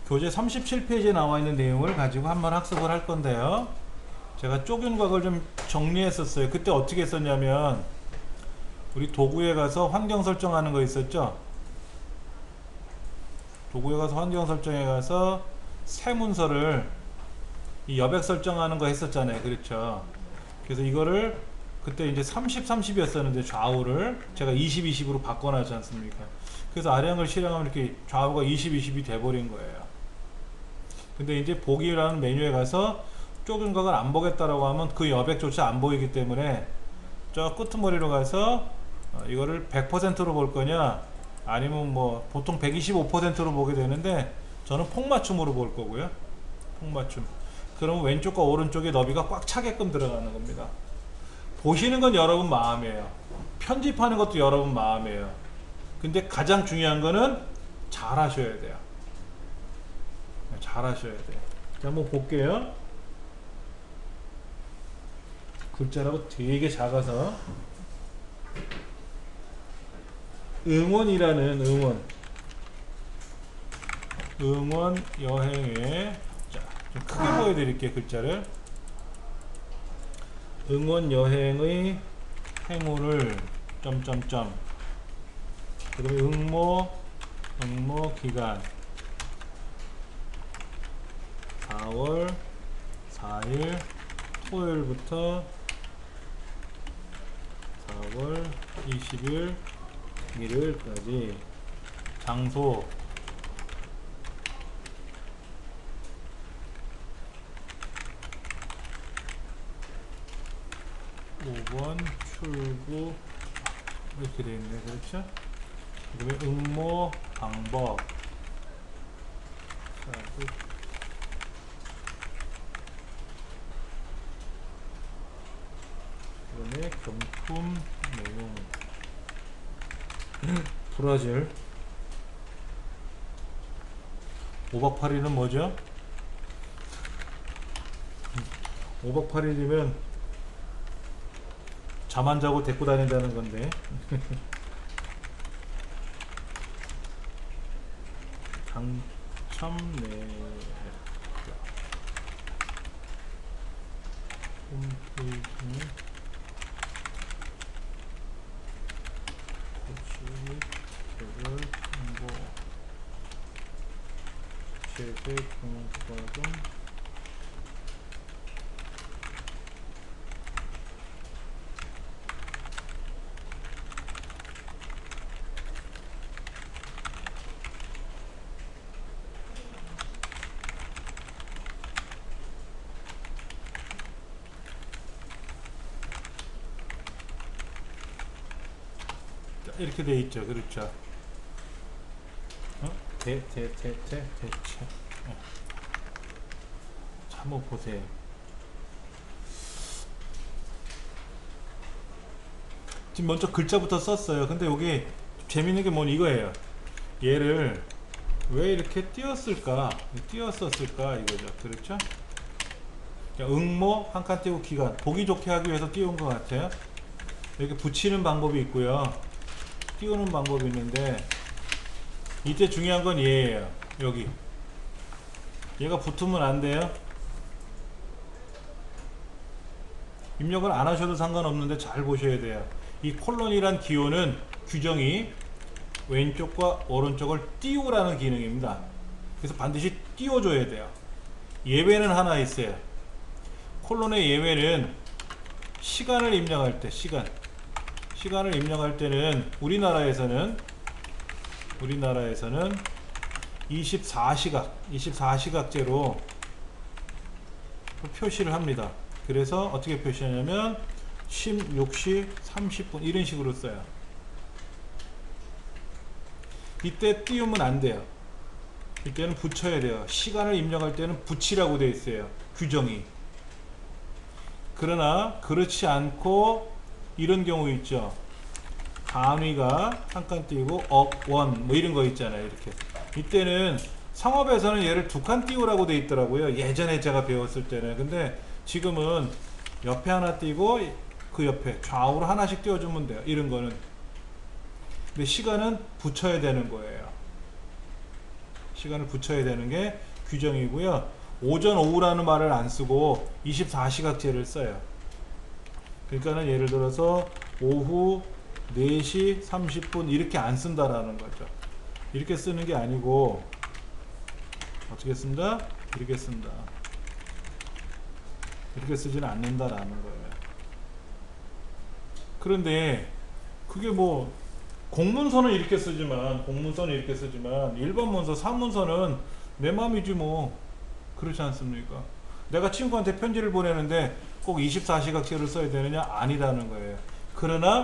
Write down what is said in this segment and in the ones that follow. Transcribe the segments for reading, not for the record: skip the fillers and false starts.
교재 37페이지에 나와 있는 내용을 가지고 한번 학습을 할 건데요. 제가 쪼갠 각을 좀 정리했었어요. 그때 어떻게 했었냐면 우리 도구에 가서 환경 설정하는 거 있었죠. 도구에 가서 환경 설정에 가서 새 문서를 이 여백 설정하는 거 했었잖아요. 그렇죠. 그래서 이거를 그때 이제 30, 30이었었는데 좌우를 제가 20, 20으로 바꿔놨지 않습니까? 그래서 아량을 실행하면 이렇게 좌우가 20, 20이 돼버린 거예요. 근데 이제 보기라는 메뉴에 가서 쪼갠 각을 안 보겠다라고 하면 그 여백조차 안 보이기 때문에 저 끄트머리로 가서 이거를 100%로 볼 거냐 아니면 뭐 보통 125%로 보게 되는데 저는 폭맞춤으로 볼 거고요. 폭맞춤. 그러면 왼쪽과 오른쪽의 너비가 꽉 차게끔 들어가는 겁니다. 보시는 건 여러분 마음이에요. 편집하는 것도 여러분 마음이에요. 근데 가장 중요한 거는 잘 하셔야 돼요. 잘 하셔야 돼요. 자, 한번 볼게요. 글자라고 되게 작아서 응원이라는 응원 여행에 자, 좀 크게 보여드릴게요. 글자를 응원 여행의 행운을 점점점 그다음에 응모 기간 4월 4일 토요일부터 4월 20일 일요일까지 장소 5번 출구 이렇게 되어 있네요. 그렇죠? 그다음에 응모 방법 그다음에 경품 내용 브라질 5박 8일은 뭐죠? 5박 8일이면 잠 안 자고 데리고 다닌다는 건데 당첨 홈페이지는 개별 홍보 세계 공과금 이렇게 돼 있죠. 그렇죠. 대체. 자, 한번 보세요. 지금 먼저 글자부터 썼어요. 근데 여기 재밌는 게 뭐니 이거예요. 얘를 왜 이렇게 띄었을까? 띄었었을까? 이거죠. 그렇죠? 응모 한 칸 띄고 기간 보기 좋게 하기 위해서 띄운 것 같아요. 이렇게 붙이는 방법이 있고요. 띄우는 방법이 있는데 이때 중요한 건 얘예요. 여기 얘가 붙으면 안 돼요. 입력을 안 하셔도 상관없는데 잘 보셔야 돼요. 이 콜론이란 기호는 규정이 왼쪽과 오른쪽을 띄우라는 기능입니다. 그래서 반드시 띄워줘야 돼요. 예외는 하나 있어요. 콜론의 예외는 시간을 입력할 때 시간을 입력할 때는 우리나라에서는 24시각제로 표시를 합니다. 그래서 어떻게 표시하냐면 16시 30분 이런 식으로 써요. 이때 띄우면 안 돼요. 이때는 붙여야 돼요. 시간을 입력할 때는 붙이라고 되어 있어요. 규정이. 그러나 그렇지 않고 이런 경우 있죠. 단위가 한 칸 띄우고 원 뭐 이런 거 있잖아요. 이렇게 이때는 상업에서는 얘를 두 칸 띄우라고 돼 있더라고요. 예전에 제가 배웠을 때는. 근데 지금은 옆에 하나 띄고 그 옆에 좌우로 하나씩 띄워주면 돼요. 이런 거는. 근데 시간은 붙여야 되는 거예요. 시간을 붙여야 되는 게 규정이고요. 오전 오후라는 말을 안 쓰고 24시각제를 써요. 그러니까는 예를 들어서 오후 4시 30분 이렇게 안 쓴다라는 거죠. 이렇게 쓰는 게 아니고 어떻게 쓴다? 이렇게 쓴다. 이렇게 쓰지는 않는다라는 거예요. 그런데 그게 뭐 공문서는 이렇게 쓰지만 일반 문서, 사문서는 내 맘이지 뭐. 그렇지 않습니까? 내가 친구한테 편지를 보내는데 꼭 24시각제를 써야 되느냐? 아니라는 거예요. 그러나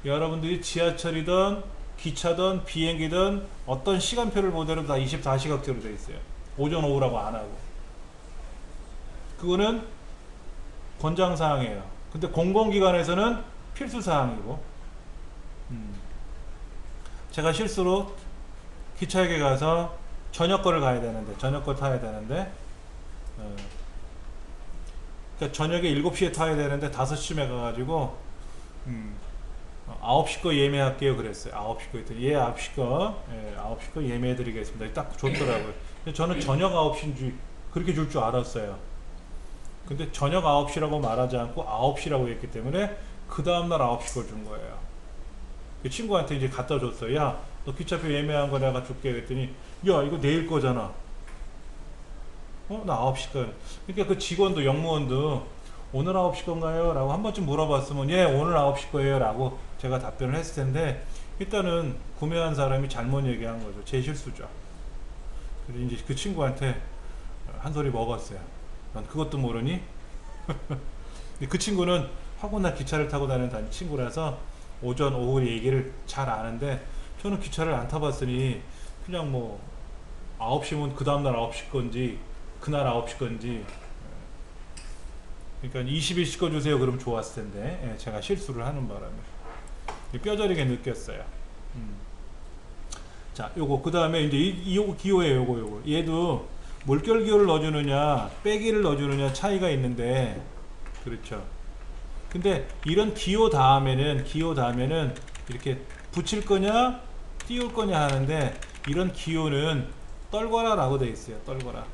여러분들이 지하철이든 기차든 비행기든 어떤 시간표를 보내도 다 24시각제로 되어 있어요. 오전 오후라고 안 하고. 그거는 권장사항이에요. 근데 공공기관에서는 필수사항이고, 제가 실수로 기차역에 가서 저녁거를 가야 되는데, 저녁거 타야 되는데, 그러니까 저녁에 7시에 타야 되는데 5시쯤에 가가지고 9시 거 예매할게요 그랬어요. 9시 거 했더니 예 9시 거 9시 거 예매해 드리겠습니다. 딱 좋더라고요. 근데 저는 저녁 9시인지 그렇게 줄 줄 알았어요. 근데 저녁 9시라고 말하지 않고 9시라고 했기 때문에 그 다음날 9시 걸 준 거예요. 그 친구한테 이제 갖다 줬어요. 야, 너 기차표 예매한 거 내가 줄게 그랬더니 야, 이거 내일 거잖아. 나 9시 거. 그러니까 그 직원도, 영무원도 오늘 9시 건가요? 라고 한 번쯤 물어봤으면 예, 오늘 9시 거예요 라고 제가 답변을 했을 텐데, 일단은 구매한 사람이 잘못 얘기한 거죠. 제 실수죠. 그래서 이제 그 친구한테 한 소리 먹었어요. 넌 그것도 모르니? 근데 그 친구는 하고나 기차를 타고 다니는 친구라서 오전 오후 얘기를 잘 아는데, 저는 기차를 안 타봤으니 그냥 뭐 9시면 그 다음날 9시 건지 그날 9시 건지, 그러니까 20일씩 거 주세요 그러면 좋았을 텐데, 제가 실수를 하는 바람에 뼈저리게 느꼈어요. 자, 요거 그 다음에 이제 요거 기호예요. 요거 얘도 물결 기호를 넣어주느냐 빼기를 넣어주느냐 차이가 있는데, 그렇죠. 근데 이런 기호 다음에는 이렇게 붙일 거냐 띄울 거냐 하는데, 이런 기호는 떨거라 라고 되어 있어요. 떨거라.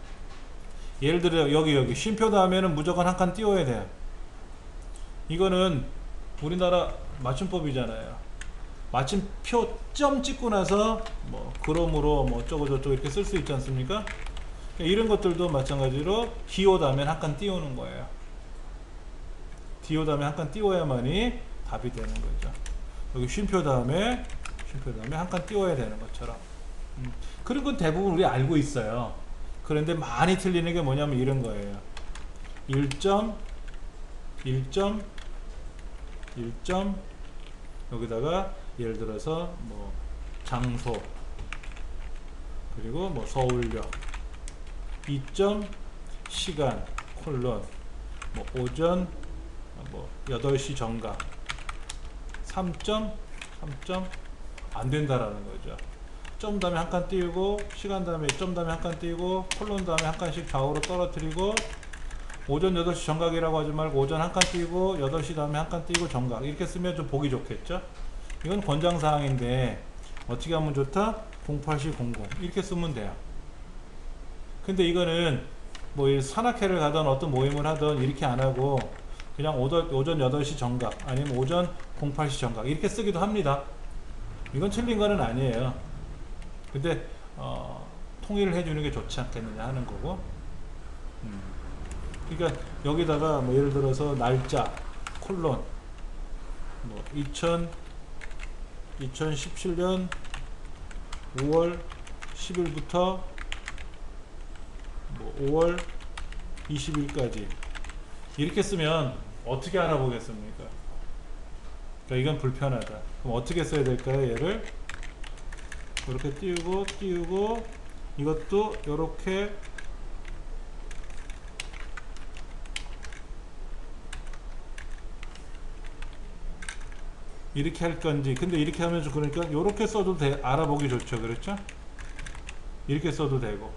예를 들어 여기 쉼표 다음에는 무조건 한 칸 띄워야 돼요. 이거는 우리나라 맞춤법이잖아요. 마침표 점 찍고 나서 뭐 그러므로 뭐 어쩌고 저쩌고 이렇게 쓸 수 있지 않습니까? 그러니까 이런 것들도 마찬가지로 기호 다음에 한 칸 띄우는 거예요. 기호 다음에 한 칸 띄워야만이 답이 되는 거죠. 여기 쉼표 다음에 한 칸 띄워야 되는 것처럼. 그런 건 대부분 우리 알고 있어요. 그런데 많이 틀리는 게 뭐냐면 이런 거예요. 1점 여기다가 예를 들어서 뭐 장소, 그리고 뭐 서울역, 2점 시간 콜론 뭐 오전 뭐 8시 정각, 3점 안 된다라는 거죠. 점 다음에 한 칸 띄우고, 시간 다음에 점 다음에 한 칸 띄우고, 콜론 다음에 한 칸씩 좌우로 떨어뜨리고, 오전 8시 정각이라고 하지 말고 오전 한 칸 띄우고 8시 다음에 한 칸 띄우고 정각, 이렇게 쓰면 좀 보기 좋겠죠. 이건 권장사항인데 어떻게 하면 좋다? 08시 00 이렇게 쓰면 돼요. 근데 이거는 뭐 산악회를 가던 어떤 모임을 하던 이렇게 안 하고 그냥 오전 8시 정각 아니면 오전 08시 정각 이렇게 쓰기도 합니다. 이건 틀린 거는 아니에요. 근데 통일을 해주는 게 좋지 않겠느냐 하는 거고. 그러니까 여기다가 뭐 예를 들어서 날짜 콜론 뭐 2017년 5월 10일부터 뭐 5월 20일까지 이렇게 쓰면 어떻게 알아보겠습니까? 그러니까 이건 불편하다. 그럼 어떻게 써야 될까요? 얘를 이렇게 띄우고 이것도 이렇게 이렇게 할 건지. 근데 이렇게 하면 그러니까 이렇게 써도 돼. 알아보기 좋죠. 그렇죠? 이렇게 써도 되고.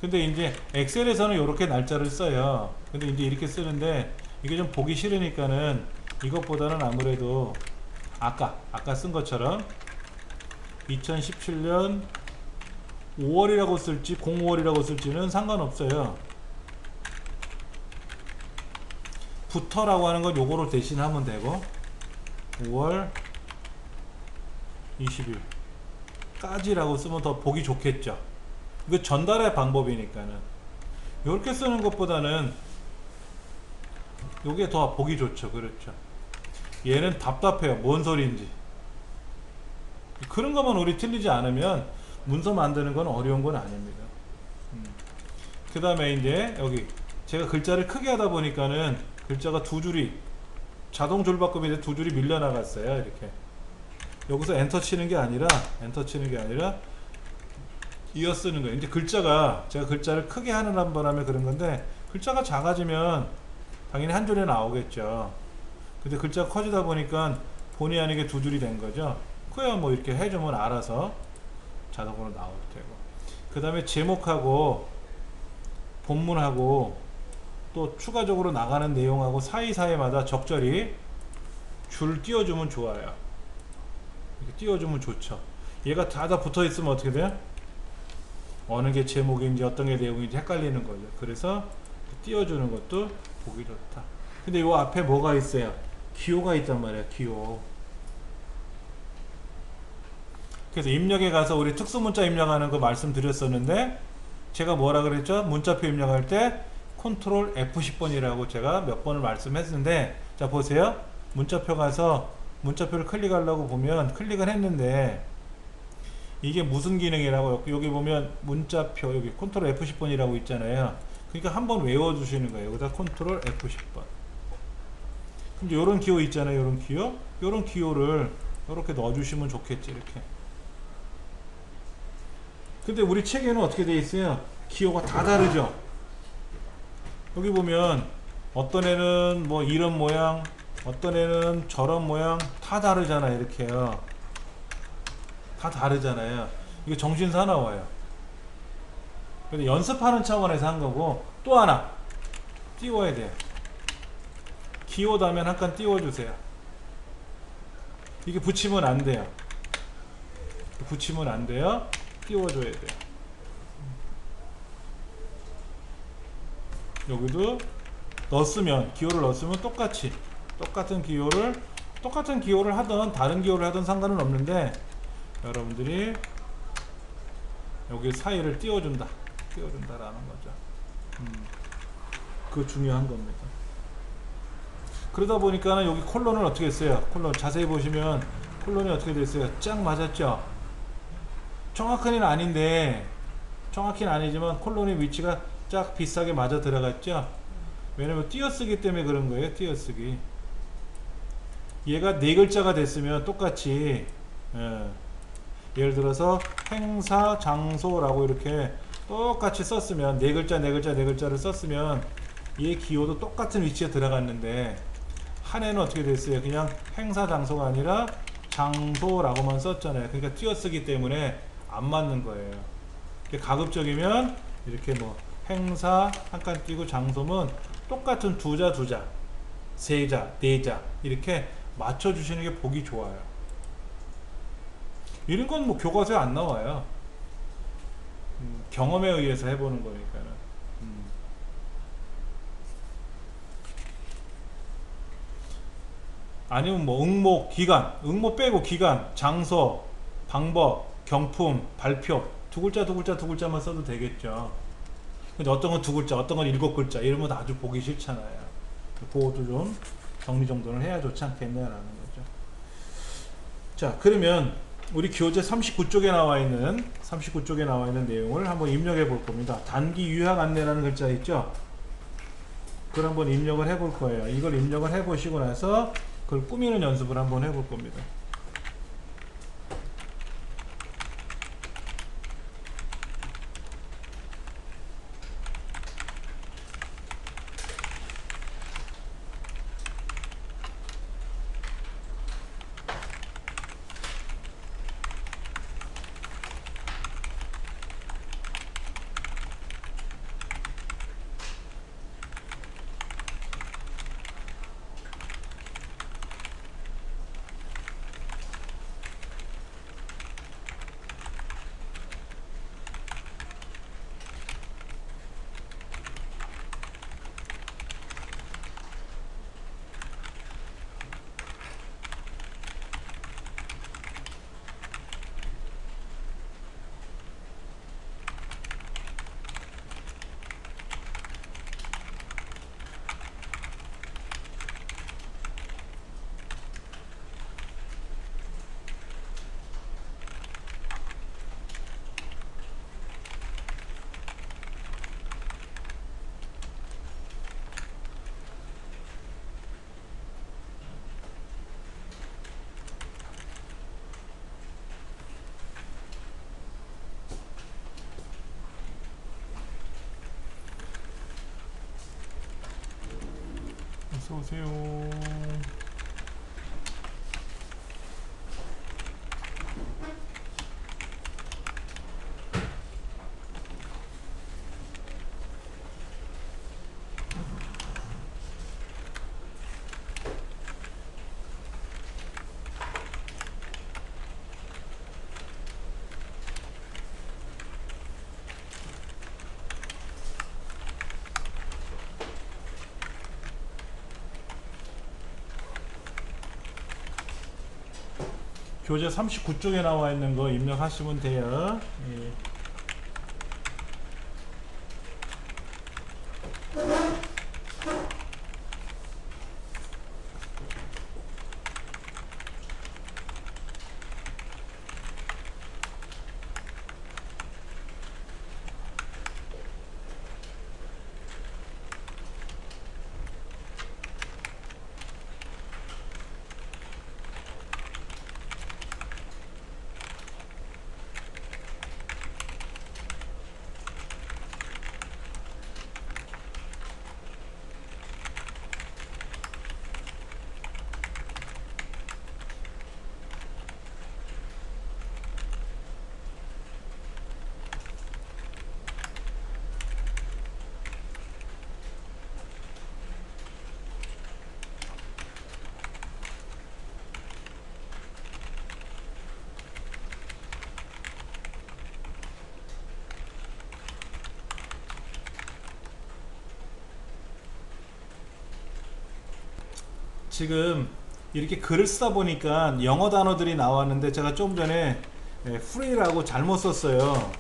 근데 이제 엑셀에서는 이렇게 날짜를 써요. 근데 이제 이렇게 쓰는데 이게 좀 보기 싫으니까는 이것보다는 아무래도 아까 쓴 것처럼 2017년 5월이라고 쓸지 05월이라고 쓸지는 상관없어요. 부터라고 하는 건 요거로 대신하면 되고 5월 20일 까지라고 쓰면 더 보기 좋겠죠. 이거 전달의 방법이니까는 이렇게 쓰는 것보다는 요게 더 보기 좋죠. 그렇죠. 얘는 답답해요. 뭔 소리인지. 그런 것만 우리 틀리지 않으면 문서 만드는 건 어려운 건 아닙니다. 그 다음에 이제 여기 제가 글자를 크게 하다 보니까는 글자가 두 줄이 자동 줄바꿈인데 두 줄이 밀려나갔어요. 이렇게 여기서 엔터 치는 게 아니라 이어 쓰는 거예요. 이제 글자가 제가 글자를 크게 하는 바람에 그런 건데 글자가 작아지면 당연히 한 줄에 나오겠죠. 근데 글자가 커지다 보니까 본의 아니게 두 줄이 된 거죠. 그야 뭐 이렇게 해주면 알아서 자동으로 나올 테고. 그 다음에 제목하고 본문하고 또 추가적으로 나가는 내용하고 사이사이마다 적절히 줄 띄워주면 좋아요. 이렇게 띄워주면 좋죠. 얘가 다 붙어 있으면 어떻게 돼요? 어느 게 제목인지 어떤 게 내용인지 헷갈리는 거죠. 그래서 띄워주는 것도 보기 좋다. 근데 요 앞에 뭐가 있어요? 기호가 있단 말이에요. 기호. 그래서 입력에 가서 우리 특수문자 입력하는 거 말씀드렸었는데 제가 뭐라 그랬죠? 문자표 입력할 때 컨트롤 F10번이라고 제가 몇 번을 말씀했는데 자 보세요. 문자표 가서 문자표를 클릭하려고 보면 클릭을 했는데 이게 무슨 기능이라고 여기 보면 문자표 여기 컨트롤 F10번이라고 있잖아요. 그러니까 한번 외워주시는 거예요. 여기다 컨트롤 F10번. 근데 요런 기호 있잖아요. 요런 기호. 요런 기호를 이렇게 넣어주시면 좋겠지. 이렇게. 근데 우리 책에는 어떻게 되어 있어요? 기호가 다 다르죠. 여기 보면 어떤 애는 뭐 이런 모양, 어떤 애는 저런 모양 다 다르잖아요. 이렇게요. 다 다르잖아요. 이거 정신사 나와요. 근데 연습하는 차원에서 한 거고 또 하나 띄워야 돼요. 기호 다면 한 칸 띄워주세요. 이게 붙이면 안 돼요. 붙이면 안 돼요. 띄워줘야 돼요. 여기도 넣었으면 기호를 넣었으면 똑같은 기호를 하든 다른 기호를 하든 상관은 없는데 여러분들이 여기 사이를 띄워준다라는 거죠. 그거 중요한 겁니다. 그러다 보니까는 여기 콜론을 어떻게 했어요? 콜론 자세히 보시면 콜론이 어떻게 됐어요? 쫙 맞았죠? 정확히는 아닌데 정확히는 아니지만 콜론의 위치가 쫙 비싸게 맞아 들어갔죠? 왜냐면 띄어쓰기 때문에 그런 거예요. 띄어쓰기. 얘가 네 글자가 됐으면 똑같이 예를 들어서 행사 장소라고 이렇게 똑같이 썼으면 네 글자를 썼으면 얘 기호도 똑같은 위치에 들어갔는데 한 해는 어떻게 됐어요? 그냥 행사 장소가 아니라 장소라고만 썼잖아요. 그러니까 띄어쓰기 때문에 안 맞는 거예요. 가급적이면 이렇게 뭐 행사 한 칸 띄고 장소면 똑같은 두 자, 세 자, 네 자 이렇게 맞춰주시는 게 보기 좋아요. 이런 건 뭐 교과서에 안 나와요. 경험에 의해서 해보는 거니까는. 아니면 뭐 응모, 기간, 응모 빼고 기간, 장소, 방법, 경품, 발표 두 글자만 써도 되겠죠. 근데 어떤 건 두 글자, 어떤 건 일곱 글자 이러면 아주 보기 싫잖아요. 그것도 좀 정리정돈을 해야 좋지 않겠냐라는 거죠. 자, 그러면 우리 교재 39쪽에 나와 있는 내용을 한번 입력해 볼 겁니다. 단기 유학 안내라는 글자 있죠? 그걸 한번 입력을 해 볼 거예요. 이걸 입력을 해 보시고 나서 그걸 꾸미는 연습을 한번 해 볼 겁니다. 어서오세요. 교재 39쪽에 나와 있는 거 입력하시면 돼요. 예. 지금 이렇게 글을 쓰다 보니까 영어 단어들이 나왔는데 제가 좀 전에 free라고 잘못 썼어요.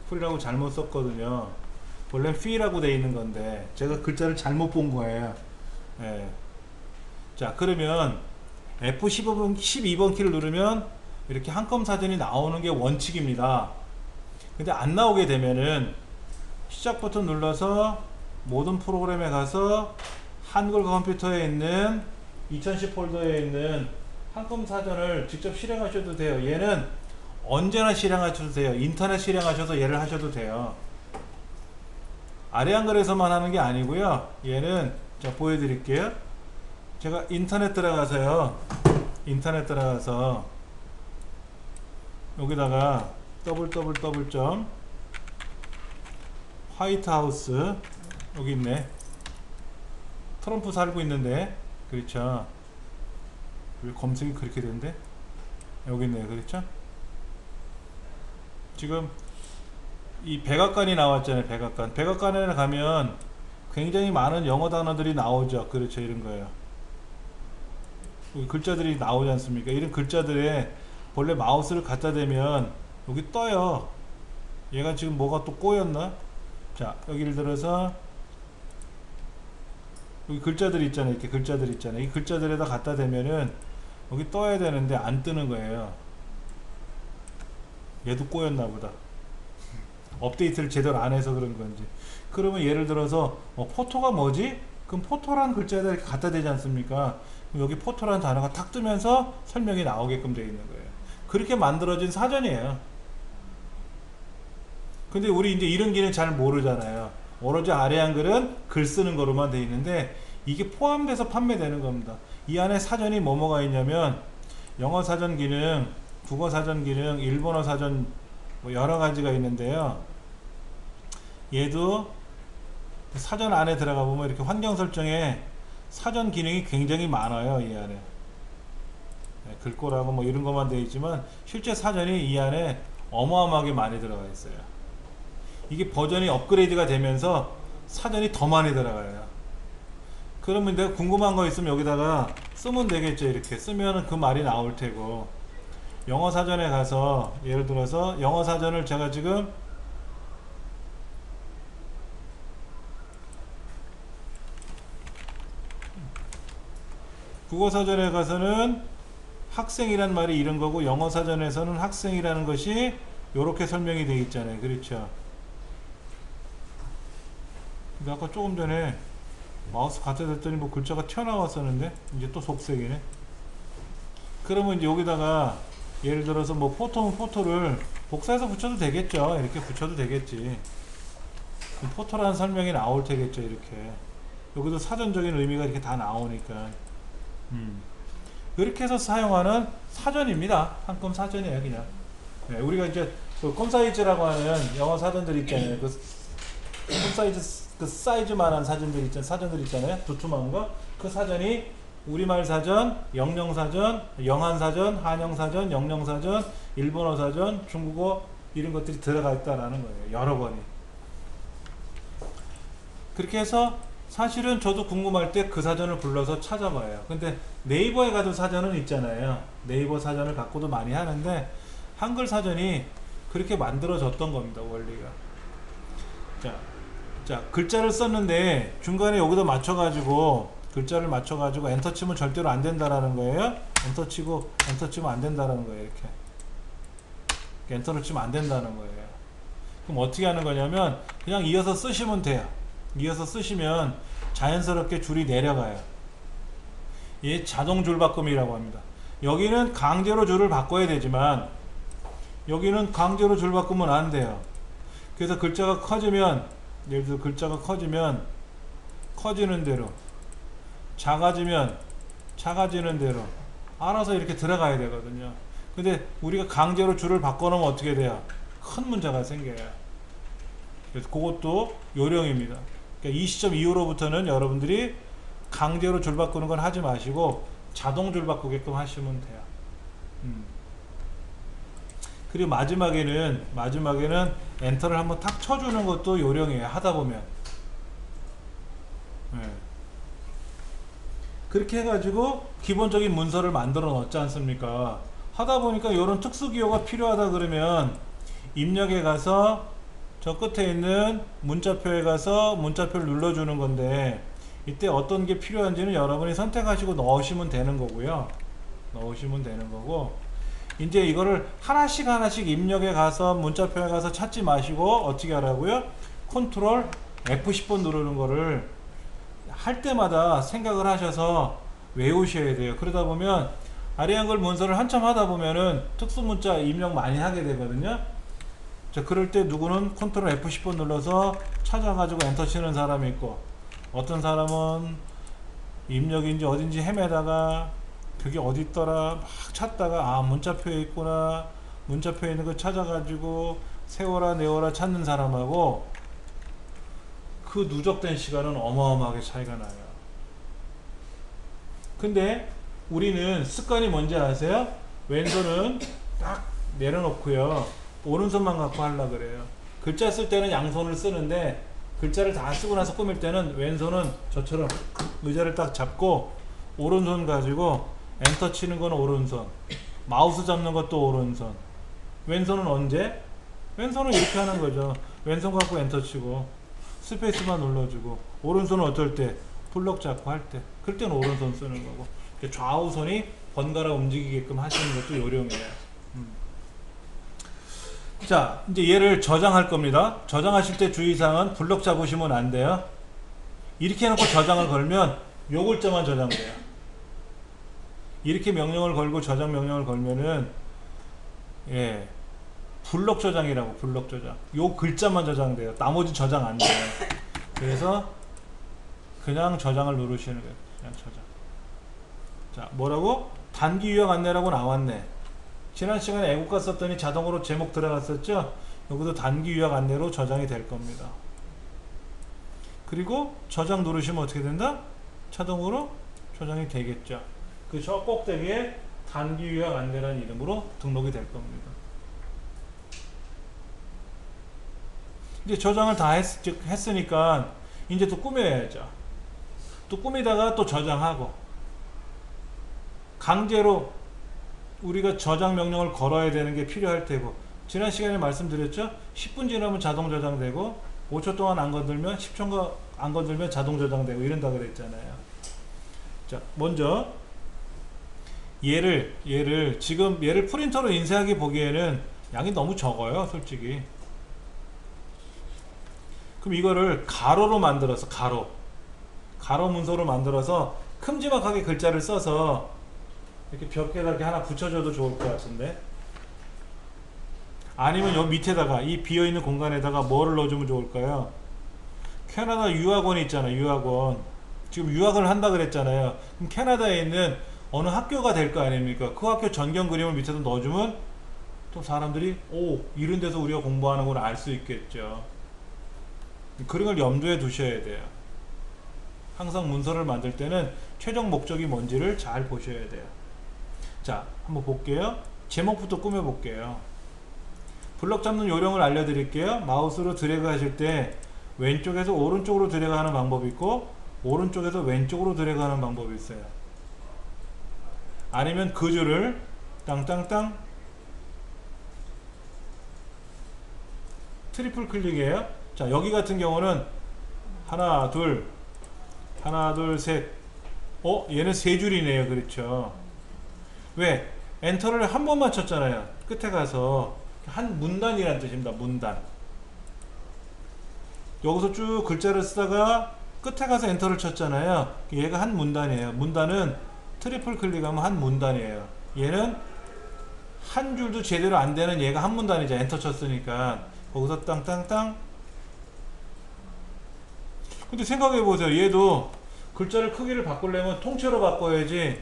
free라고 잘못 썼거든요. 원래 fee라고 돼 있는 건데 제가 글자를 잘못 본 거예요. 예. 자, 그러면 F12번 키를 누르면 이렇게 한컴 사전이 나오는 게 원칙입니다. 근데 안 나오게 되면은 시작 버튼 눌러서 모든 프로그램에 가서 한글 컴퓨터에 있는 2010 폴더에 있는 한컴 사전을 직접 실행하셔도 돼요. 얘는 언제나 실행하셔도 돼요. 인터넷 실행하셔서 얘를 하셔도 돼요. 아래 한글에서만 하는 게 아니고요. 얘는 자 보여드릴게요. 제가 인터넷 들어가서요. 인터넷 들어가서 여기다가 www. 화이트하우스 여기 있네. 트럼프 살고 있는데 그렇죠. 왜 검색이 그렇게 된대? 여기 있네요. 그렇죠. 지금 이 백악관이 나왔잖아요. 백악관에 가면 굉장히 많은 영어 단어들이 나오죠. 그렇죠. 이런 거예요. 여기 글자들이 나오지 않습니까? 이런 글자들에 본래 마우스를 갖다 대면 여기 떠요. 얘가 지금 뭐가 또 꼬였나? 자, 여기를 들어서 여기 글자들 있잖아요. 이렇게 글자들 있잖아요. 이 글자들에다 갖다 대면은 여기 떠야 되는데 안 뜨는 거예요. 얘도 꼬였나 보다. 업데이트를 제대로 안 해서 그런 건지. 그러면 예를 들어서 포토가 뭐지? 그럼 포토란 글자에다 이렇게 갖다 대지 않습니까? 그럼 여기 포토란 단어가 탁 뜨면서 설명이 나오게끔 되어 있는 거예요. 그렇게 만들어진 사전이에요. 근데 우리 이제 이런 기능 잘 모르잖아요. 오로지 아래 한글은 글 쓰는 거로만 되어 있는데 이게 포함돼서 판매되는 겁니다. 이 안에 사전이 뭐뭐가 있냐면 영어 사전 기능, 국어 사전 기능, 일본어 사전 뭐 여러 가지가 있는데요. 얘도 사전 안에 들어가 보면 이렇게 환경 설정에 사전 기능이 굉장히 많아요. 이 안에 글꼴하고 뭐 이런 것만 되어 있지만 실제 사전이 이 안에 어마어마하게 많이 들어가 있어요. 이게 버전이 업그레이드가 되면서 사전이 더 많이 들어가요. 그러면 내가 궁금한 거 있으면 여기다가 쓰면 되겠죠. 이렇게 쓰면 그 말이 나올 테고. 영어 사전에 가서 예를 들어서 영어 사전을 제가 지금 국어 사전에 가서는 학생이란 말이 이런 거고 영어 사전에서는 학생이라는 것이 이렇게 설명이 되어 있잖아요. 그렇죠. 근데 아까 조금 전에 마우스 갖다 댔더니 뭐 글자가 튀어나왔었는데 이제 또 속색이네. 그러면 이제 여기다가 예를 들어서 뭐 포토면 포토를 복사해서 붙여도 되겠죠. 이렇게 붙여도 되겠지. 그럼 포토라는 설명이 나올 테겠죠. 이렇게 여기도 사전적인 의미가 이렇게 다 나오니까. 이렇게 해서 사용하는 사전입니다. 한컴 사전이에요, 그냥. 네, 우리가 이제 그 컴사이즈라고 하는 영어 사전들 있잖아요. 그 컴사이즈 그 사이즈만한 사전들 있잖아요. 사전들 있잖아요. 두툼한 거. 그 사전이 우리말 사전, 영영 사전, 영한 사전, 한영 사전, 영영 사전, 일본어 사전, 중국어 이런 것들이 들어가 있다라는 거예요. 여러 번이. 그렇게 해서 사실은 저도 궁금할 때 그 사전을 불러서 찾아봐요. 근데 네이버에 가도 사전은 있잖아요. 네이버 사전을 갖고도 많이 하는데 한글 사전이 그렇게 만들어졌던 겁니다. 원리가. 자, 글자를 썼는데 중간에 여기다 맞춰가지고 글자를 맞춰가지고 엔터 치면 절대로 안 된다라는 거예요. 엔터 치면 안 된다라는 거예요. 이렇게 엔터를 치면 안 된다는 거예요. 그럼 어떻게 하는 거냐면 그냥 이어서 쓰시면 돼요. 이어서 쓰시면 자연스럽게 줄이 내려가요. 이게 자동 줄 바꿈이라고 합니다. 여기는 강제로 줄을 바꿔야 되지만 여기는 강제로 줄 바꾸면 안 돼요. 그래서 글자가 커지면, 예를 들어 글자가 커지면 커지는 대로, 작아지면 작아지는 대로 알아서 이렇게 들어가야 되거든요. 근데 우리가 강제로 줄을 바꿔놓으면 어떻게 돼요? 큰 문제가 생겨요. 그래서 그것도 요령입니다. 그러니까 이 시점 이후로부터는 여러분들이 강제로 줄 바꾸는 건 하지 마시고 자동 줄 바꾸게끔 하시면 돼요. 그리고 마지막에는 엔터를 한번 탁 쳐주는 것도 요령이에요. 하다 보면. 네. 그렇게 해가지고 기본적인 문서를 만들어 놓지 않습니까? 하다 보니까 이런 특수 기호가 필요하다 그러면 입력에 가서 저 끝에 있는 문자표에 가서 문자표를 눌러주는 건데 이때 어떤 게 필요한지는 여러분이 선택하시고 넣으시면 되는 거고요. 넣으시면 되는 거고 이제 이거를 하나씩 입력에 가서 문자표에 가서 찾지 마시고 어떻게 하라고요? 컨트롤 F10번 누르는 거를 할 때마다 생각을 하셔서 외우셔야 돼요. 그러다 보면 아리한글 문서를 한참 하다 보면은 특수문자 입력 많이 하게 되거든요. 자, 그럴 때 누구는 컨트롤 F10번 눌러서 찾아가지고 엔터 치는 사람이 있고 어떤 사람은 입력인지 어딘지 헤매다가 그게 어디 있더라 막 찾다가 아 문자표에 있구나 문자표에 있는 거 찾아가지고 세워라 내워라 찾는 사람하고 그 누적된 시간은 어마어마하게 차이가 나요. 근데 우리는 습관이 뭔지 아세요? 왼손은 딱 내려놓고요 오른손만 갖고 하려고 그래요. 글자 쓸 때는 양손을 쓰는데 글자를 다 쓰고 나서 꾸밀 때는 왼손은 저처럼 의자를 딱 잡고 오른손 가지고 엔터 치는 건 오른손, 마우스 잡는 것도 오른손. 왼손은 언제? 왼손은 이렇게 하는 거죠. 왼손 갖고 엔터 치고 스페이스만 눌러주고 오른손은 어떨 때? 블럭 잡고 할 때. 그럴 때는 오른손 쓰는 거고 좌우손이 번갈아 움직이게끔 하시는 것도 요령이에요. 자, 이제 얘를 저장할 겁니다. 저장하실 때 주의사항은 블럭 잡으시면 안 돼요. 이렇게 해놓고 저장을 걸면 요 글자만 저장돼요. 이렇게 명령을 걸고 저장 명령을 걸면은 예 블럭 저장이라고 블럭 저장 요 글자만 저장돼요. 나머지 저장 안 돼요. 그래서 그냥 저장을 누르시는 거예요. 그냥 저장. 자, 뭐라고? 단기 요약 안내라고 나왔네. 지난 시간에 애국가 썼더니 자동으로 제목 들어갔었죠? 여기도 단기 요약 안내로 저장이 될 겁니다. 그리고 저장 누르시면 어떻게 된다? 자동으로 저장이 되겠죠. 그 저 꼭대기에 단기 요약 안내라는 이름으로 등록이 될 겁니다. 이제 저장을 다 했으니까 이제 또 꾸며야죠. 또 꾸미다가 또 저장하고 강제로 우리가 저장 명령을 걸어야 되는 게 필요할 테고 지난 시간에 말씀드렸죠? 10분 지나면 자동 저장되고 5초 동안 안 건들면 10초 안 건들면 자동 저장되고 이런다 그랬잖아요. 자, 먼저 얘를 프린터로 인쇄하기 보기에는 양이 너무 적어요, 솔직히. 그럼 이거를 가로로 만들어서 가로 문서로 만들어서 큼지막하게 글자를 써서 이렇게 벽에다 이렇게 하나 붙여줘도 좋을 것 같은데 아니면 여기 밑에다가 이 비어있는 공간에다가 뭐를 넣어주면 좋을까요? 캐나다 유학원이 있잖아요. 유학원 지금 유학을 한다 그랬잖아요. 그럼 캐나다에 있는 어느 학교가 될 거 아닙니까? 그 학교 전경 그림을 밑에서 넣어주면 또 사람들이 오, 이런 데서 우리가 공부하는 걸 알 수 있겠죠. 그런 걸 염두에 두셔야 돼요. 항상 문서를 만들 때는 최종 목적이 뭔지를 잘 보셔야 돼요. 자, 한번 볼게요. 제목부터 꾸며 볼게요. 블럭 잡는 요령을 알려드릴게요. 마우스로 드래그 하실 때 왼쪽에서 오른쪽으로 드래그 하는 방법이 있고 오른쪽에서 왼쪽으로 드래그 하는 방법이 있어요. 아니면 그 줄을 땅땅땅 트리플 클릭이에요. 자, 여기 같은 경우는 하나 둘 셋. 얘는 세 줄이네요. 그렇죠. 왜? 엔터를 한 번만 쳤잖아요. 끝에 가서 한 문단이라는 뜻입니다. 문단. 여기서 쭉 글자를 쓰다가 끝에 가서 엔터를 쳤잖아요. 얘가 한 문단이에요. 문단은 트리플 클릭하면 한 문단이에요. 얘는 한 줄도 제대로 안 되는 얘가 한 문단이죠. 엔터 쳤으니까. 거기서 땅땅땅. 근데 생각해 보세요. 얘도 글자를 크기를 바꾸려면 통째로 바꿔야지.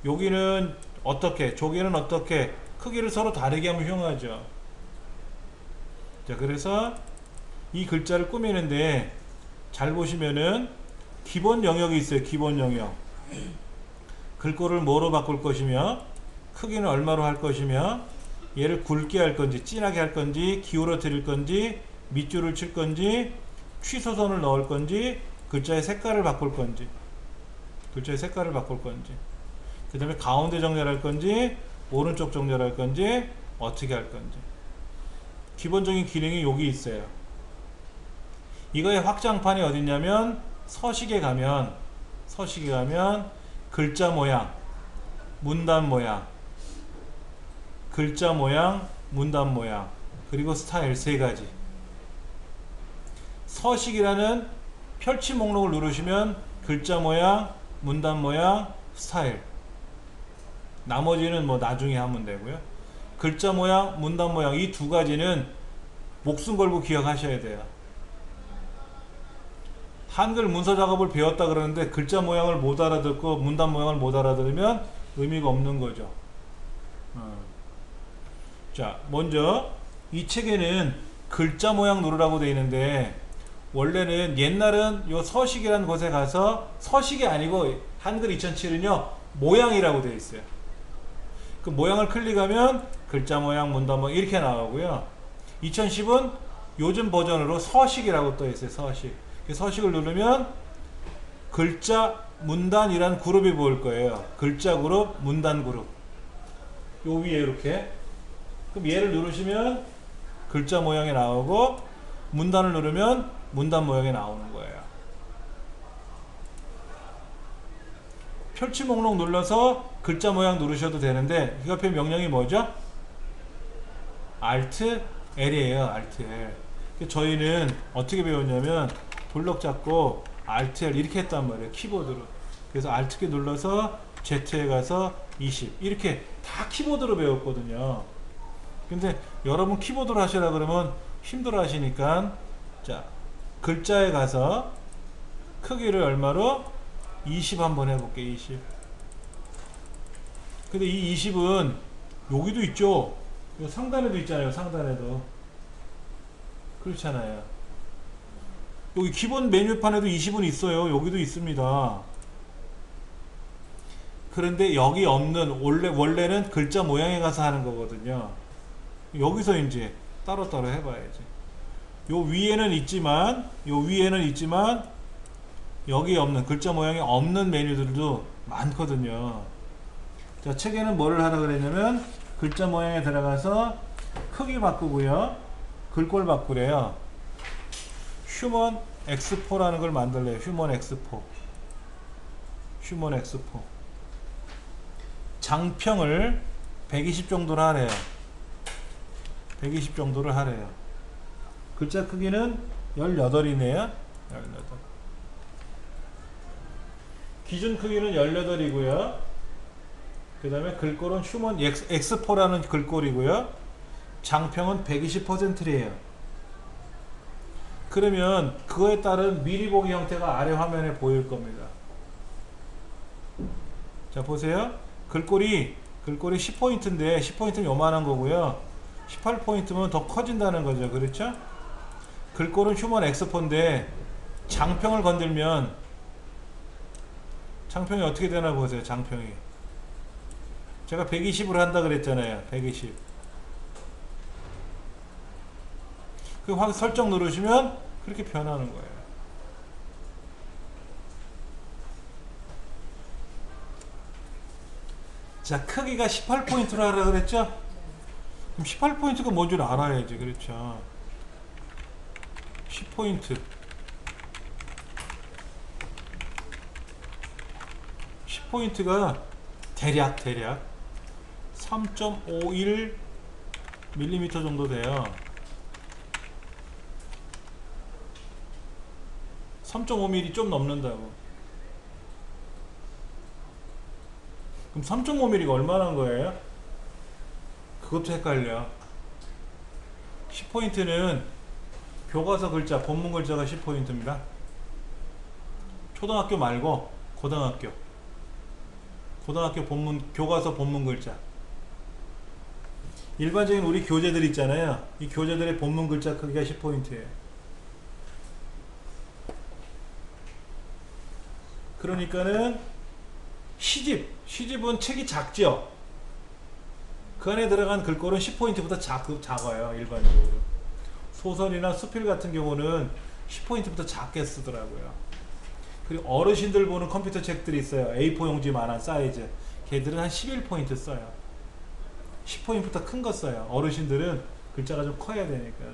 여기는 어떻게, 저기는 어떻게, 크기를 서로 다르게 하면 흉하죠. 자, 그래서 이 글자를 꾸미는데 잘 보시면은 기본 영역이 있어요. 기본 영역. 글꼴을 뭐로 바꿀 것이며 크기는 얼마로 할 것이며 얘를 굵게 할 건지 진하게 할 건지 기울어 드릴 건지 밑줄을 칠 건지 취소선을 넣을 건지 글자의 색깔을 바꿀 건지 그 다음에 가운데 정렬할 건지 오른쪽 정렬할 건지 어떻게 할 건지 기본적인 기능이 여기 있어요. 이거의 확장판이 어딨냐면 서식에 가면 글자 모양, 문단 모양, 글자 모양, 문단 모양, 그리고 스타일 세 가지. 서식이라는 펼치 목록을 누르시면 글자 모양, 문단 모양, 스타일. 나머지는 뭐 나중에 하면 되고요. 글자 모양, 문단 모양 이 두 가지는 목숨 걸고 기억하셔야 돼요. 한글 문서 작업을 배웠다 그러는데 글자 모양을 못 알아듣고 문단 모양을 못 알아들으면 의미가 없는 거죠. 자, 먼저 이 책에는 글자 모양 누르라고 되어 있는데 원래는 옛날은 요 서식이라는 곳에 가서 서식이 아니고 한글 2007은요 모양이라고 되어 있어요. 그 모양을 클릭하면 글자 모양, 문단 모양 이렇게 나오고요. 2010은 요즘 버전으로 서식이라고 떠 있어요. 서식. 서식을 누르면 글자, 문단이란 그룹이 보일 거예요. 글자 그룹, 문단 그룹. 요 위에 이렇게. 그럼 얘를 누르시면 글자 모양이 나오고 문단을 누르면 문단 모양이 나오는 거예요. 펼치 목록 눌러서 글자 모양 누르셔도 되는데 그 옆에 명령이 뭐죠? Alt L이에요. Alt L. 저희는 어떻게 배웠냐면 블럭 잡고 Alt L 이렇게 했단 말이에요. 키보드로. 그래서 Alt 키 눌러서 Z에 가서 20 이렇게 다 키보드로 배웠거든요. 근데 여러분 키보드로 하시라 그러면 힘들어 하시니까 자 글자에 가서 크기를 얼마로? 20 한번 해볼게. 20. 근데 이 20은 여기도 있죠. 상단에도 있잖아요. 상단에도 그렇잖아요. 여기 기본 메뉴판에도 20은 있어요. 여기도 있습니다. 그런데 여기 없는 원래는 글자 모양에 가서 하는 거거든요. 여기서 이제 따로따로 해봐야지. 요 위에는 있지만 여기 없는 글자 모양이 없는 메뉴들도 많거든요. 자, 책에는 뭐를 하라 그랬냐면 글자 모양에 들어가서 크기 바꾸고요. 글꼴 바꾸래요. 휴먼 X4라는 걸 만들래요. 휴먼 X4. 장평을 120 정도로 하래요. 120 정도를 하래요. 글자 크기는 18이네요. 18. 기준 크기는 18이고요. 그 다음에 글꼴은 휴먼 X4라는 글꼴이고요. 장평은 120%래요. 그러면 그거에 따른 미리 보기 형태가 아래 화면에 보일 겁니다. 자 보세요. 글꼴이 10포인트인데 10포인트는 요만한 거고요. 18포인트면 더 커진다는 거죠. 그렇죠? 글꼴은 휴먼 엑스포인데 장평을 건들면 장평이 어떻게 되나 보세요. 장평이 제가 120으로 한다 그랬잖아요. 120. 그 확 설정 누르시면 그렇게 변하는 거예요. 자, 크기가 18포인트로 하라 그랬죠? 그럼 18포인트가 뭔 줄 알아야지. 그렇죠? 10포인트 10포인트가 대략 3.51mm 정도 돼요. 3.5mm 좀 넘는다고. 그럼 3.5mm가 얼마나 한 거예요? 그것도 헷갈려. 10포인트는 교과서 글자, 본문 글자가 10포인트입니다. 초등학교 말고 고등학교 본문, 교과서 본문 글자. 일반적인 우리 교재들 있잖아요. 이 교재들의 본문 글자 크기가 10포인트예요. 그러니까는 시집은 책이 작죠. 그 안에 들어간 글꼴은 10포인트보다 작아요. 일반적으로. 소설이나 수필 같은 경우는 10포인트부터 작게 쓰더라고요. 그리고 어르신들 보는 컴퓨터 책들이 있어요. A4 용지만한 사이즈. 걔들은 한 11포인트 써요. 10포인트보다 큰 거 써요. 어르신들은 글자가 좀 커야 되니까.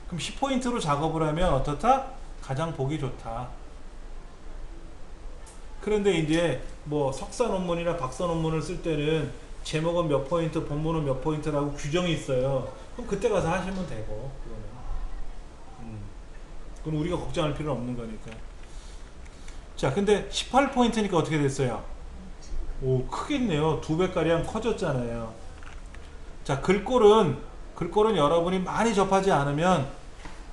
그럼 10포인트로 작업을 하면 어떻다? 가장 보기 좋다. 그런데 이제 뭐 석사 논문이나 박사 논문을 쓸 때는 제목은 몇 포인트, 본문은 몇 포인트라고 규정이 있어요. 그럼 그때 가서 하시면 되고, 그건 우리가 걱정할 필요는 없는 거니까. 자, 근데 18포인트니까 어떻게 됐어요? 오, 크겠네요. 2배가량 커졌잖아요. 자, 글꼴은 여러분이 많이 접하지 않으면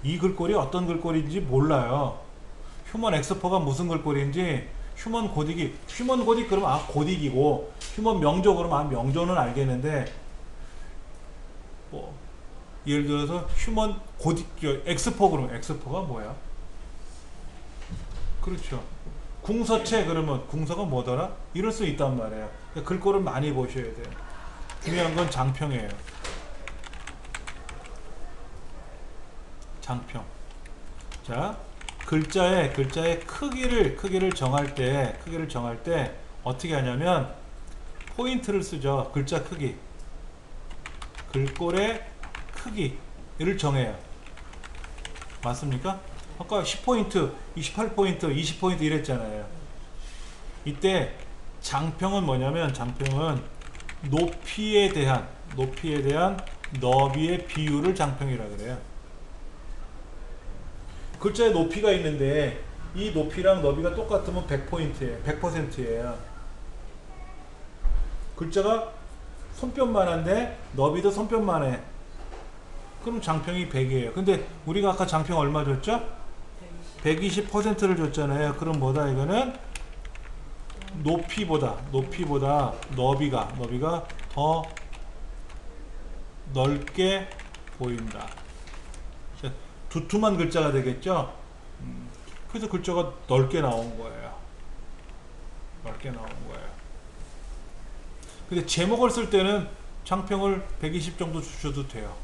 이 글꼴이 어떤 글꼴인지 몰라요. 휴먼 엑스포가 무슨 글꼴인지, 휴먼 고딕이 그러면 아 고딕이고, 휴먼 명조 그러면 아 명조는 알겠는데, 뭐 예를 들어서 휴먼 고딕 엑스포 그러면 엑스포가 뭐야? 그렇죠. 궁서체 그러면 궁서가 뭐더라? 이럴 수 있단 말이에요. 그러니까 글꼴을 많이 보셔야 돼요. 중요한 건 장평이에요. 장평. 자, 글자의 크기를 정할 때 어떻게 하냐면 포인트를 쓰죠. 글자 크기, 글꼴의 크기를 정해요. 맞습니까? 아까 10포인트, 28포인트, 20포인트 이랬잖아요. 이때 장평은 뭐냐면, 장평은 높이에 대한 너비의 비율을 장평이라 그래요. 글자의 높이가 있는데 이 높이랑 너비가 똑같으면 100포인트예요. 100%예요. 글자가 손뼉만한데 너비도 손뼉만해. 그럼 장평이 100이에요. 근데 우리가 아까 장평 얼마 줬죠? 120%를 줬잖아요. 그럼 뭐다 이거는? 높이보다 너비가 더 넓게 보인다. 두툼한 글자가 되겠죠? 그래서 글자가 넓게 나온 거예요. 근데 제목을 쓸 때는 장평을 120 정도 주셔도 돼요.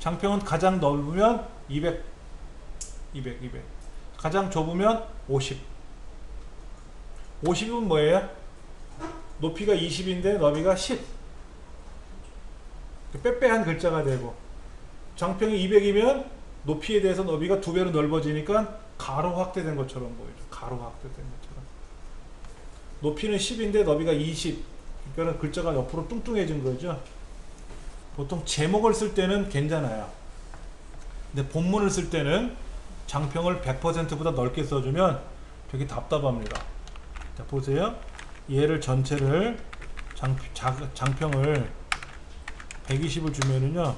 장평은 가장 넓으면 200. 가장 좁으면 50. 50은 뭐예요? 높이가 20인데 너비가 10. 빼빼한 글자가 되고, 장평이 200이면 높이에 대해서 너비가 2배로 넓어지니까 가로 확대된 것처럼 보이죠. 높이는 10인데 너비가 20. 그러니까 글자가 옆으로 뚱뚱해진 거죠. 보통 제목을 쓸 때는 괜찮아요. 근데 본문을 쓸 때는 장평을 100%보다 넓게 써주면 되게 답답합니다. 자, 보세요. 얘를 전체를 장평을 120을 주면은요,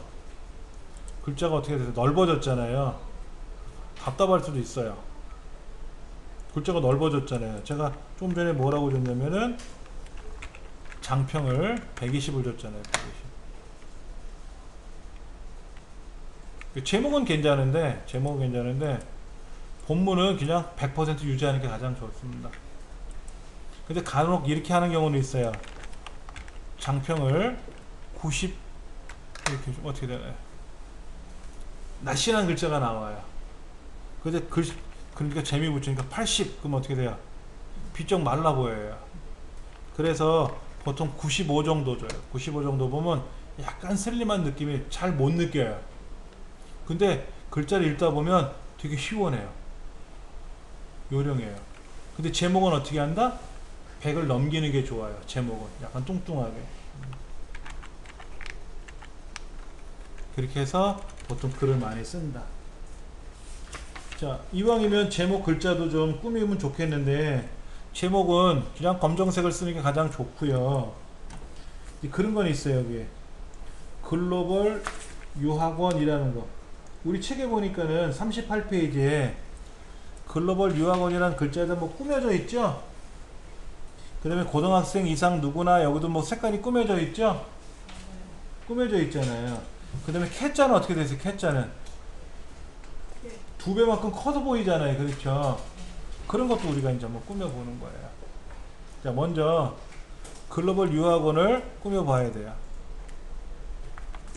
글자가 어떻게 돼서 넓어졌잖아요. 답답할 수도 있어요. 글자가 넓어졌잖아요. 제가 좀 전에 뭐라고 줬냐면은 장평을 120을 줬잖아요. 120. 제목은 괜찮은데 본문은 그냥 100% 유지하는 게 가장 좋습니다. 근데 간혹 이렇게 하는 경우는 있어요. 장평을 90 이렇게 좀 어떻게 되나요? 날씬한 글자가 나와요. 근데 그러니까 재미 붙이니까 80 그럼 어떻게 돼요? 비쩍 말라 보여요. 그래서 보통 95 정도 줘요. 95 정도 보면 약간 슬림한 느낌이 잘 못 느껴요. 근데 글자를 읽다 보면 되게 시원해요. 요령이에요. 근데 제목은 어떻게 한다? 100을 넘기는 게 좋아요. 제목은 약간 뚱뚱하게. 그렇게 해서 보통 글을 많이 쓴다. 자, 이왕이면 제목 글자도 좀 꾸미면 좋겠는데 제목은 그냥 검정색을 쓰는 게 가장 좋고요. 그런 건 있어요. 여기 글로벌 유학원이라는 거, 우리 책에 보니까는 38페이지에 글로벌 유학원이라는 글자에다 뭐 꾸며져 있죠. 그 다음에 고등학생 이상 누구나, 여기도 뭐 색깔이 꾸며져 있죠. 꾸며져 있잖아요. 그 다음에 캐자는 어떻게 되세요? 캐자는 두 배만큼 커서 보이잖아요. 그렇죠. 그런 것도 우리가 이제 한번 꾸며보는 거예요. 자, 먼저 글로벌 유학원을 꾸며봐야 돼요.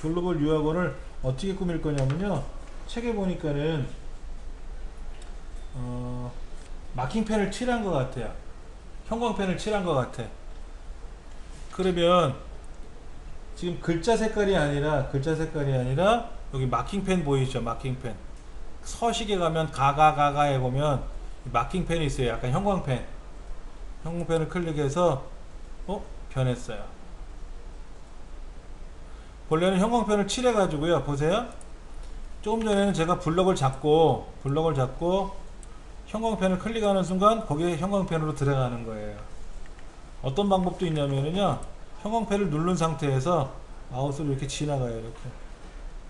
글로벌 유학원을 어떻게 꾸밀 거냐면요, 책에 보니까는 마킹펜을 칠한 것 같아요. 형광펜을 칠한 것 같아. 그러면 지금 글자 색깔이 아니라 여기 마킹펜 보이죠? 마킹펜. 서식에 가면 가가가가에 보면 마킹펜이 있어요. 약간 형광펜. 형광펜을 클릭해서 변했어요. 원래는 형광펜을 칠해 가지고요, 보세요. 조금 전에는 제가 블럭을 잡고 형광펜을 클릭하는 순간 거기에 형광펜으로 들어가는 거예요. 어떤 방법도 있냐면요, 형광펜을 누른 상태에서 마우스로 이렇게 지나가요. 이렇게.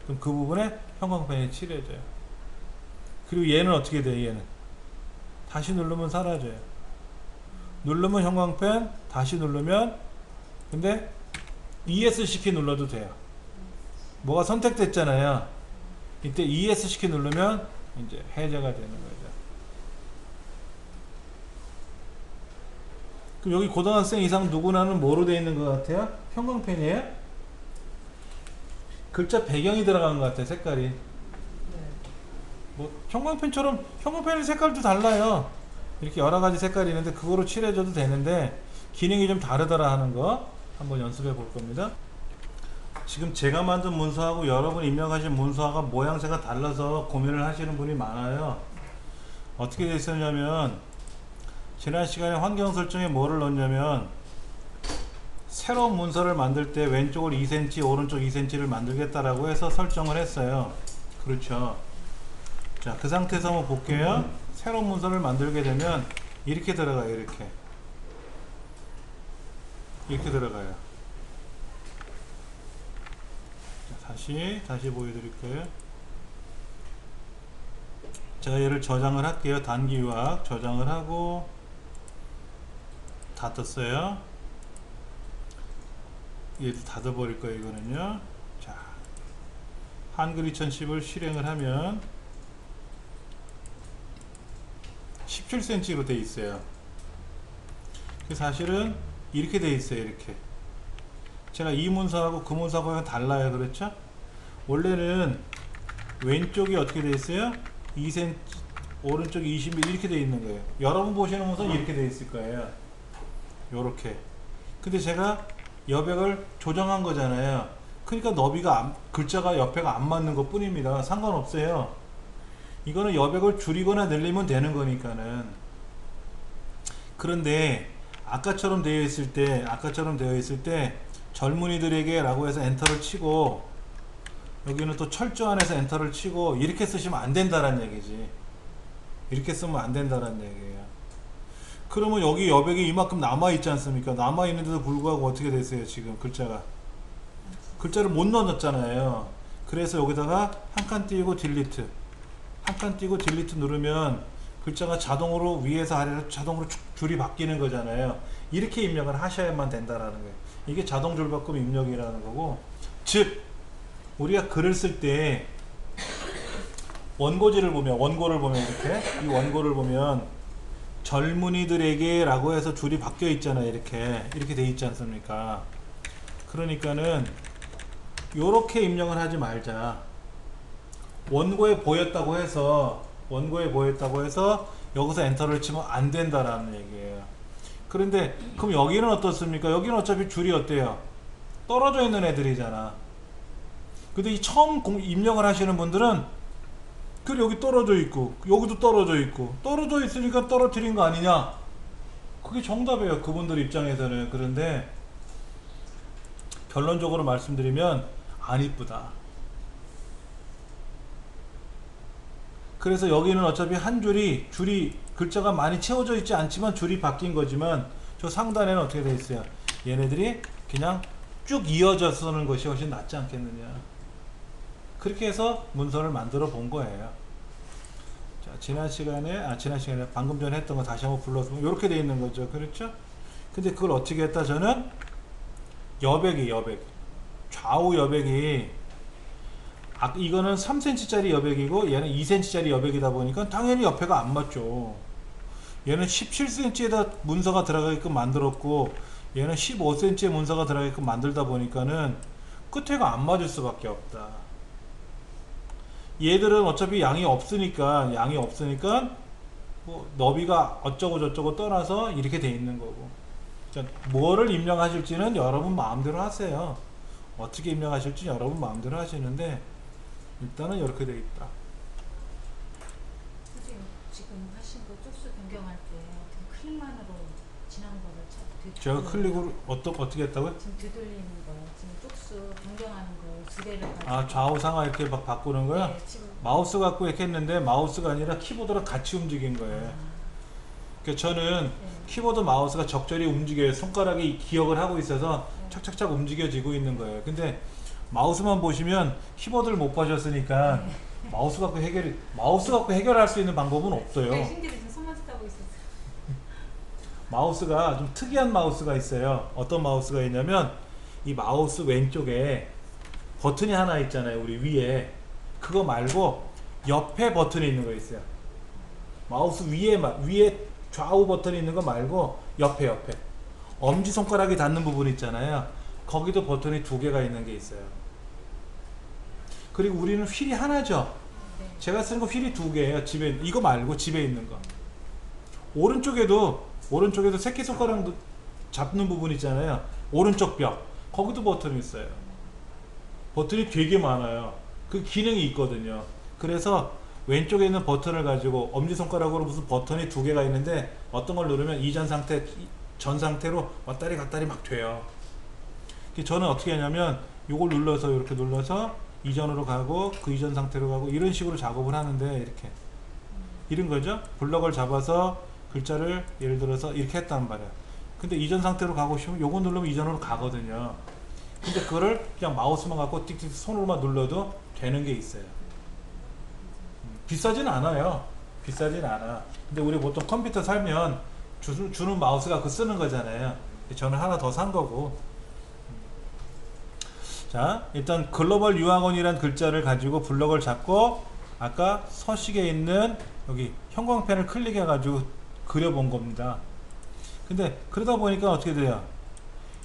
그럼 그 부분에 형광펜이 칠해져요. 그리고 얘는 어떻게 돼요? 얘는 다시 누르면 사라져요. 누르면 형광펜, 다시 누르면, 근데 ESC 키 눌러도 돼요. 뭐가 선택됐잖아요. 이때 ESC 키 누르면 이제 해제가 되는 거죠. 그럼 여기 고등학생 이상 누구나는 뭐로 되어 있는 것 같아요? 형광펜이에요? 글자 배경이 들어간 것 같아요. 색깔이. 뭐 형광펜처럼, 형광펜의 색깔도 달라요. 이렇게 여러 가지 색깔이 있는데 그거로 칠해줘도 되는데 기능이 좀 다르더라 하는 거 한번 연습해 볼 겁니다. 지금 제가 만든 문서하고 여러분 입력하신 문서가 모양새가 달라서 고민을 하시는 분이 많아요. 어떻게 되어 있었냐면, 지난 시간에 환경 설정에 뭐를 넣었냐면, 새로운 문서를 만들 때 왼쪽을 2cm, 오른쪽 2cm를 만들겠다라고 해서 설정을 했어요. 그렇죠. 자, 그 상태에서 한번 볼게요. 새로운 문서를 만들게 되면 이렇게 들어가요. 이렇게 들어가요. 자, 다시 보여드릴게요. 제가 얘를 저장을 할게요. 단기 유학 저장을 하고 다 떴어요. 얘도 닫아버릴 거예요. 이거는요. 자, 한글 2010을 실행을 하면 17cm로 돼 있어요. 사실은 이렇게 돼 있어요. 이렇게. 제가 이 문서하고 그 문서하고 달라요. 그렇죠? 원래는 왼쪽이 어떻게 돼 있어요? 2cm, 오른쪽이 20mm 이렇게 돼 있는 거예요. 여러분 보시는 문서는 이렇게 돼 있을 거예요. 요렇게. 근데 제가 여백을 조정한 거잖아요. 그러니까 너비가 글자가 옆에가 안 맞는 것 뿐입니다. 상관없어요. 이거는 여백을 줄이거나 늘리면 되는 거니까는. 그런데 아까처럼 되어 있을 때 젊은이들에게 라고 해서 엔터를 치고, 여기는 또 철조 안에서 엔터를 치고 이렇게 쓰시면 안 된다는 얘기지. 이렇게 쓰면 안 된다는 얘기예요. 그러면 여기 여백이 이만큼 남아 있지 않습니까? 남아 있는데도 불구하고 어떻게 됐어요? 지금 글자를 못 넣었잖아요. 그래서 여기다가 한 칸 띄고 딜리트, 한 칸 띄고 딜리트 누르면 글자가 자동으로 위에서 아래로 자동으로 쭉 줄이 바뀌는 거잖아요. 이렇게 입력을 하셔야만 된다라는 거예요. 이게 자동 줄바꿈 입력이라는 거고, 즉 우리가 글을 쓸 때 원고지를 보면, 원고를 보면 이렇게 이 원고를 보면 젊은이들에게 라고 해서 줄이 바뀌어 있잖아요. 이렇게 돼 있지 않습니까? 그러니까는 요렇게 입력을 하지 말자. 원고에 보였다고 해서 여기서 엔터를 치면 안 된다라는 얘기예요. 그런데 그럼 여기는 어떻습니까? 여기는 어차피 줄이 어때요? 떨어져 있는 애들이잖아. 근데 이 처음 입력을 하시는 분들은 그 여기 떨어져 있고 여기도 떨어져 있고 떨어져 있으니까 떨어뜨린 거 아니냐? 그게 정답이에요. 그분들 입장에서는. 그런데 결론적으로 말씀드리면 안 이쁘다. 그래서 여기는 어차피 한 줄이 글자가 많이 채워져 있지 않지만 줄이 바뀐 거지만 저 상단에는 어떻게 되어 있어요? 얘네들이 그냥 쭉 이어져 쓰는 것이 훨씬 낫지 않겠느냐. 그렇게 해서 문서를 만들어 본 거예요. 자, 지난 시간에 방금 전에 했던 거 다시 한번 불러서 이렇게 되어 있는 거죠. 그렇죠? 근데 그걸 어떻게 했다? 저는 여백이 좌우 여백이 이거는 3cm짜리 여백이고 얘는 2cm짜리 여백이다 보니까 당연히 옆에가 안 맞죠. 얘는 17cm에다 문서가 들어가게끔 만들었고 얘는 15cm의 문서가 들어가게끔 만들다 보니까는 끝에가 안 맞을 수밖에 없다. 얘들은 어차피 양이 없으니까 뭐 너비가 어쩌고 저쩌고 떠나서 이렇게 돼 있는 거고. 자, 뭐를 입력하실지는 여러분 마음대로 하세요. 어떻게 입력하실지 여러분 마음대로 하시는데 일단은 이렇게 돼 있다. 선생님 지금 하신 거 쪽수 변경할 때 어떻게 클릭만으로 지난번을 제가 클릭으로 어떻게 했다고요? 지금 되돌리는 거 지금 쪽수 변경하는 거 두 개를 가지고 좌우 상하 이렇게 막 바꾸는 거야? 네, 지금 마우스 갖고 이렇게 했는데 마우스가 아니라 키보드랑 같이 움직인 거예요. 그러니까 저는 키보드 마우스가 적절히 움직여요. 손가락이 기억을 하고 있어서 착착착 움직여지고 있는 거예요. 근데 마우스만 보시면 키보드를 못 보셨으니까 마우스 갖고 해결할 수 있는 방법은 없어요. 신기해 지금 손만 쓰고 있었어요. 마우스가 좀 특이한 마우스가 있어요. 어떤 마우스가 있냐면 이 마우스 왼쪽에 버튼이 하나 있잖아요. 우리 위에 그거 말고 옆에 버튼이 있는 거 있어요. 마우스 위에 좌우 버튼이 있는 거 말고 옆에 엄지손가락이 닿는 부분 있잖아요. 거기도 버튼이 두 개가 있는 게 있어요. 그리고 우리는 휠이 하나죠. 제가 쓰는 거 휠이 두 개예요. 이거 말고 집에 있는 거. 오른쪽에도 새끼손가락 잡는 부분 있잖아요. 오른쪽 벽 거기도 버튼이 있어요. 버튼이 되게 많아요. 그 기능이 있거든요. 그래서 왼쪽에 있는 버튼을 가지고 엄지손가락으로 무슨 버튼이 두 개가 있는데 어떤 걸 누르면 전 상태로 왔다리 갔다리 막 돼요. 저는 어떻게 하냐면 요걸 눌러서 이렇게 눌러서 이전으로 가고 그 이전 상태로 가고 이런 식으로 작업을 하는데 이렇게 이런 거죠. 블럭을 잡아서 글자를 예를 들어서 이렇게 했단 말이야. 근데 이전 상태로 가고 싶으면 요거 누르면 이전으로 가거든요. 근데 그거를 그냥 마우스만 갖고 띡띡 손으로만 눌러도 되는 게 있어요. 비싸진 않아요. 비싸진 않아. 근데 우리 보통 컴퓨터 살면 주는 마우스 갖고 쓰는 거잖아요. 저는 하나 더 산 거고. 자, 일단 글로벌 유학원이란 글자를 가지고 블럭을 잡고 아까 서식에 있는 여기 형광펜을 클릭해 가지고 그려본 겁니다. 근데 그러다 보니까 어떻게 돼요?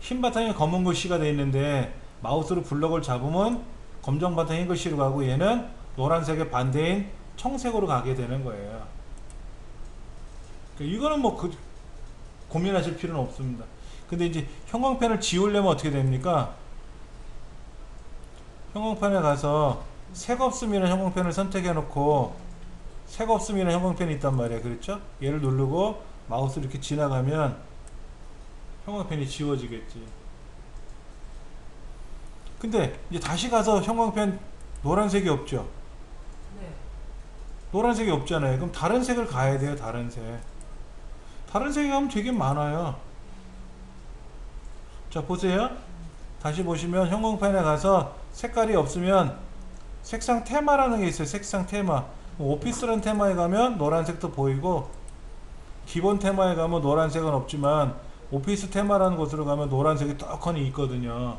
흰 바탕에 검은 글씨가 되어 있는데 마우스로 블럭을 잡으면 검정 바탕 흰 글씨로 가고 얘는 노란색의 반대인 청색으로 가게 되는 거예요. 이거는 뭐 고민하실 필요는 없습니다. 근데 이제 형광펜을 지우려면 어떻게 됩니까? 형광펜에 가서 색 없음이라는 형광펜을 선택해 놓고 색 없음이라는 형광펜이 있단 말이에요. 그렇죠? 얘를 누르고 마우스 이렇게 지나가면 형광펜이 지워지겠지. 근데 이제 다시 가서 형광펜 노란색이 없죠? 네. 노란색이 없잖아요. 그럼 다른 색을 가야 돼요. 다른 색에 가면 되게 많아요. 자, 보세요. 다시 보시면 형광펜에 가서 색깔이 없으면 색상 테마라는 게 있어요. 색상 테마. 오피스라는 테마에 가면 노란색도 보이고, 기본 테마에 가면 노란색은 없지만 오피스 테마라는 곳으로 가면 노란색이 떡하니 있거든요.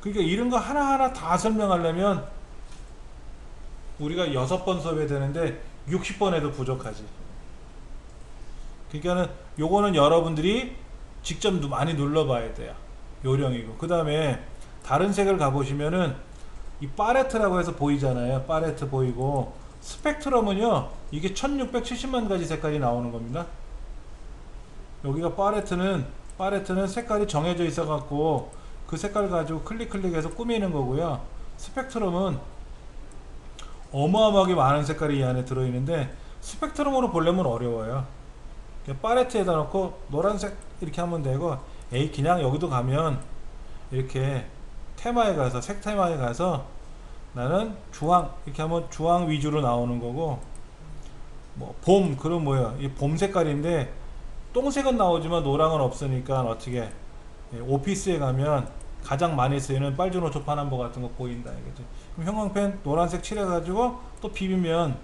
그러니까 이런 거 하나하나 다 설명하려면 우리가 6번 수업해야 되는데 60번 해도 부족하지. 그러니까는 요거는 여러분들이 직접 많이 눌러봐야 돼요. 요령이고. 그 다음에 다른 색을 가보시면은 이 파레트라고 해서 보이잖아요. 파레트 보이고, 스펙트럼은요 이게 1670만 가지 색깔이 나오는 겁니다. 여기가 파레트는 색깔이 정해져 있어 갖고 그 색깔 가지고 클릭해서 꾸미는 거고요. 스펙트럼은 어마어마하게 많은 색깔이 이 안에 들어있는데 스펙트럼으로 보려면 어려워요. 팔레트에다 놓고 노란색 이렇게 하면 되고, 에이 그냥 여기도 가면 이렇게 테마에 가서 색 테마에 가서 나는 주황 이렇게 하면 주황 위주로 나오는 거고, 뭐 봄 그럼 뭐야, 이 봄 색깔인데 똥색은 나오지만 노랑은 없으니까 어떻게 오피스에 가면 가장 많이 쓰이는 빨주노초 파남보 같은 거 보인다 이거지. 그럼 형광펜 노란색 칠해가지고 또 비비면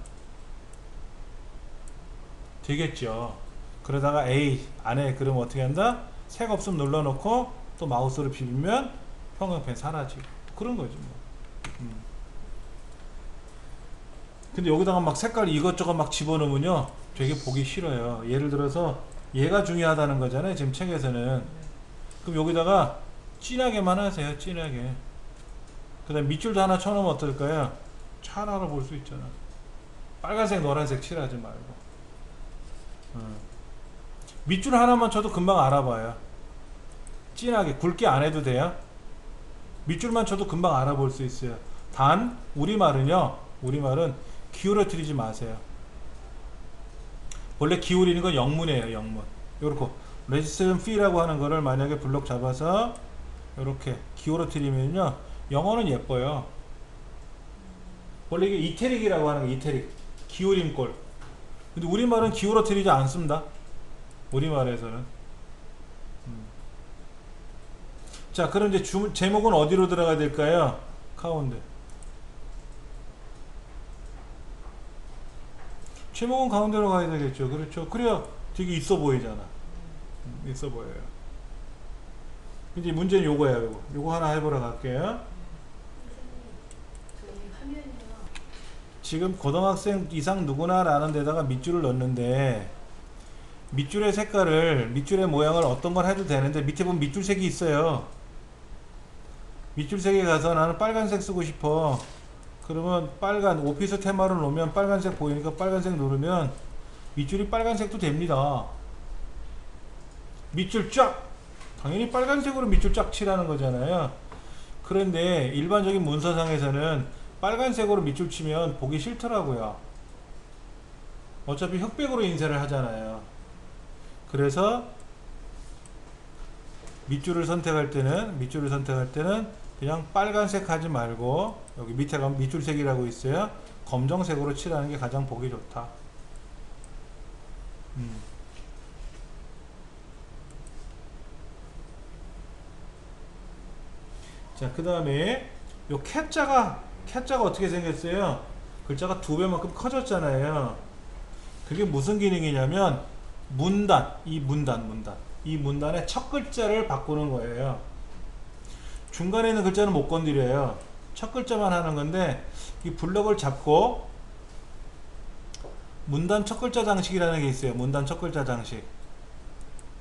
되겠죠. 그러다가 에이 안에 그럼 어떻게 한다? 색 없으면 눌러놓고 또 마우스로 비비면 형광펜 사라지고 그런 거지 뭐. 근데 여기다가 막 색깔 이것저것 막 집어넣으면요 되게 보기 싫어요. 예를 들어서 얘가 중요하다는 거잖아요 지금 책에서는. 그럼 여기다가 진하게만 하세요. 진하게. 그 다음에 밑줄도 하나 쳐놓으면 어떨까요? 잘 알아볼 수 있잖아. 빨간색 노란색 칠하지 말고. 밑줄 하나만 쳐도 금방 알아봐요. 진하게 굵게 안 해도 돼요. 밑줄만 쳐도 금방 알아볼 수 있어요. 단 우리말은요, 우리말은 기울어뜨리지 마세요. 원래 기울이는 건 영문이에요. 영문. 요렇게 레지스턴 피라고 하는 거를 만약에 블록 잡아서 요렇게 기울어뜨리면요 영어는 예뻐요. 원래 이게 이태릭이라고 하는 거, 이태릭 기울임꼴. 근데 우리말은 기울어뜨리지 않습니다. 우리말에서는. 자, 그럼 이제 제목은 어디로 들어가야 될까요? 가운데. 제목은 가운데로 가야 되겠죠. 그렇죠. 그래야 되게 있어 보이잖아. 있어 보여요. 이제 문제는 요거예요. 요거 하나 해보러 갈게요. 지금 고등학생 이상 누구나 라는 데다가 밑줄을 넣는데, 밑줄의 색깔을, 밑줄의 모양을 어떤 걸 해도 되는데, 밑에 보면 밑줄색이 있어요. 밑줄색에 가서 나는 빨간색 쓰고 싶어. 그러면 빨간 오피스 테마를 놓으면 빨간색 보이니까 빨간색 누르면 밑줄이 빨간색도 됩니다. 밑줄 쫙! 당연히 빨간색으로 밑줄 쫙 칠하는 거잖아요. 그런데 일반적인 문서상에서는 빨간색으로 밑줄 치면 보기 싫더라고요. 어차피 흑백으로 인쇄를 하잖아요. 그래서 밑줄을 선택할 때는 그냥 빨간색 하지 말고 여기 밑에 가면 밑줄색이라고 있어요. 검정색으로 칠하는 게 가장 보기 좋다. 자, 그 다음에 요 캣자가 어떻게 생겼어요? 글자가 2배만큼 커졌잖아요. 그게 무슨 기능이냐면 이 문단의 첫 글자를 바꾸는 거예요. 중간에 있는 글자는 못 건드려요. 첫 글자만 하는 건데, 이 블럭을 잡고 문단 첫 글자 장식이라는 게 있어요. 문단 첫 글자 장식.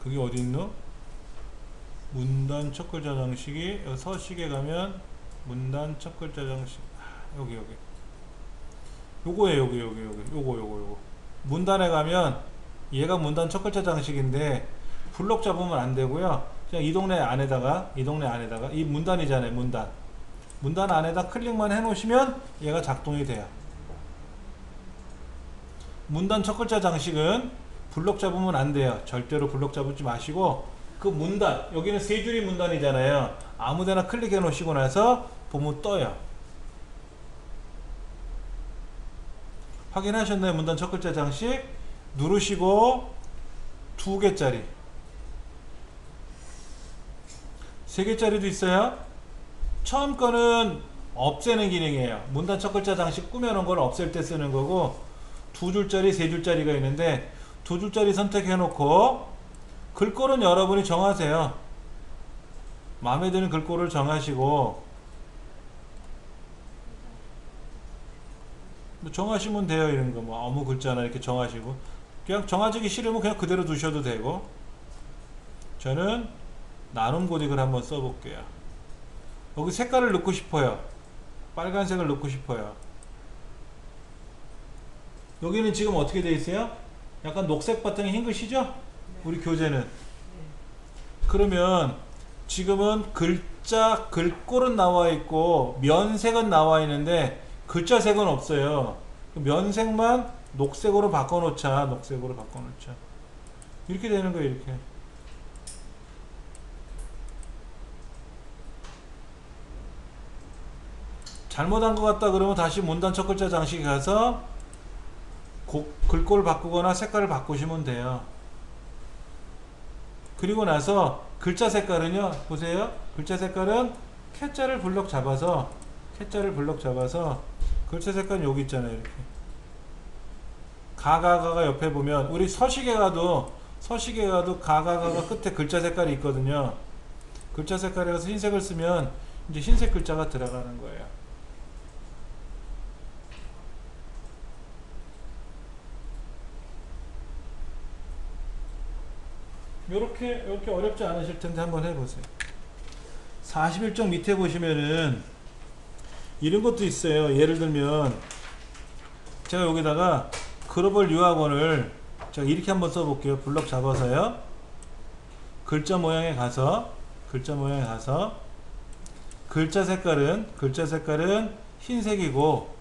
그게 어디 있노? 문단 첫 글자 장식이 서식에 가면 문단 첫 글자 장식, 여기 요거예요. 요거 문단에 가면 얘가 문단 첫 글자 장식인데 블록 잡으면 안 되고요. 그냥 이 동네 안에다가 이 문단이잖아요. 문단 안에다 클릭만 해 놓으시면 얘가 작동이 돼요. 문단 첫 글자 장식은 블록 잡으면 안 돼요. 절대로 블록 잡지 마시고, 그 문단, 여기는 세 줄이 문단이잖아요. 아무데나 클릭해 놓으시고 나서 보면 떠요. 확인하셨나요? 문단 첫 글자 장식 누르시고 2개짜리, 3개짜리도 있어요. 처음 거는 없애는 기능이에요. 문단 첫 글자 장식 꾸며놓은 걸 없앨 때 쓰는 거고, 두 줄짜리, 세 줄짜리가 있는데 두 줄짜리 선택해 놓고 글꼴은 여러분이 정하세요. 마음에 드는 글꼴을 정하시고 뭐 정하시면 돼요. 이런 거 뭐 아무 글자나 이렇게 정하시고, 그냥 정하기 싫으면 그냥 그대로 두셔도 되고. 저는 나눔 고딕을 한번 써볼게요. 여기 색깔을 넣고 싶어요. 빨간색을 넣고 싶어요. 여기는 지금 어떻게 돼 있어요? 약간 녹색 바탕에 흰 글씨죠? 우리 교재는. 그러면 지금은 글자 글꼴은 나와 있고 면색은 나와 있는데 글자 색은 없어요. 면색만 녹색으로 바꿔놓자. 녹색으로 바꿔놓자. 이렇게 되는 거예요. 이렇게. 잘못한 것 같다 그러면 다시 문단 첫 글자 장식에 가서 글꼴을 바꾸거나 색깔을 바꾸시면 돼요. 그리고 나서 글자 색깔은요, 보세요. 글자 색깔은 캣자를 블럭 잡아서 글자 색깔은 여기 있잖아요. 이렇게 가가가가 옆에 보면 우리 서식에 가도 가가가가 끝에 글자 색깔이 있거든요. 글자 색깔에 가서 흰색을 쓰면 이제 흰색 글자가 들어가는 거예요. 요렇게 어렵지 않으실 텐데 한번 해보세요. 41쪽 밑에 보시면은 이런 것도 있어요. 예를 들면 제가 여기다가 글로벌 유학원을 제가 이렇게 한번 써볼게요. 블럭 잡아서요. 글자 모양에 가서 글자 색깔은 흰색이고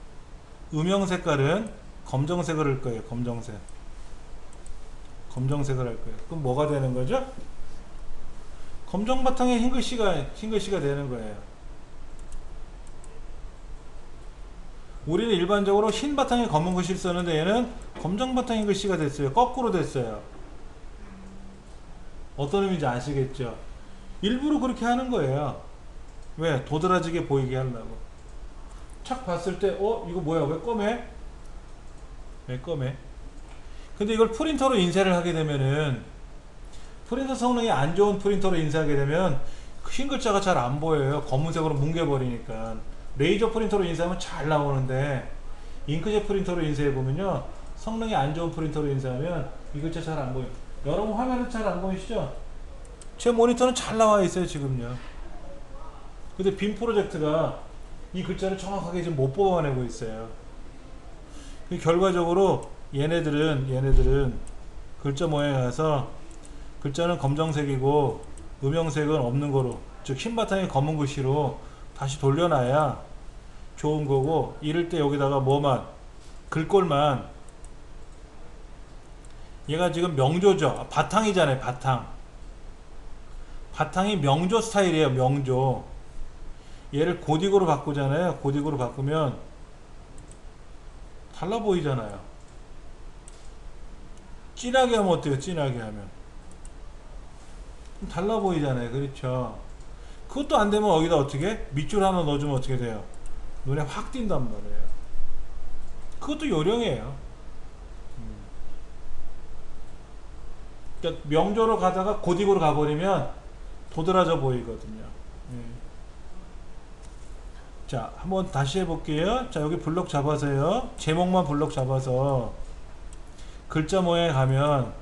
음영 색깔은 검정색을 할 거예요. 검정색을 할 거예요. 그럼 뭐가 되는 거죠? 검정 바탕에 흰 글씨가 되는 거예요. 우리는 일반적으로 흰 바탕에 검은 글씨를 썼는데 얘는 검정 바탕에 글씨가 됐어요. 거꾸로 됐어요. 어떤 의미인지 아시겠죠? 일부러 그렇게 하는 거예요. 왜? 도드라지게 보이게 하려고. 착 봤을 때 이거 뭐야? 왜 검해? 근데 이걸 프린터로 인쇄를 하게 되면은, 프린터 성능이 안 좋은 프린터로 인쇄하게 되면 흰 글자가 잘 안 보여요. 검은색으로 뭉개버리니까. 레이저 프린터로 인쇄하면 잘 나오는데 잉크젯 프린터로 인쇄해 보면요, 성능이 안 좋은 프린터로 인쇄하면 이 글자 잘 안 보여요. 여러분 화면은 잘 안 보이시죠? 제 모니터는 잘 나와 있어요 지금요. 근데 빔 프로젝트가 이 글자를 정확하게 지금 못 뽑아내고 있어요. 결과적으로 얘네들은 글자 모양에 가서 글자는 검정색이고 음영색은 없는 거로, 즉 흰 바탕에 검은 글씨로 다시 돌려놔야 좋은 거고, 이럴 때 여기다가 글꼴만, 얘가 지금 명조죠. 바탕이잖아요. 바탕이 명조 스타일이에요. 명조. 얘를 고딕으로 바꾸잖아요. 고딕으로 바꾸면 달라 보이잖아요. 진하게 하면 어때요? 진하게 하면 달라 보이잖아요. 그렇죠? 그것도 안 되면 여기다 어떻게? 밑줄 하나 넣어주면 어떻게 돼요? 눈에 확 띈단 말이에요. 그것도 요령이에요. 그러니까 명조로 가다가 고딕으로 가버리면 도드라져 보이거든요. 자, 한번 다시 해볼게요. 자, 여기 블럭 잡아서요. 제목만 블럭 잡아서 글자 모양에 가면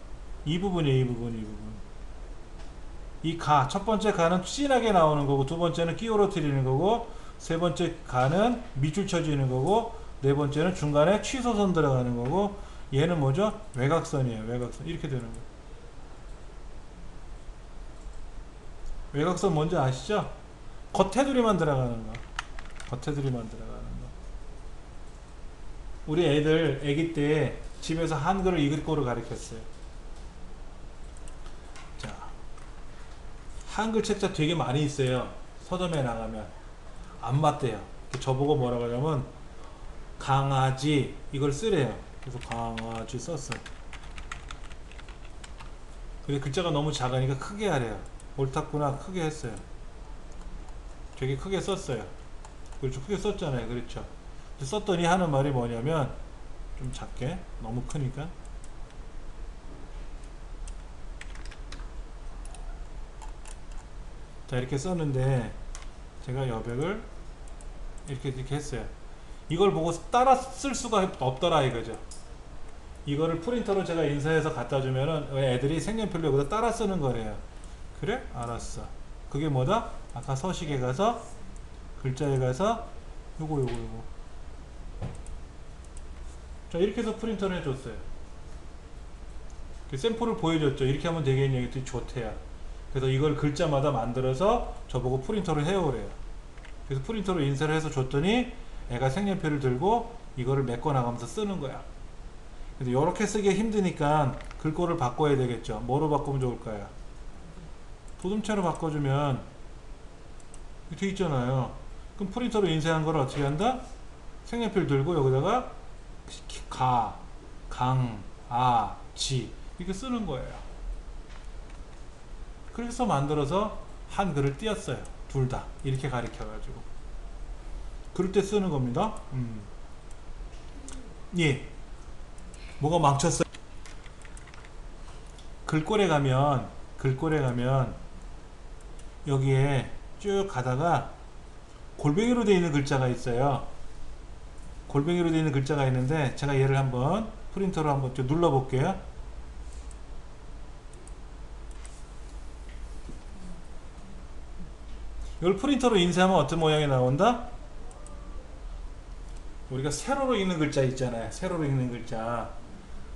이 부분이에요. 이 부분. 이 첫 번째 가는 진하게 나오는 거고, 두 번째는 끼우러뜨리는 거고, 세 번째 가는 밑줄 쳐지는 거고, 네 번째는 중간에 취소선 들어가는 거고, 얘는 뭐죠? 외곽선이에요. 외곽선. 이렇게 되는 거예요. 외곽선 뭔지 아시죠? 겉테두리만 들어가는 거. 우리 애기 때 집에서 한글을 읽을 가르쳤어요. 자, 한글 책자 되게 많이 있어요. 서점에 나가면 안 맞대요. 저보고 뭐라고 하냐면 강아지 이걸 쓰래요. 그래서 강아지 썼어요. 근데 글자가 너무 작으니까 크게 하래요. 옳았구나, 크게 했어요. 되게 크게 썼어요. 그렇죠. 크게 썼잖아요. 그렇죠. 썼더니 하는 말이 뭐냐면 좀 작게, 너무 크니까. 자, 이렇게 썼는데 제가 여백을 이렇게 했어요. 이걸 보고 따라 쓸 수가 없더라 이거죠. 이거를 프린터로 제가 인쇄해서 갖다 주면은 애들이 색연필로 여기다 따라 쓰는 거래요. 그래? 알았어. 그게 뭐다? 아까 서식에 가서 글자에 가서 요거. 자, 이렇게 해서 프린터를 해줬어요. 그 샘플을 보여줬죠. 이렇게 하면 되겠냐 했더니 좋대요. 그래서 이걸 글자마다 만들어서 저보고 프린터를 해오래요. 그래서 프린터로 인쇄를 해서 줬더니 애가 색연필을 들고 이거를 메꿔 나가면서 쓰는 거야. 근데 이렇게 쓰기 힘드니까 글꼴을 바꿔야 되겠죠. 뭐로 바꾸면 좋을까요? 도둠체로 바꿔주면 이렇게 돼 있잖아요. 그럼 프린터로 인쇄한 걸 어떻게 한다? 색연필 들고 여기다가 가, 강, 아, 지 이렇게 쓰는 거예요. 그래서 만들어서 한글을 띄었어요. 둘 다 이렇게 가르쳐가지고 그럴 때 쓰는 겁니다. 예. 뭐가 망쳤어요? 글꼴에 가면 여기에 쭉 가다가 골뱅이로 되어 있는 글자가 있어요. 골뱅이로 되어 있는 글자가 있는데 제가 얘를 한번 프린터로 한번 좀 눌러 볼게요. 이걸 프린터로 인쇄하면 어떤 모양이 나온다? 우리가 세로로 읽는 글자 있잖아요. 세로로 읽는 글자.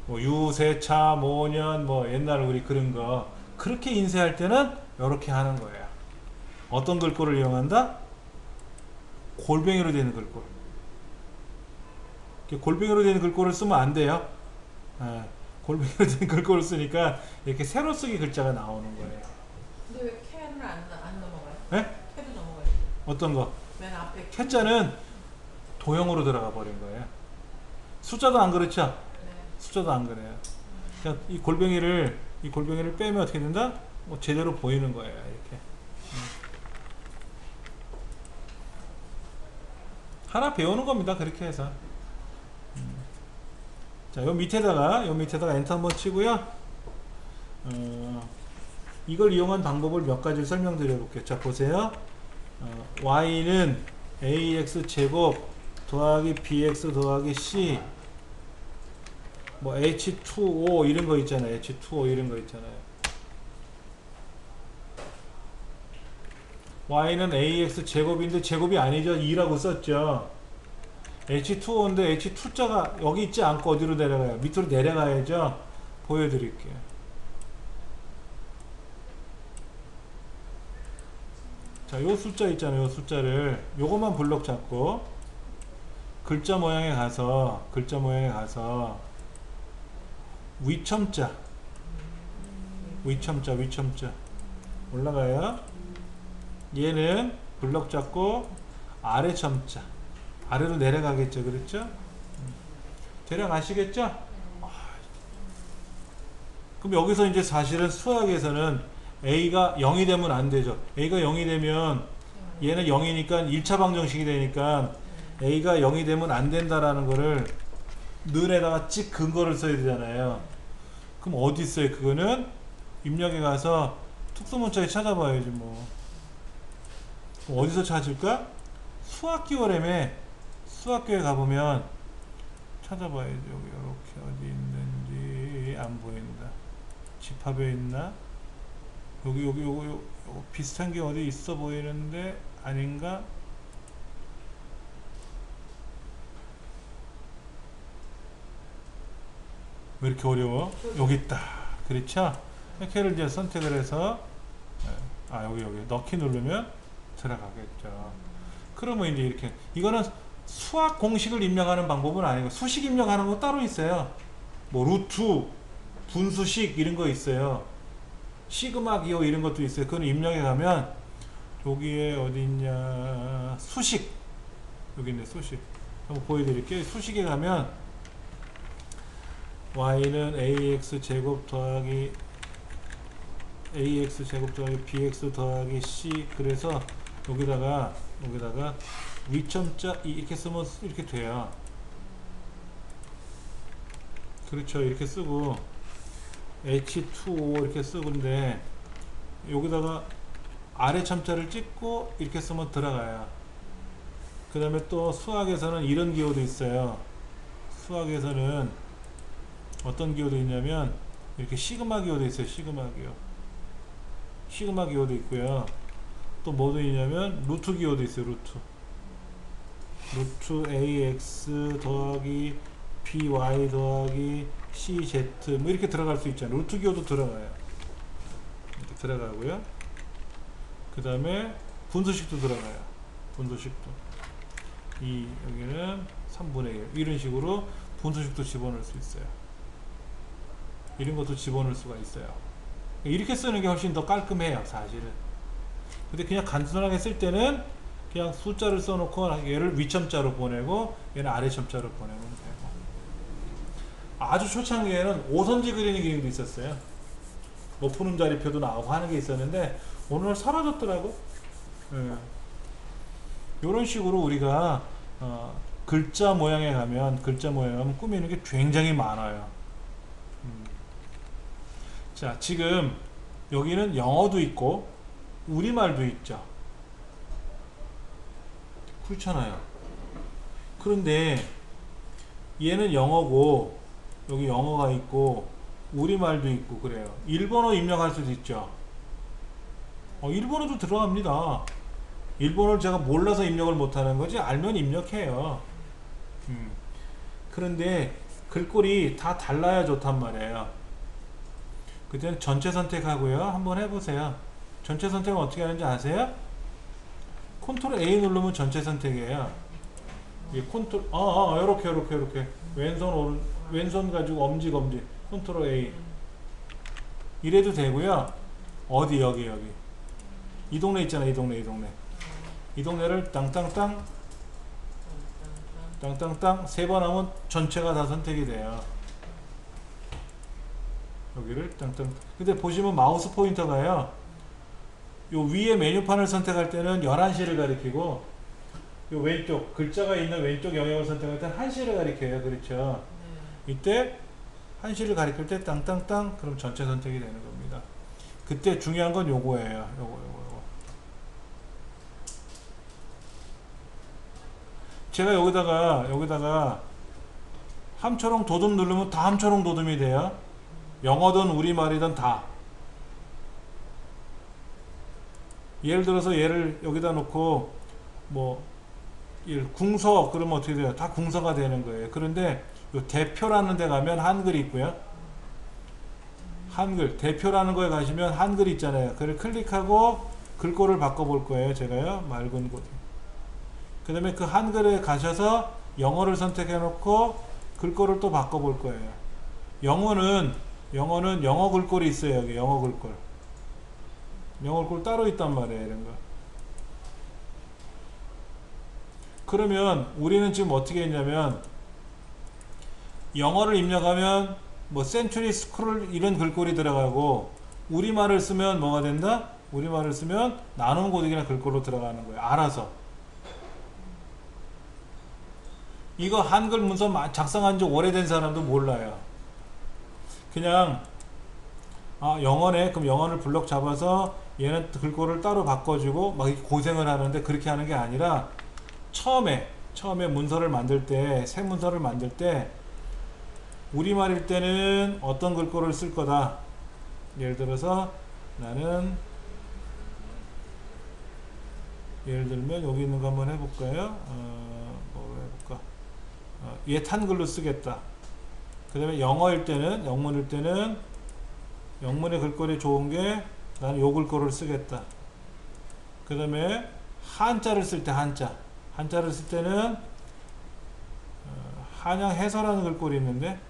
뭐 유세차, 모년, 뭐 옛날 우리 그런 거 그렇게 인쇄할 때는 이렇게 하는 거예요. 어떤 글꼴을 이용한다? 골뱅이로 되는 글꼴. 골뱅이로 되는 글꼴을 쓰면 안 돼요. 골뱅이로 된 글꼴을 쓰니까 이렇게 세로 쓰기 글자가 나오는 거예요. 근데 왜 캐는 안 넘어가요? 네? 캐도 넘어가요. 어떤 거? 맨 앞에 캐자는 도형으로 들어가 버린 거예요. 숫자도 안 그렇죠? 네. 숫자도 안 그래요. 그러니까 이 골뱅이를 빼면 어떻게 된다? 뭐 제대로 보이는 거예요. 이렇게. 하나 배우는 겁니다. 그렇게 해서. 자, 요 밑에다가 엔터 한번 치고요. 이걸 이용한 방법을 몇 가지 설명드려 볼게요. 자, 보세요. y는 ax 제곱 더하기 bx 더하기 c 뭐 h2o 이런 거 있잖아요. h2o 이런 거 있잖아요. y는 ax 제곱인데 제곱이 아니죠. 2라고 썼죠. h2o인데 h2자가 여기 있지 않고 어디로 내려가요? 밑으로 내려가야죠. 보여드릴게요. 자, 요 숫자 있잖아요. 요 숫자를 요것만 블럭 잡고 글자 모양에 가서 위첨자 올라가요. 얘는 블럭 잡고 아래 첨자 아래로 내려가겠죠. 그렇죠? 대략 아시겠죠? 그럼 여기서 이제 사실은 수학에서는 A가 0이 되면 안 되죠. A가 0이 되면 얘는 0이니까 1차 방정식이 되니까 A가 0이 되면 안 된다라는 거를 늘에다가 찍 근거를 써야 되잖아요. 그럼 어디 있어요? 그거는 입력에 가서 특수문자에 찾아봐야지 뭐. 그럼 어디서 찾을까? 수학기호램에 수학교에 가보면 찾아봐야지. 여기 이렇게 어디 있는지 안 보인다. 집합에 있나? 요거 비슷한 게 어디 있어 보이는데 아닌가? 왜 이렇게 어려워? 여기 있다. 그렇죠? 걔를 이제 선택을 해서 여기 넣기 누르면 들어가겠죠. 그러면 이제 이렇게 이거는 수학 공식을 입력하는 방법은 아니고 수식 입력하는 거 따로 있어요. 뭐 루트, 분수식 이런 거 있어요. 시그마 기호 이런 것도 있어요. 그건 입력에 가면 여기에 어디 있냐 수식 여기 있네. 수식 한번 보여드릴게요. 수식에 가면 y는 ax 제곱 더하기 bx 더하기 c 그래서 여기다가 위첨자 이렇게 쓰면 이렇게 돼요. 그렇죠. 이렇게 쓰고 H2O 이렇게 쓰고인데 여기다가 아래 첨자를 찍고 이렇게 쓰면 들어가요. 그 다음에 또 수학에서는 이런 기호도 있어요. 수학에서는 어떤 기호도 있냐면 이렇게 시그마 기호도 있어요. 시그마 기호. 시그마 기호도 있고요. 또 뭐도 있냐면 루트 기호도 있어요. 루트 AX 더하기 BY 더하기 CZ 뭐 이렇게 들어갈 수 있잖아요. 루트 기호도 들어가요. 이렇게 들어가고요. 그 다음에 분수식도 들어가요. 분수식도. 여기는 3분의 1 이런 식으로 분수식도 집어넣을 수 있어요. 이런 것도 집어넣을 수가 있어요. 이렇게 쓰는 게 훨씬 더 깔끔해요, 사실은. 근데 그냥 간단하게 쓸 때는 그냥 숫자를 써놓고 얘를 위첨자로 보내고 얘는 아래첨자로 보내면 되고. 아주 초창기에는 오선지 그리는 기능도 있었어요. 뭐 푸른 자리표도 나오고 하는 게 있었는데 오늘 사라졌더라고. 이런 식으로 우리가 글자 모양에 가면 꾸미는 게 굉장히 많아요. 자, 지금 여기는 영어도 있고 우리말도 있죠. 그렇잖아요. 그런데 얘는 영어고 여기 영어가 있고 우리말도 있고 그래요. 일본어 입력할 수도 있죠. 일본어도 들어갑니다. 일본어를 제가 몰라서 입력을 못하는 거지 알면 입력해요. 그런데 글꼴이 다 달라야 좋단 말이에요. 그때는 전체 선택하고요. 한번 해보세요. 전체 선택은 어떻게 하는지 아세요? 컨트롤 A 누르면 전체 선택이에요. 컨트롤 요렇게 왼손 가지고 엄지 컨트롤 A 이래도 되고요. 어디 여기 이 동네 있잖아. 이 동네를 땅땅땅 세 번 하면 전체가 다 선택이 돼요. 여기를 땅땅. 근데 보시면 마우스 포인터가요. 요 위에 메뉴판을 선택할 때는 11시를 가리키고 요 왼쪽 글자가 있는 왼쪽 영역을 선택할 때는 1시를 가리켜요. 그렇죠? 이때 1시를 가리킬 때 땅땅땅 그럼 전체 선택이 되는 겁니다. 그때 중요한 건 요거예요. 요거. 제가 여기다가 함초롱 도둠 누르면 다 함초롱 도둠이 돼요. 영어든 우리말이든 다. 예를 들어서 얘를 여기다 놓고 궁서 그러면 어떻게 돼요? 다 궁서가 되는 거예요. 그런데 요 대표라는 데 가면 한글이 있고요. 한글 대표라는 거에 가시면 한글 있잖아요. 그걸 클릭하고 글꼴을 바꿔볼 거예요. 제가요. 맑은 곳. 그 다음에 그 한글에 가셔서 영어를 선택해 놓고 글꼴을 또 바꿔볼 거예요. 영어는 영어 글꼴이 있어요. 여기 영어 글꼴 따로 있단 말이에요. 이런 거. 그러면 우리는 지금 어떻게 했냐면 영어를 입력하면 센츄리 스크롤 이런 글꼴이 들어가고 우리말을 쓰면 뭐가 된다? 우리말을 쓰면 나눔 고딕이나 글꼴로 들어가는 거예요. 알아서. 이거 한글 문서 작성한 지 오래된 사람도 몰라요. 그냥 영어네. 그럼 영어를 블럭 잡아서 얘는 글꼴을 따로 바꿔주고 막 고생을 하는데 그렇게 하는 게 아니라 처음에 문서를 만들 때 새 문서를 만들 때 우리말일 때는 어떤 글꼴을 쓸 거다. 예를 들어서 나는 예를 들면 여기 있는 거 한번 해볼까요? 뭐로 해볼까? 얘 한글로 쓰겠다. 그 다음에 영어일 때는 영문의 글꼴이 좋은 게 나는 요 글꼴을 쓰겠다. 그 다음에 한자를 쓸 때 한자를 쓸 때는 한양 해서라는 글꼴이 있는데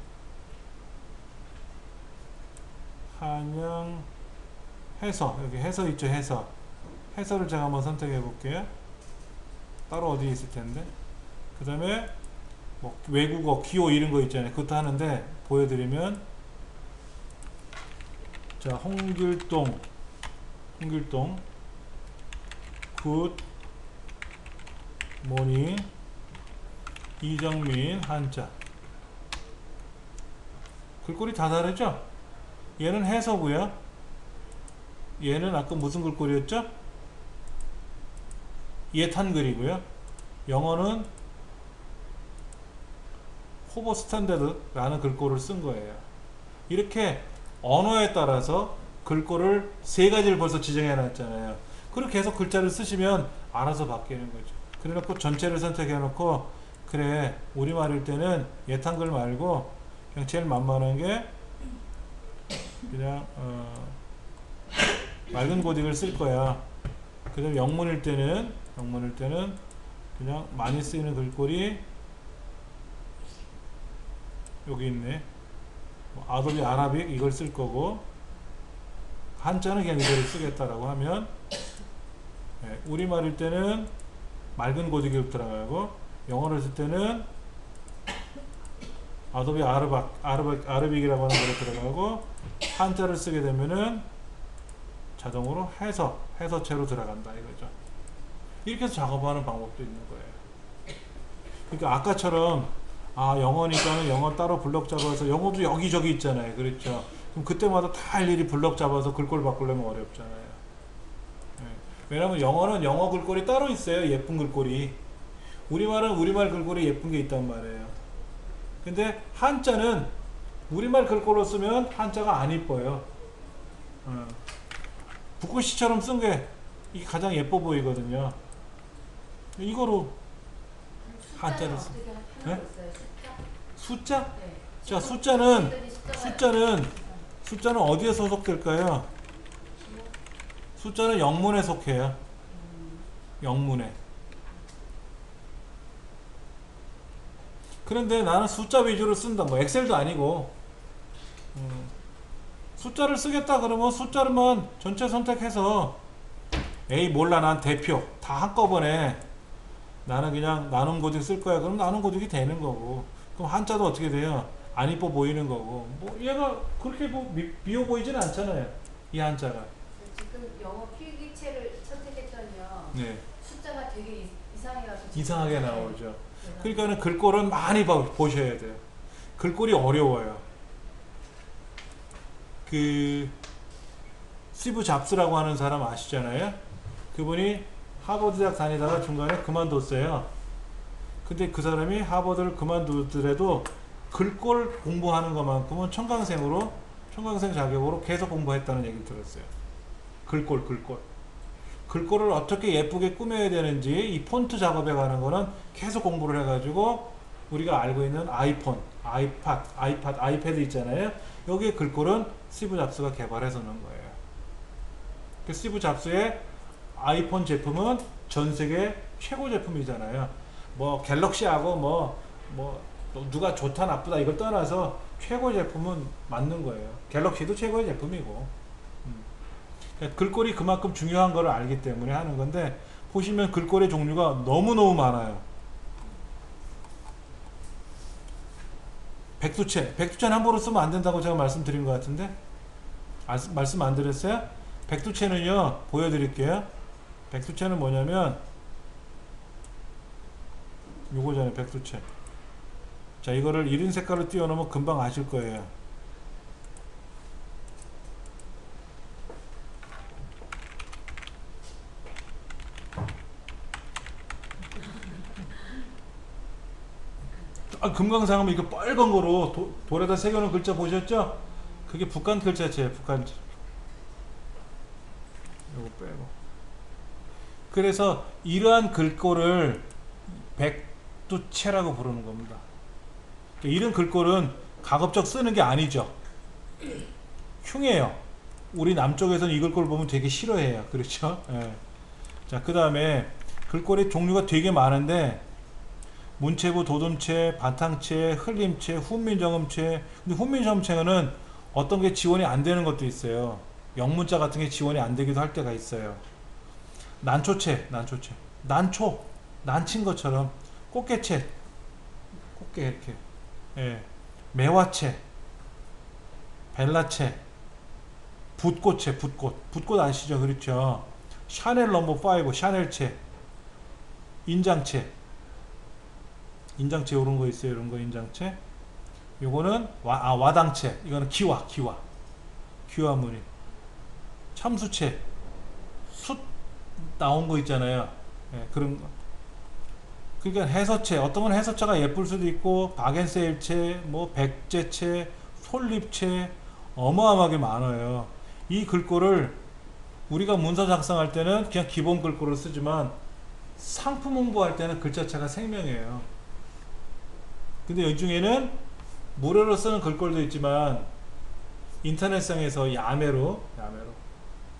한양 해서 여기 해서 있죠. 해서를 제가 한번 선택해 볼게요. 따로 어디 있을 텐데. 그 다음에 외국어 기호 이런 거 있잖아요. 그것도 하는데 보여드리면 자 홍길동 굿 모닝, 이정민, 한자. 글꼴이 다 다르죠? 얘는 해서고요. 얘는 아까 무슨 글꼴이었죠? 예탄글이고요. 영어는 호버 스탠다드라는 글꼴을 쓴 거예요. 이렇게 언어에 따라서 글꼴을 세 가지를 벌써 지정해 놨잖아요. 그렇게 해서 글자를 쓰시면 알아서 바뀌는 거죠. 그래 놓고 전체를 선택해 놓고, 그래 우리말일 때는 예탄글 말고 그냥 제일 만만한 게 그냥 맑은 고딕을 쓸 거야. 그 다음에 영문일 때는 그냥 많이 쓰이는 글꼴이 여기 있네. 아도비 아라빅 이걸 쓸 거고, 한자는 그냥 이대로 쓰겠다라고 하면, 우리말일 때는 맑은 고딕이 들어가고, 영어를 쓸 때는 아도비 아라빅이라고 하는 거로 들어가고, 한자를 쓰게 되면은 자동으로 해서체로 들어간다 이거죠. 이렇게 해서 작업하는 방법도 있는 거예요. 그러니까 아까처럼 영어니까는 영어 따로 블럭 잡아서, 영어도 여기저기 있잖아요. 그렇죠. 그럼 그때마다 다 일일이 블럭 잡아서 글꼴 바꾸려면 어렵잖아요. 왜냐면 영어는 영어 글꼴이 따로 있어요. 예쁜 글꼴이. 우리말은 우리말 글꼴이 예쁜 게 있단 말이에요. 근데 한자는 우리말 글꼴로 쓰면 한자가 안 이뻐요. 붓글씨처럼 쓴 게 이게 가장 예뻐 보이거든요. 이거로 한자를 쓰. 네? 숫자? 네. 자, 숫자는 어디에 소속될까요? 숫자는 영문에 속해요. 영문에. 그런데 나는 숫자 위주로 쓴다. 뭐 엑셀도 아니고. 숫자를 쓰겠다 그러면 숫자를만 전체 선택해서, 에이 몰라 난 대표 다 한꺼번에 나는 그냥 나눔 고딕 쓸 거야. 그럼 나눔 고딕이 되는 거고, 그럼 한자도 어떻게 돼요? 안 이뻐 보이는 거고. 뭐 얘가 그렇게 뭐 비어 보이진 않잖아요, 이 한자가. 지금 영어 필기체를 선택했더니요. 네. 숫자가 되게 이상하게 나오죠. 그러니까는 글꼴은 많이 보셔야 돼요. 글꼴이 어려워요. 그 스티브 잡스라고 하는 사람 아시잖아요. 그분이 하버드 대학 다니다가 중간에 그만뒀어요. 근데 그 사람이 하버드를 그만두더라도 글꼴 공부하는 것만큼은 청강생 자격으로 계속 공부했다는 얘기를 들었어요. 글꼴을 어떻게 예쁘게 꾸며야 되는지, 이 폰트 작업에 관한 거는 계속 공부를 해가지고, 우리가 알고 있는 아이폰, 아이패드 있잖아요. 여기에 글꼴은 스티브 잡스가 개발해서 넣은 거예요. 그 스티브 잡스의 아이폰 제품은 전 세계 최고 제품이잖아요. 뭐 갤럭시하고 뭐 누가 좋다 나쁘다 이걸 떠나서 최고 제품은 맞는 거예요. 갤럭시도 최고의 제품이고. 그러니까 글꼴이 그만큼 중요한 걸 알기 때문에 하는 건데, 보시면 글꼴의 종류가 너무너무 많아요. 백두체는 함부로 쓰면 안 된다고 제가 말씀드린 것 같은데, 말씀 안 드렸어요? 백두체는요, 보여드릴게요. 백두체는 뭐냐면 요거잖아요. 백두체. 자, 이거를 이른 색깔로 띄워놓으면 금방 아실 거예요. 금강산하면 이거 빨간 거로 돌에다 새겨놓은 글자 보셨죠? 그게 북한 글자체예요. 북한. 요거 빼고. 그래서 이러한 글꼴을 백두체라고 부르는 겁니다. 이런 글꼴은 가급적 쓰는 게 아니죠. 흉해요. 우리 남쪽에서는 이 글꼴 보면 되게 싫어해요. 그렇죠? 예. 자, 그 다음에 글꼴의 종류가 되게 많은데, 문체부, 도둠체, 바탕체, 흘림체, 훈민정음체. 근데 훈민정음체는 어떤 게 지원이 안 되는 것도 있어요. 영문자 같은 게 지원이 안 되기도 할 때가 있어요. 난초체. 난친 것처럼. 꽃게체. 꽃게 이렇게. 예. 매화체. 벨라체. 붓꽃체. 붓꽃 아시죠? 그렇죠? 샤넬 넘버 5, 샤넬체. 인장체. 인장체 이런 거 있어요. 이런 거 인장체. 요거는 와당체. 이거는 기와 무늬. 참수체. 숫 나온 거 있잖아요. 예, 그런 거. 그러니까 해서체. 어떤 건 해서체가 예쁠 수도 있고 바겐세일체, 뭐 백제체, 솔립체 어마어마하게 많아요. 이 글꼴을 우리가 문서 작성할 때는 그냥 기본 글꼴을 쓰지만 상품 홍보할 때는 글자체가 생명이에요. 근데 이 중에는 무료로 쓰는 글꼴도 있지만 인터넷상에서 야매로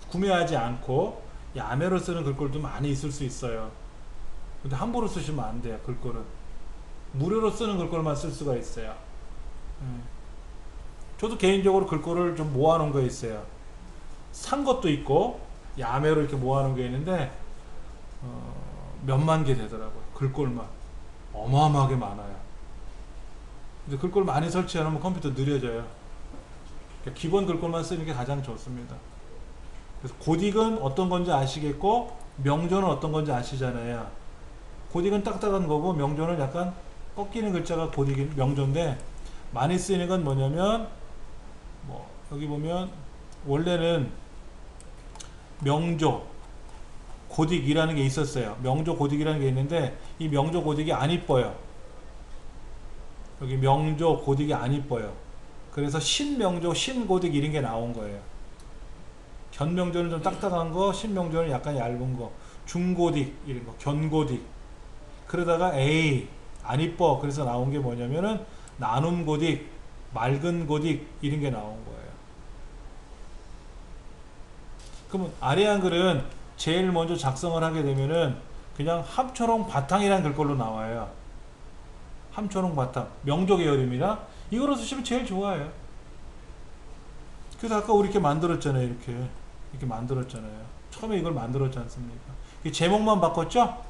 구매하지 않고 야매로 쓰는 글꼴도 많이 있을 수 있어요. 근데 함부로 쓰시면 안 돼요. 글꼴은 무료로 쓰는 글꼴만 쓸 수가 있어요. 저도 개인적으로 글꼴을 좀 모아놓은 거 있어요. 산 것도 있고 야매로 이렇게 모아놓은 게 있는데 몇만 개 되더라고요. 글꼴만 어마어마하게 많아요. 근데 글꼴 많이 설치해놓으면 컴퓨터 느려져요. 그러니까 기본 글꼴만 쓰는 게 가장 좋습니다. 그래서 고딕은 어떤 건지 아시겠고 명조는 어떤 건지 아시잖아요. 고딕은 딱딱한 거고 명조는 약간 꺾이는 글자가 고딕 명조인데 많이 쓰이는 건 뭐냐면 뭐 여기 보면 원래는 명조 고딕이라는 게 있었어요. 명조 고딕이라는 게 있는데 이 명조 고딕이 안 이뻐요. 여기 명조 고딕이 안 이뻐요. 그래서 신명조 신고딕 이런 게 나온 거예요. 견명조는 좀 딱딱한 거, 신명조는 약간 얇은 거, 중고딕 이런 거, 견고딕. 그러다가 에이 안 이뻐 그래서 나온 게 뭐냐면은 나눔 고딕, 맑은 고딕 이런 게 나온 거예요. 그러면 아래 한글은 제일 먼저 작성을 하게 되면은 그냥 함초롱 바탕이라는 글꼴로 나와요. 함초롱 바탕 명조 계열입니다. 이거로 쓰시면 제일 좋아요. 그래서 아까 우리 이렇게 만들었잖아요. 이렇게 만들었잖아요. 처음에 이걸 만들었지 않습니까? 제목만 바꿨죠?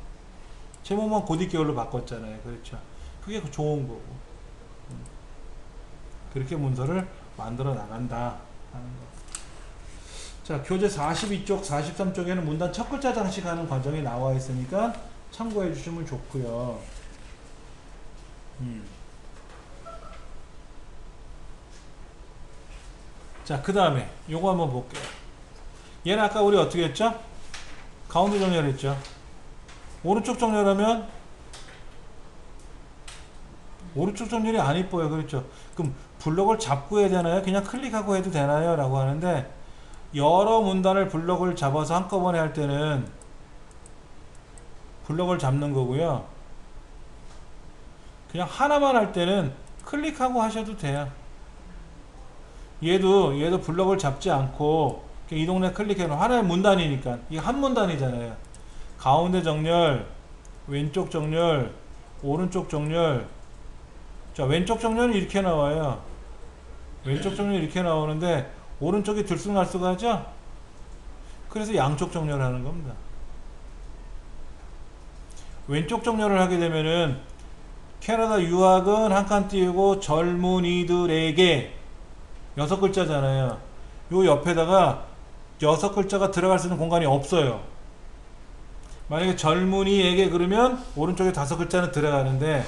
제목만 고딕 계열로 바꿨잖아요. 그렇죠? 그게 좋은 거고. 그렇게 문서를 만들어 나간다 하는 거. 자, 교재 42쪽, 43쪽에는 문단 첫 글자 장식하는 과정이 나와 있으니까 참고해 주시면 좋고요. 자, 그 다음에 요거 한번 볼게요. 얘는 아까 우리 어떻게 했죠? 가운데 정렬했죠. 오른쪽 정렬하면 오른쪽 정렬이 안 이뻐요. 그렇죠? 그럼 블럭을 잡고 해야 되나요? 그냥 클릭하고 해도 되나요? 라고 하는데 여러 문단을 블럭을 잡아서 한꺼번에 할 때는 블럭을 잡는 거고요. 그냥 하나만 할 때는 클릭하고 하셔도 돼요. 얘도 블럭을 잡지 않고 이 동네 클릭해놓은 하나의 문단이니까 이게 한 문단이잖아요. 가운데 정렬, 왼쪽 정렬, 오른쪽 정렬. 자, 왼쪽 정렬은 이렇게 나와요. 왼쪽 정렬이 이렇게 나오는데 오른쪽이 들쑥날쑥하죠? 그래서 양쪽 정렬하는 겁니다. 왼쪽 정렬을 하게 되면은 캐나다 유학은 한 칸 띄우고 젊은이들에게 6글자잖아요. 요 옆에다가 6글자가 들어갈 수 있는 공간이 없어요. 만약에 젊은이에게 그러면 오른쪽에 5글자는 들어가는데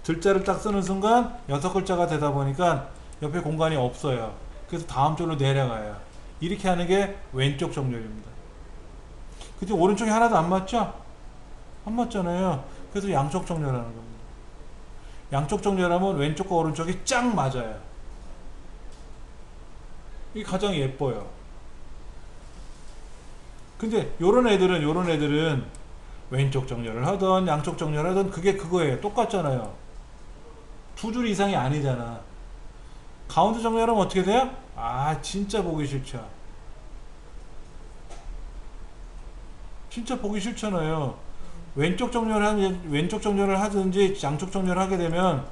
들자를 딱 쓰는 순간 6글자가 되다 보니까 옆에 공간이 없어요. 그래서 다음 줄로 내려가요. 이렇게 하는 게 왼쪽 정렬입니다. 근데 오른쪽이 하나도 안 맞죠? 안 맞잖아요. 그래서 양쪽 정렬하는 겁니다. 양쪽 정렬하면 왼쪽과 오른쪽이 쫙 맞아요. 이게 가장 예뻐요. 근데 요런 애들은 왼쪽 정렬을 하던 양쪽 정렬을 하던 그게 그거예요. 똑같잖아요. 두 줄 이상이 아니잖아. 가운데 정렬하면 어떻게 돼요? 아, 진짜 보기 싫죠. 진짜 보기 싫잖아요. 왼쪽 정렬을 하든지 양쪽 정렬을 하게 되면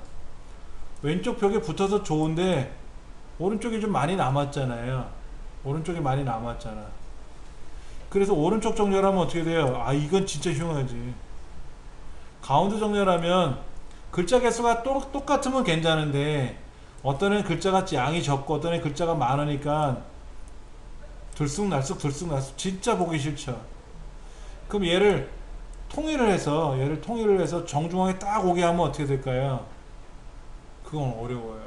왼쪽 벽에 붙어서 좋은데 오른쪽이 좀 많이 남았잖아요. 오른쪽이 많이 남았잖아. 그래서 오른쪽 정렬하면 어떻게 돼요? 아, 이건 진짜 흉하지. 가운데 정렬하면 글자 개수가 똑같으면 괜찮은데 어떤 애는 글자가 양이 적고 어떤 애는 글자가 많으니까 들쑥날쑥 진짜 보기 싫죠. 그럼 얘를 통일을 해서 얘를 통일을 해서 정중앙에 딱 오게 하면 어떻게 될까요? 그건 어려워요.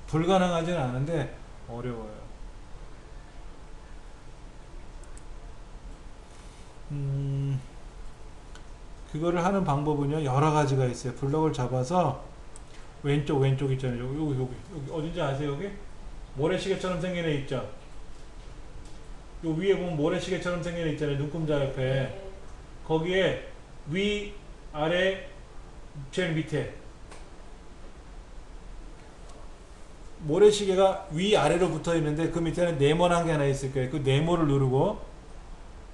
불가능하지는 않은데 어려워요. 그거를 하는 방법은요 여러 가지가 있어요. 블럭을 잡아서 왼쪽 있잖아요. 여기 어딘지 아세요? 여기 모래시계처럼 생긴 애 있죠? 요 위에 보면 모래시계처럼 생긴 애 있잖아요. 눈금자 옆에. 거기에 위, 아래, 제일 밑에 모래시계가 위아래로 붙어 있는데 그 밑에는 네모난 게 하나 있을 거예요. 그 네모를 누르고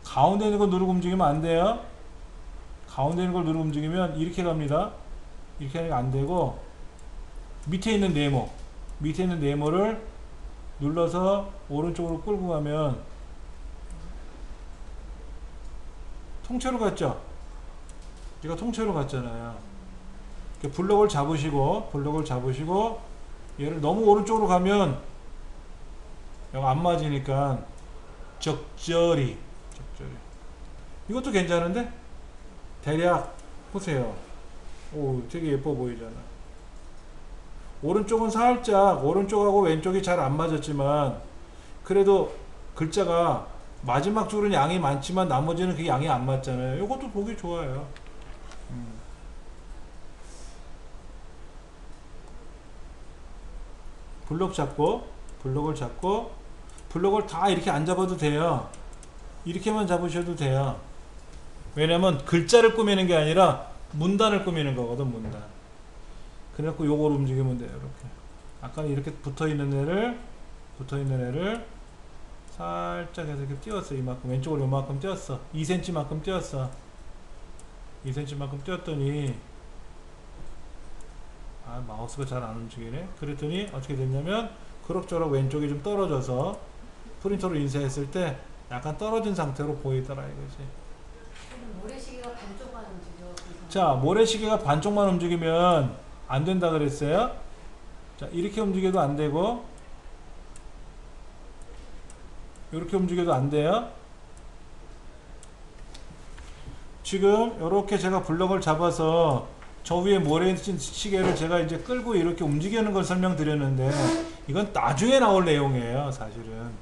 가운데 있는 거 누르고 움직이면 안 돼요. 가운데 있는 걸 누르고 움직이면 이렇게 갑니다. 이렇게 하니까 안 되고 밑에 있는 네모를 눌러서 오른쪽으로 끌고 가면 통째로 갔죠? 얘가 통째로 갔잖아요. 블럭을 잡으시고 얘를 너무 오른쪽으로 가면 여기 안 맞으니까 적절히 이것도 괜찮은데? 대략 보세요. 오, 되게 예뻐 보이잖아. 오른쪽은 살짝 오른쪽하고 왼쪽이 잘 안 맞았지만 그래도 글자가 마지막 줄은 양이 많지만 나머지는 그 양이 안 맞잖아요. 이것도 보기 좋아요. 블럭을 잡고 블럭을 다 이렇게 안 잡아도 돼요. 이렇게만 잡으셔도 돼요. 왜냐면 글자를 꾸미는 게 아니라 문단을 꾸미는 거거든. 문단. 그래갖고 요걸 움직이면 돼요. 이렇게 아까 이렇게 붙어있는 애를 살짝 해서 이렇게 띄웠어. 이만큼 왼쪽으로 요만큼 띄웠어. 2cm만큼 띄웠어. 2cm만큼 띄웠더니 마우스가 잘 안 움직이네. 그랬더니 어떻게 됐냐면 그럭저럭 왼쪽이 좀 떨어져서 프린터로 인쇄했을 때 약간 떨어진 상태로 보이더라 이거지. 모래시계가 반쪽만 움직여. 자, 모래시계가 반쪽만 움직이면 안 된다 그랬어요. 자, 이렇게 움직여도 안 되고 이렇게 움직여도 안 돼요. 지금 이렇게 제가 블럭을 잡아서 저 위에 모래시계를 제가 이제 끌고 이렇게 움직이는 걸 설명드렸는데 이건 나중에 나올 내용이에요 사실은.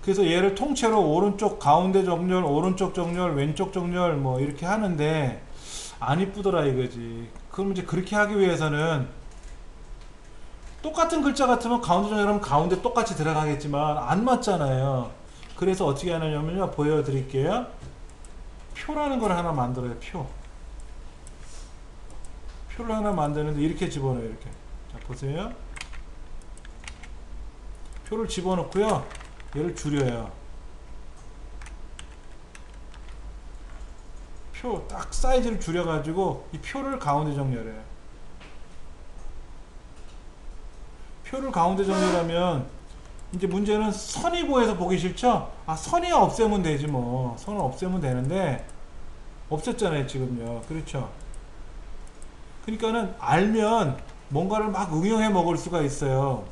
그래서 얘를 통째로 오른쪽 가운데 정렬, 오른쪽 정렬, 왼쪽 정렬 뭐 이렇게 하는데 안 이쁘더라 이거지. 그럼 이제 그렇게 하기 위해서는 똑같은 글자 같으면 가운데 정렬하면 가운데 똑같이 들어가겠지만 안 맞잖아요. 그래서 어떻게 하느냐면요 보여드릴게요. 표라는 걸 하나 만들어요. 표를 하나 만드는데 이렇게 집어넣어요. 이렇게. 자 보세요. 표를 집어넣고요. 얘를 줄여요. 표 딱 사이즈를 줄여가지고 이 표를 가운데 정렬해요. 표를 가운데 정렬하면 이제 문제는 선이 보여서 보기 싫죠? 선이 없애면 되지 뭐. 선을 없애면 되는데 없앴잖아요 지금요. 그렇죠? 그러니까는 알면 뭔가를 막 응용해 먹을 수가 있어요.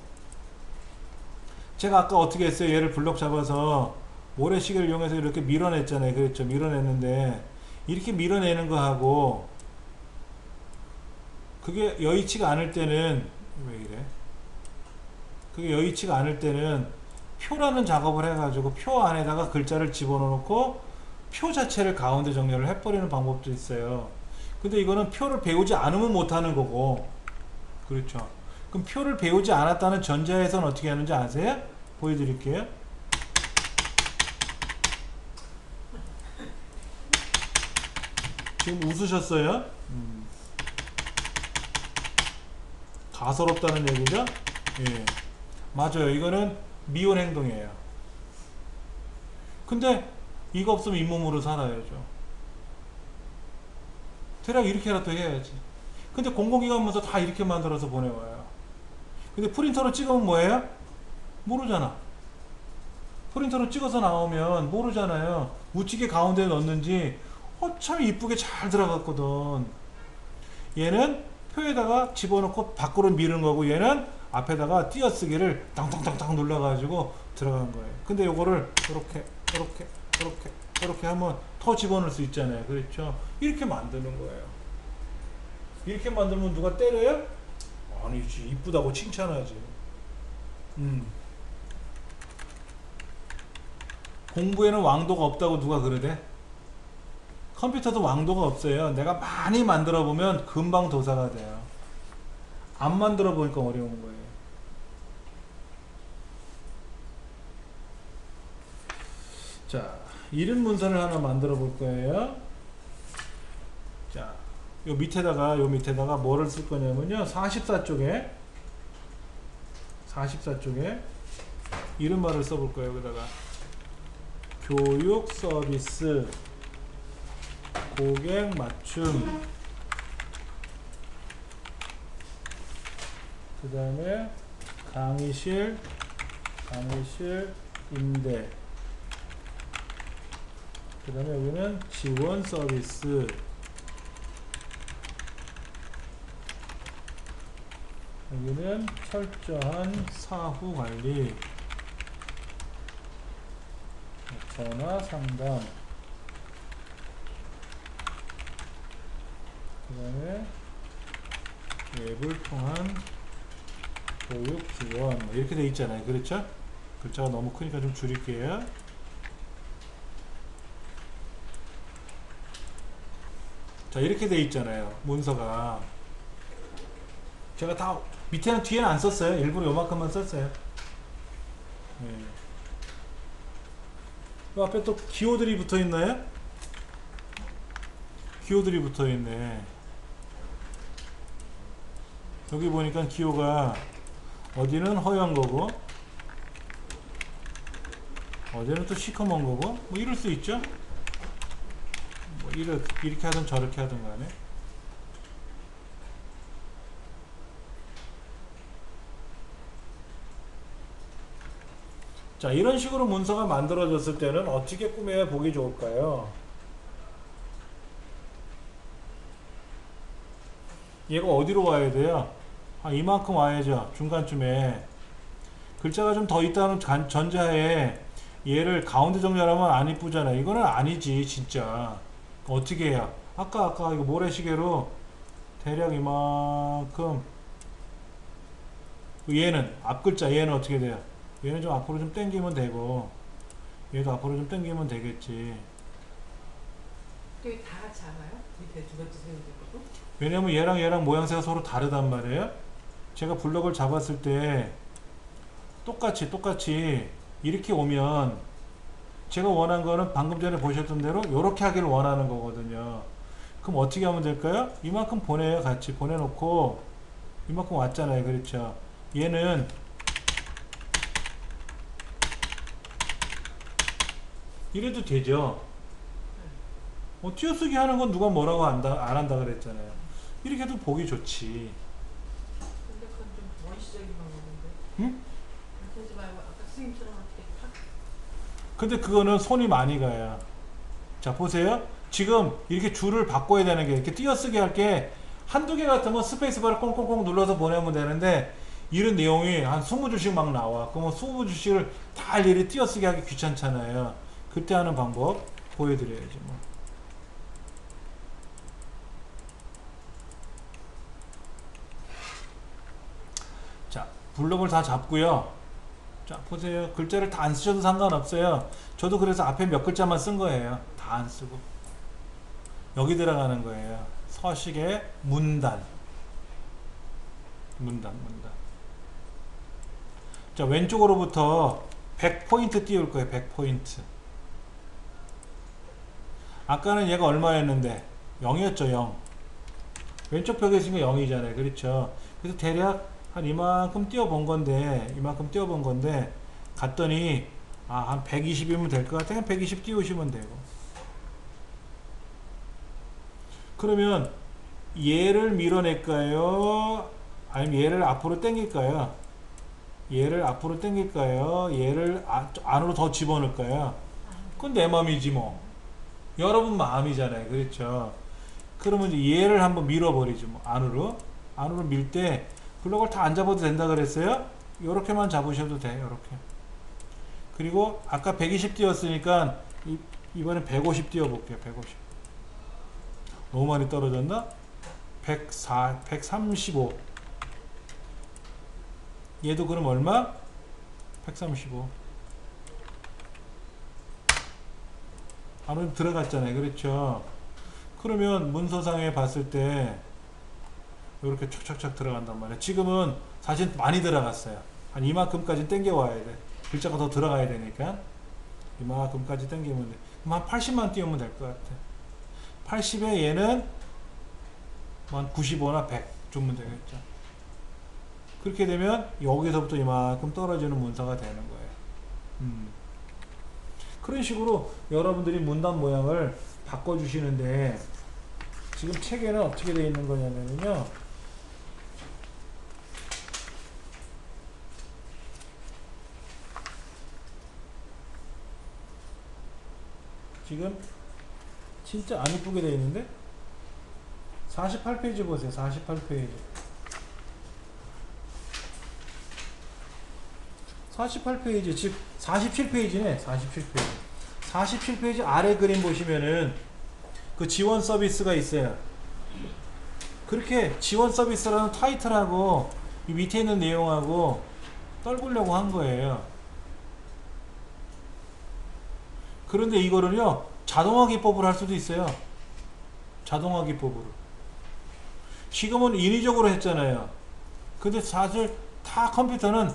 제가 아까 어떻게 했어요? 얘를 블럭 잡아서 모래시계를 이용해서 이렇게 밀어냈잖아요. 그랬죠? 밀어냈는데 이렇게 밀어내는 거하고 그게 여의치가 않을 때는 왜 이래? 그게 여의치가 않을 때는 표라는 작업을 해가지고 표 안에다가 글자를 집어넣고 표 자체를 가운데 정렬을 해버리는 방법도 있어요. 근데 이거는 표를 배우지 않으면 못하는 거고 그렇죠. 그럼 표를 배우지 않았다는 전제하에서는 어떻게 하는지 아세요? 보여드릴게요. 지금 웃으셨어요? 가소롭다는 얘기죠? 예. 맞아요. 이거는 미운 행동이에요. 근데 이거 없으면 잇몸으로 살아야죠. 대략 이렇게라도 해야지. 근데 공공기관문서 다 이렇게 만들어서 보내와요. 근데 프린터로 찍으면 뭐예요? 모르잖아. 프린터로 찍어서 나오면 모르잖아요. 우측에 가운데에 넣었는지 참 이쁘게 잘 들어갔거든. 얘는 표에다가 집어넣고 밖으로 미는 거고 얘는 앞에다가 띄어쓰기를 땅땅땅땅 눌러가지고 들어간 거예요. 근데 요거를 이렇게 이렇게 하면 더 집어넣을 수 있잖아요. 그렇죠? 이렇게 만드는 거예요. 이렇게 만들면 누가 때려요? 아니지. 이쁘다고 칭찬하지. 공부에는 왕도가 없다고 누가 그러대? 컴퓨터도 왕도가 없어요. 내가 많이 만들어 보면 금방 도사가 돼요. 안 만들어 보니까 어려운 거예요. 자, 이름 문서를 하나 만들어 볼 거예요. 자, 요 밑에다가 뭐를 쓸 거냐면요. 44쪽에 이름말을 써볼 거예요. 여기다가 교육 서비스 고객 맞춤, 그 다음에 강의실 임대, 그 다음에 여기는 지원 서비스, 여기는 철저한 사후 관리, 전화 상담, 그 다음에 웹을 통한 교육 지원, 이렇게 돼 있잖아요. 그렇죠? 글자가 너무 크니까 좀 줄일게요. 자, 이렇게 돼 있잖아요. 문서가. 제가 다 밑에는 뒤에는 안 썼어요. 일부러 요만큼만 썼어요. 네. 그 앞에 또 기호들이 붙어 있나요? 기호들이 붙어 있네. 여기 보니까 기호가 어디는 허연 거고, 어디는 또 시커먼 거고, 뭐 이럴 수 있죠? 뭐 이렇게 하든 저렇게 하든 간에. 자, 이런 식으로 문서가 만들어졌을 때는 어떻게 꾸며야 보기 좋을까요? 얘가 어디로 와야 돼요? 이만큼 와야죠. 중간쯤에. 글자가 좀 더 있다는 전제하에 얘를 가운데 정렬하면 안 이쁘잖아요. 이거는 아니지, 진짜. 어떻게 해요? 아까 이거 모래시계로 대략 이만큼. 얘는, 앞글자, 얘는 어떻게 돼요? 얘는 좀 앞으로 좀 당기면 되고, 얘도 앞으로 좀 당기면 되겠지. 여기 다 같이 알아요? 밑에 두 번째 생긴 것도? 왜냐면 얘랑 모양새가 서로 다르단 말이에요. 제가 블럭을 잡았을 때 똑같이 이렇게 오면 제가 원한 거는 방금 전에 보셨던 대로 이렇게 하기를 원하는 거거든요. 그럼 어떻게 하면 될까요? 이만큼 보내요. 같이 보내놓고 이만큼 왔잖아요. 그렇죠? 얘는 이래도 되죠. 띄어쓰기 하는 건 누가 뭐라고 안 한다 그랬잖아요. 이렇게 해도 보기 좋지. 근데 그건 좀 원시적인 방법인데. 응? 그렇게 하지 말고 아까 선생님처럼 어떻게 탁. 근데 그거는 손이 많이 가요. 자, 보세요. 지금 이렇게 줄을 바꿔야 되는 게, 이렇게 띄어쓰기 할 게 한두 개 같으면 스페이스바를 꽁꽁꽁 눌러서 보내면 되는데, 이런 내용이 한 20줄씩 막 나와. 그러면 20줄씩을 다 일일이 띄어쓰기 하기 귀찮잖아요. 그때 하는 방법 보여드려야지 뭐. 자, 블록을 다 잡고요. 자, 보세요. 글자를 다 안 쓰셔도 상관없어요. 저도 그래서 앞에 몇 글자만 쓴 거예요. 다 안 쓰고. 여기 들어가는 거예요. 서식의 문단. 문단. 자, 왼쪽으로부터 100포인트 띄울 거예요. 100포인트. 아까는 얘가 얼마였는데? 0이었죠, 0. 왼쪽 벽에 있으니까 0이잖아요. 그렇죠? 그래서 대략 한 이만큼 띄워본 건데, 갔더니, 한 120이면 될 것 같아요. 120 띄우시면 되고. 그러면 얘를 밀어낼까요? 아니면 얘를 앞으로 당길까요? 얘를 안으로 더 집어넣을까요? 그건 내 맘이지 뭐. 여러분 마음이잖아요. 그렇죠? 그러면 이제 얘를 한번 밀어버리죠. 뭐. 안으로 밀 때 블럭을 다 안 잡아도 된다 그랬어요? 요렇게만 잡으셔도 돼요. 요렇게. 그리고 아까 120 띄웠으니까 이번엔 150 띄워볼게요. 150. 너무 많이 떨어졌나? 104, 135. 얘도 그럼 얼마? 135. 안으로 들어갔잖아요. 그렇죠? 그러면 문서상에 봤을 때 이렇게 촥촥촥 들어간단 말이에요. 지금은 사실 많이 들어갔어요. 한 이만큼까지 당겨와야 돼. 글자가 더 들어가야 되니까 이만큼까지 당기면 돼. 그럼 한 80만 띄우면 될 것 같아. 80에 얘는 한 95나 100 주면 되겠죠. 그렇게 되면 여기서부터 이만큼 떨어지는 문서가 되는 거예요. 그런 식으로 여러분들이 문단 모양을 바꿔주시는데, 지금 책에는 어떻게 되어 있는 거냐면요, 지금 진짜 안 이쁘게 되어 있는데 48페이지 보세요. 48페이지 48페이지 즉 47페이지네. 47페이지 47페이지 아래 그림 보시면은 그 지원 서비스가 있어요. 그렇게 지원 서비스라는 타이틀하고 이 밑에 있는 내용하고 떨구려고 한 거예요. 그런데 이거를요 자동화 기법으로 할 수도 있어요. 자동화 기법으로. 지금은 인위적으로 했잖아요. 근데 사실 다 컴퓨터는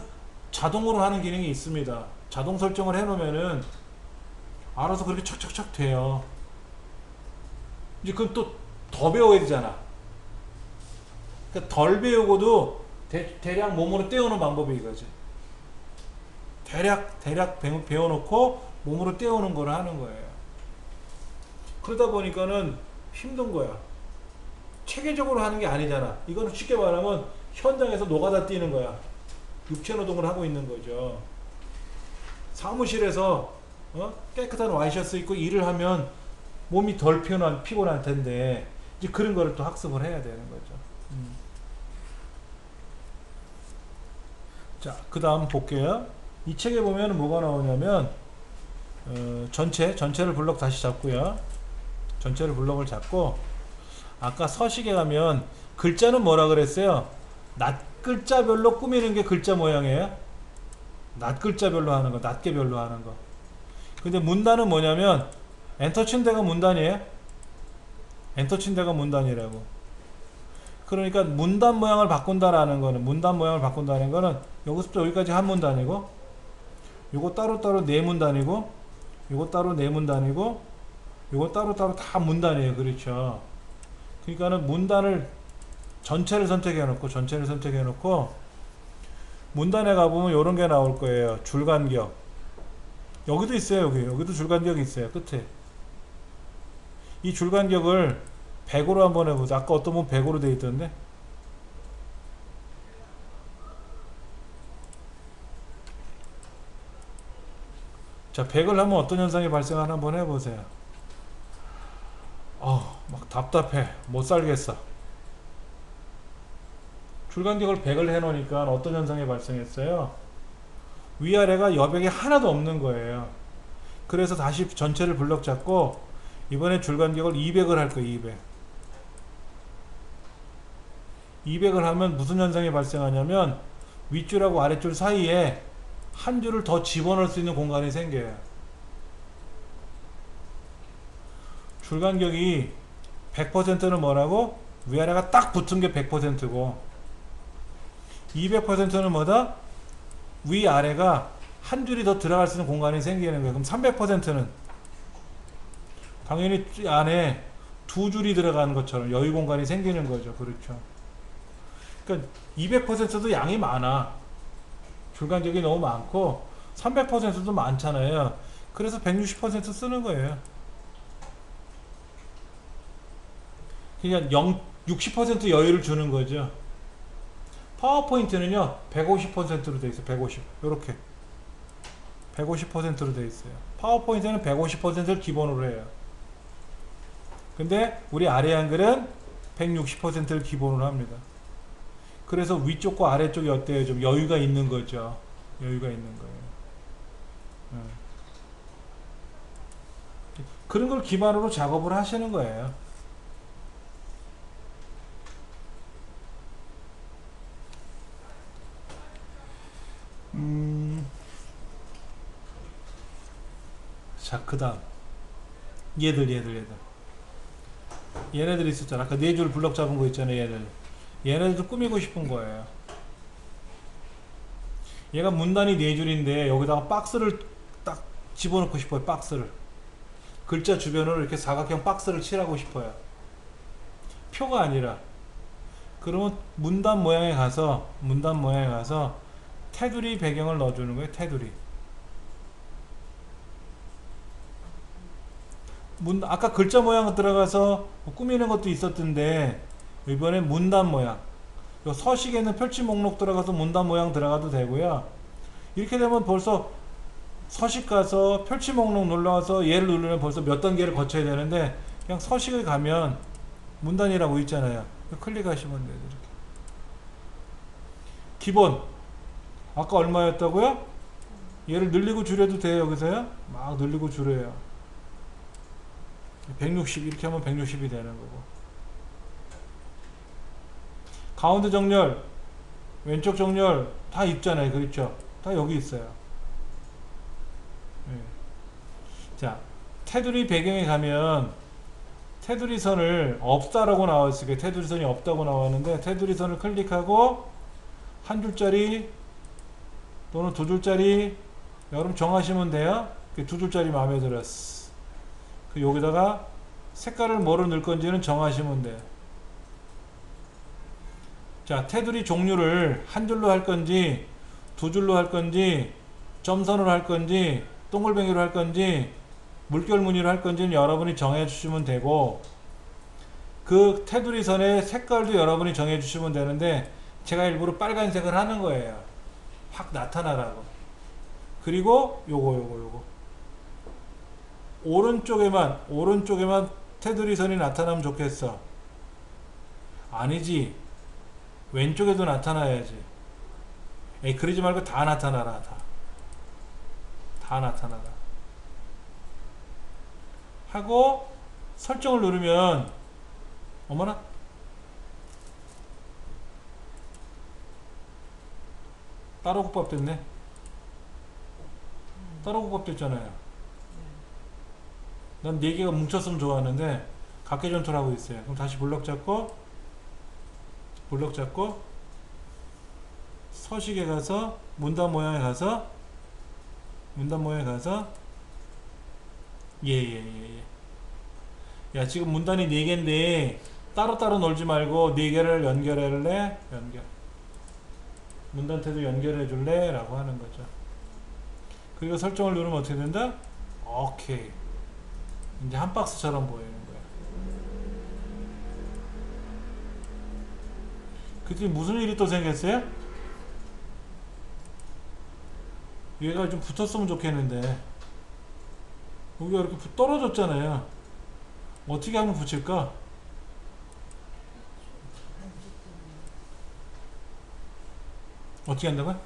자동으로 하는 기능이 있습니다. 자동 설정을 해 놓으면은 알아서 그렇게 척척척 돼요. 이제 그건 또 더 배워야 되잖아. 그러니까 덜 배우고도 대략 몸으로 떼우는 방법이 이거지. 대략 배워놓고 몸으로 떼우는 걸 하는 거예요. 그러다 보니까는 힘든 거야. 체계적으로 하는 게 아니잖아. 이거는 쉽게 말하면 현장에서 노가다 뛰는 거야. 육체노동을 하고 있는 거죠. 사무실에서 깨끗한 와이셔츠 입고 일을 하면 몸이 덜 피곤할 텐데 이제 그런 거를 또 학습을 해야 되는 거죠. 자, 그 다음 볼게요. 이 책에 보면 뭐가 나오냐면 전체를 블럭 다시 잡고요. 전체를 블럭을 잡고 아까 서식에 가면 글자는 뭐라 그랬어요? 낱글자별로 꾸미는 게 글자 모양이에요. 낱글자별로 하는 거, 낱개별로 하는 거. 근데 문단은 뭐냐면 엔터 친 데가 문단이에요. 엔터 친 데가 문단이라고. 그러니까 문단 모양을 바꾼다라는 거는, 문단 모양을 바꾼다는 거는 여기서부터 여기까지 한 문단이고, 요거 따로따로 네 문단이고, 요거 따로 네 문단이고, 요거 따로따로 다 문단이에요. 그렇죠. 그러니까는 문단을 전체를 선택해 놓고 문단에 가보면 요런 게 나올 거예요. 줄간격. 여기도 있어요. 여기도 줄간격이 있어요. 끝에. 이 줄간격을 100으로 한번 해보자. 아까 어떤 분 100으로 돼 있던데. 자, 100을 하면 어떤 현상이 발생하나 한번 해보세요. 막 답답해. 못 살겠어. 줄간격을 100을 해놓으니까 어떤 현상이 발생했어요? 위아래가 여백이 하나도 없는 거예요. 그래서 다시 전체를 블럭 잡고 이번에 줄간격을 200을 할 거예요. 200을 하면 무슨 현상이 발생하냐면 윗줄하고 아랫줄 사이에 한 줄을 더 집어넣을 수 있는 공간이 생겨요. 줄간격이 100%는 뭐라고? 위아래가 딱 붙은 게 100%고 200%는 뭐다? 위아래가 한 줄이 더 들어갈 수 있는 공간이 생기는 거예요. 그럼 300%는 당연히 안에 두 줄이 들어가는 것처럼 여유 공간이 생기는 거죠. 그렇죠. 그러니까 200%도 양이 많아. 줄간격이 너무 많고 300%도 많잖아요. 그래서 160% 쓰는 거예요. 그냥 60% 여유를 주는 거죠. 파워포인트는요 150%로 돼 있어요. 150 요렇게 150%로 돼 있어요. 파워포인트는 150%를 기본으로 해요. 근데 우리 아래 한글은 160%를 기본으로 합니다. 그래서 위쪽과 아래쪽이 어때요? 좀 여유가 있는 거죠. 여유가 있는 거예요. 그런 걸 기반으로 작업을 하시는 거예요. 자, 그 다음 얘네들 있었잖아. 아까 네 줄 블럭 잡은 거 있잖아요. 얘네들 꾸미고 싶은 거예요. 얘가 문단이 네 줄인데 여기다가 박스를 딱 집어넣고 싶어요. 박스를 글자 주변으로 이렇게 사각형 박스를 칠하고 싶어요. 표가 아니라. 그러면 문단 모양에 가서 테두리 배경을 넣어주는 거예요. 테두리. 아까 글자 모양 들어가서 꾸미는 것도 있었던데 이번에 문단 모양. 요 서식에는 펼치 목록 들어가서 문단 모양 들어가도 되고요. 이렇게 되면 벌써 서식 가서 펼치 목록 눌러서 얘를 누르면 벌써 몇 단계를 거쳐야 되는데 그냥 서식을 가면 문단이라고 있잖아요. 클릭하시면 돼요. 이렇게. 기본 아까 얼마였다고요? 얘를 늘리고 줄여도 돼요. 여기서요. 막 늘리고 줄여요. 160 이렇게 하면 160이 되는 거고, 가운데 정렬 왼쪽 정렬 다 있잖아요. 그렇죠? 다 여기 있어요. 네. 자, 테두리 배경에 가면 테두리 선을 없다라고 나와있어요. 테두리 선이 없다고 나왔는데 테두리 선을 클릭하고 한 줄짜리 또는 두 줄짜리 여러분 정하시면 돼요. 두 줄짜리 마음에 들었어. 여기다가 색깔을 뭐로 넣을 건지는 정하시면 돼요. 자, 테두리 종류를 한 줄로 할 건지 두 줄로 할 건지 점선으로 할 건지 동글뱅이로 할 건지 물결 무늬로 할 건지는 여러분이 정해 주시면 되고, 그 테두리 선의 색깔도 여러분이 정해 주시면 되는데 제가 일부러 빨간색을 하는 거예요. 확 나타나라고. 그리고 요거 오른쪽에만 테두리 선이 나타나면 좋겠어. 아니지, 왼쪽에도 나타나야지. 에이, 그러지 말고 다 나타나라. 다 나타나라 하고 설정을 누르면, 어머나, 따로국밥 됐네. 따로국밥 됐잖아요. 난 4개가 뭉쳤으면 좋아하는데 각계전투를 하고 있어요. 그럼 다시 블럭 잡고 서식에 가서 문단 모양에 가서 야, 지금 문단이 4개인데 따로따로 놀지 말고 4개를 연결할래? 문단 태도 연결해 줄래? 라고 하는 거죠. 그리고 설정을 누르면 어떻게 된다? 오케이. 이제 한 박스처럼 보이는 거야. 그때 무슨 일이 또 생겼어요? 얘가 좀 붙었으면 좋겠는데 여기가 이렇게 떨어졌잖아요. 어떻게 하면 붙일까? 어떻게 한다고요?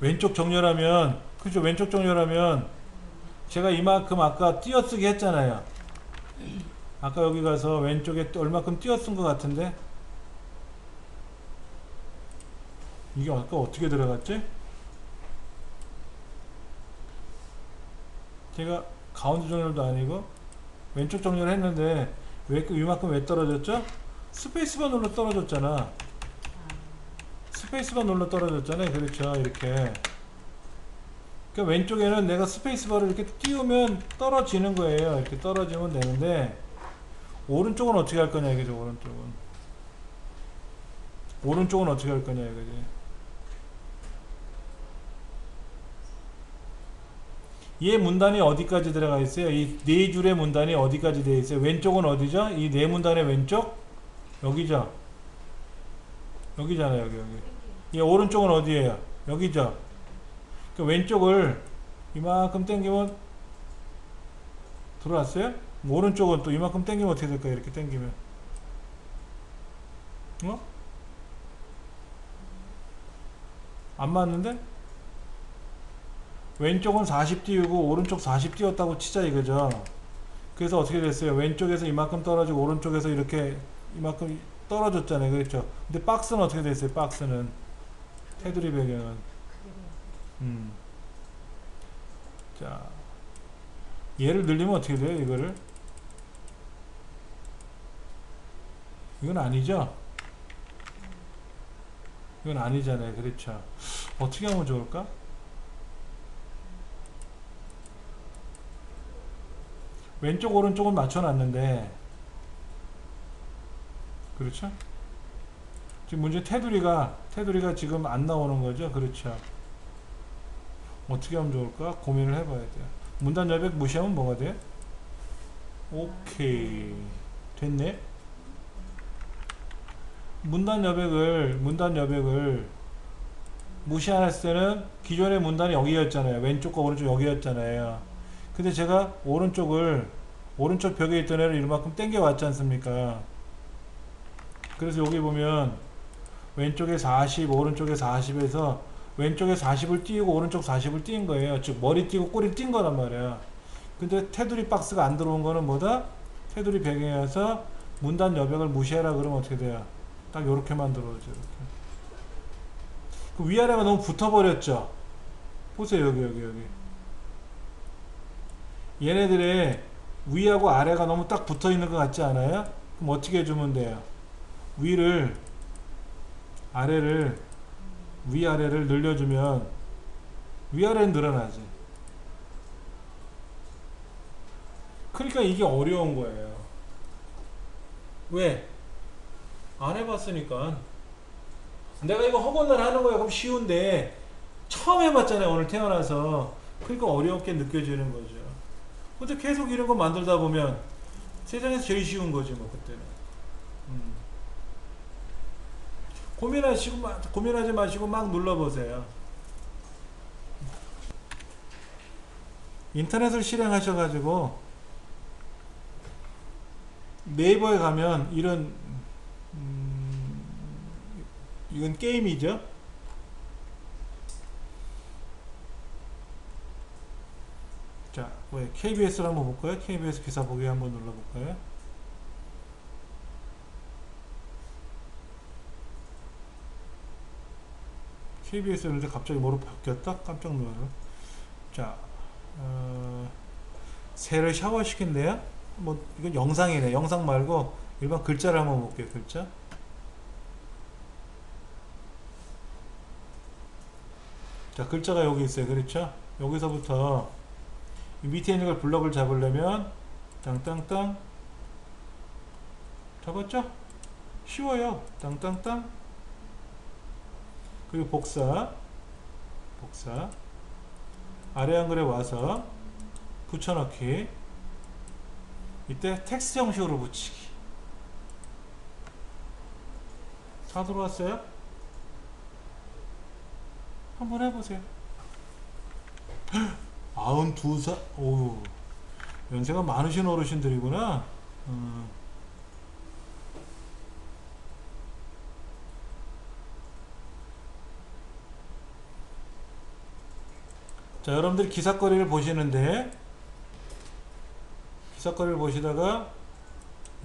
왼쪽 정렬하면, 그죠? 왼쪽 정렬하면 제가 이만큼 아까 띄어쓰기 했잖아요. 아까 여기 가서 왼쪽에 얼마큼 띄어쓴 것 같은데 이게 아까 어떻게 들어갔지? 제가 가운데 정렬도 아니고 왼쪽 정렬을 했는데 이만큼 왜 떨어졌죠? 스페이스바 눌러 떨어졌잖아. 스페이스바 눌러 떨어졌잖아요. 그렇죠. 이렇게. 그러니까 왼쪽에는 내가 스페이스바를 이렇게 띄우면 떨어지는 거예요. 이렇게 떨어지면 되는데 오른쪽은 어떻게 할 거냐 이거죠. 오른쪽은 어떻게 할 거냐 이거지. 얘 문단이 어디까지 들어가 있어요? 이 네 줄의 문단이 어디까지 되어 있어요? 왼쪽은 어디죠? 이 네 문단의 왼쪽? 여기죠? 여기잖아요. 여기. 얘 오른쪽은 어디예요? 여기죠? 그 왼쪽을 이만큼 당기면 들어왔어요? 오른쪽은 또 이만큼 당기면 어떻게 될까요? 이렇게 당기면 안 맞는데? 왼쪽은 40 띄우고 오른쪽 40 띄웠다고 치자 이거죠. 그래서 어떻게 됐어요? 왼쪽에서 이만큼 떨어지고 오른쪽에서 이렇게 이만큼 떨어졌잖아요. 그렇죠? 근데 박스는 어떻게 됐어요? 박스는 테두리 배경은 그래요. 자, 얘를 늘리면 어떻게 돼요? 이거를 이건 아니죠? 이건 아니잖아요. 그렇죠? 어떻게 하면 좋을까? 왼쪽 오른쪽은 맞춰놨는데 그렇죠? 지금 문제 테두리가 지금 안 나오는 거죠. 그렇죠? 어떻게 하면 좋을까? 고민을 해봐야 돼요. 문단 여백 무시하면 뭐가 돼? 오케이 됐네. 문단 여백을 무시 안 했을 때는 기존의 문단이 여기였잖아요. 왼쪽과 오른쪽 여기였잖아요. 근데 제가 오른쪽 벽에 있던 애를 이만큼 당겨 왔지 않습니까? 그래서 여기 보면 왼쪽에 40 오른쪽에 40에서 왼쪽에 40을 띄우고 오른쪽 40을 띄운 거예요. 즉 머리 띄고 꼬리 띈 거란 말이야. 근데 테두리 박스가 안 들어온 거는 뭐다? 테두리 배경이어서 문단 여백을 무시해라 그러면 어떻게 돼요? 딱 요렇게만 들어오죠. 이렇게. 그 위아래가 너무 붙어버렸죠. 보세요. 여기 얘네들의 위하고 아래가 너무 딱 붙어있는 것 같지 않아요? 그럼 어떻게 해주면 돼요? 위아래를 늘려주면 위아래는 늘어나지. 그러니까 이게 어려운 거예요. 왜? 안 해봤으니까. 내가 이거 허건날 하는 거야. 그럼 쉬운데 처음 해봤잖아요. 오늘 태어나서. 그러니까 어렵게 느껴지는 거죠. 근데 계속 이런 거 만들다 보면 세상에서 제일 쉬운 거지 뭐 그때는. 고민하지 마시고 막 눌러보세요. 인터넷을 실행하셔가지고 네이버에 가면 이건 게임이죠. 자, 왜 KBS를 한번 볼까요? KBS 기사 보기 한번 눌러볼까요? KBS였는데 갑자기 뭐로 바뀌었다? 깜짝 놀라요. 자, 새를 샤워시킨대요? 뭐 이건 영상이네. 영상 말고 일반 글자를 한번 볼게요. 글자. 자, 글자가 여기 있어요. 그렇죠? 여기서부터 밑에 있는 걸 블럭을 잡으려면 땅땅땅 잡았죠? 쉬워요. 땅땅땅 그리고 복사 아래 한글에 와서 붙여넣기. 이때 텍스트 형식으로 붙이기. 다 들어왔어요? 한번 해보세요. 92살? 오, 연세가 많으신 어르신들이구나. 자, 여러분들이 기사거리를 보시는데 기사거리를 보시다가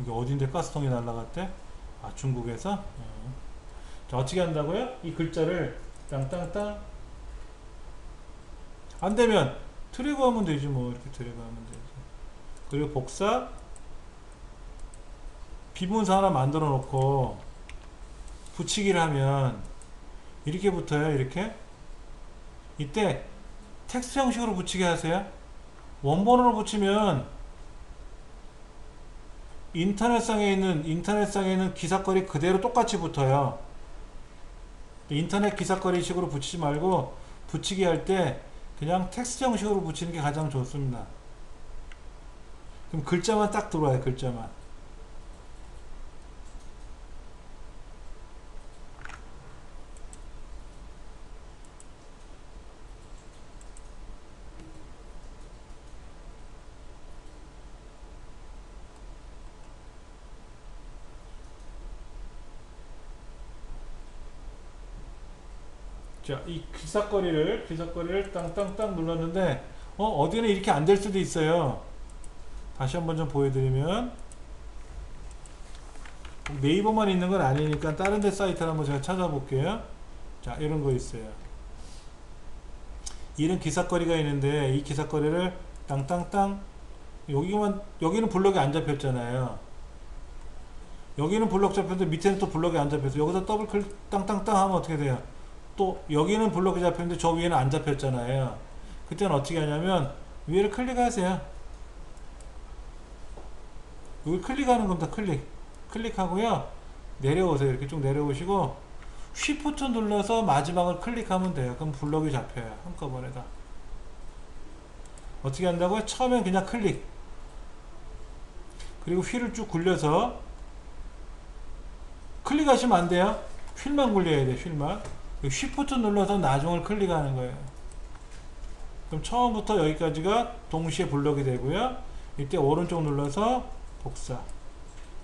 이게 어딘데 가스통이 날라갔대? 아, 중국에서? 자, 어떻게 한다고요? 이 글자를 땅땅땅 안되면 트리거 하면 되지 뭐. 이렇게 트리거 하면 되지. 그리고 복사 비문사 하나 만들어 놓고 붙이기를 하면 이렇게 붙어요. 이렇게. 이때 텍스트 형식으로 붙이게 하세요. 원본으로 붙이면 인터넷상에 있는 기사거리 그대로 똑같이 붙어요. 인터넷 기사거리 식으로 붙이지 말고 붙이기 할 때 그냥 텍스트 형식으로 붙이는 게 가장 좋습니다. 그럼 글자만 딱 들어와요. 글자만. 자, 이 기사거리를 땅땅땅 눌렀는데 어디는 이렇게 안 될 수도 있어요. 다시 한번 좀 보여드리면 네이버만 있는 건 아니니까 다른 데 사이트를 한번 제가 찾아볼게요. 자, 이런 거 있어요. 이런 기사거리가 있는데 이 기사거리를 땅땅땅 여기는 블럭이 안 잡혔잖아요. 여기는 블럭 잡혔는데 밑에는 또 블럭이 안 잡혔어요. 여기서 더블 클릭 땅땅땅 하면 어떻게 돼요? 또 여기는 블럭이 잡혔는데 저 위에는 안 잡혔잖아요. 그때는 어떻게 하냐면 위를 클릭하세요. 여기 클릭하는 겁니다. 클릭하고요. 내려오세요. 이렇게 쭉 내려오시고 쉬프트 눌러서 마지막을 클릭하면 돼요. 그럼 블럭이 잡혀요. 한꺼번에 다. 어떻게 한다고요? 처음엔 그냥 클릭. 그리고 휠을 쭉 굴려서 클릭하시면 안 돼요. 휠만 굴려야 돼요. 휠만. 쉬프트 눌러서 나중을 클릭하는 거예요. 그럼 처음부터 여기까지가 동시에 블럭이 되고요. 이때 오른쪽 눌러서 복사.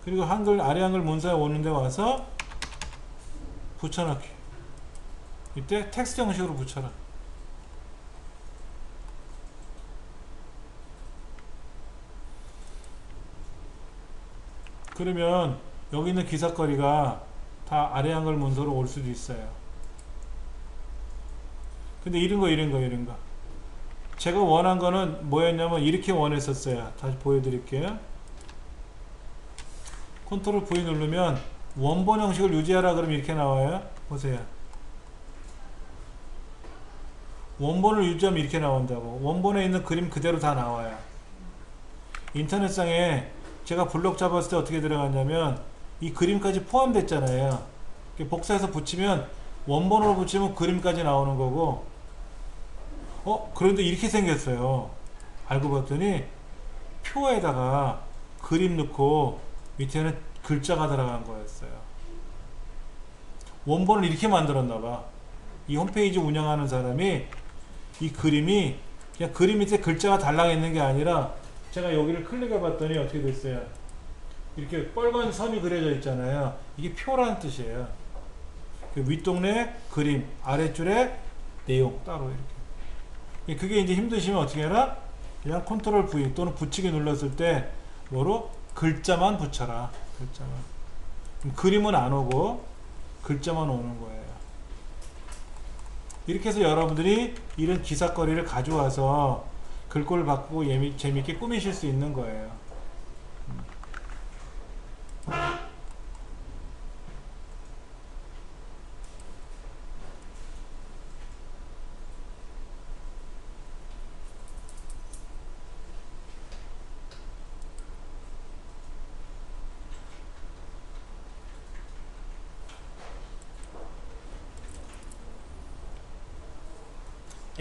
그리고 한글 아래 한글 문서에 오는 데 와서 붙여넣기. 이때 텍스트 형식으로 붙여라. 그러면 여기 있는 기사거리가 다 아래 한글 문서로 올 수도 있어요. 근데 이런 거 제가 원한 거는 뭐였냐면 이렇게 원했었어요. 다시 보여드릴게요. 컨트롤 V 누르면 원본 형식을 유지하라 그러면 이렇게 나와요. 보세요. 원본을 유지하면 이렇게 나온다고. 원본에 있는 그림 그대로 다 나와요. 인터넷상에 제가 블록 잡았을 때 어떻게 들어갔냐면 이 그림까지 포함됐잖아요. 복사해서 붙이면 원본으로 붙이면 그림까지 나오는 거고 그런데 이렇게 생겼어요. 알고 봤더니 표에다가 그림 넣고 밑에는 글자가 들어간 거였어요. 원본을 이렇게 만들었나봐. 이 홈페이지 운영하는 사람이 이 그림이 그냥 그림 밑에 글자가 달랑 있는 게 아니라 제가 여기를 클릭해 봤더니 어떻게 됐어요? 이렇게 빨간 선이 그려져 있잖아요. 이게 표라는 뜻이에요. 그 윗동네 그림, 아랫줄에 내용 따로 이렇게. 그게 이제 힘드시면 어떻게 해라? 그냥 컨트롤 V 또는 붙이기 눌렀을 때 뭐로? 글자만 붙여라. 글자만. 그럼 그림은 안 오고 글자만 오는 거예요. 이렇게 해서 여러분들이 이런 기사거리를 가져와서 글꼴을 바꾸고 재밌게 꾸미실 수 있는 거예요.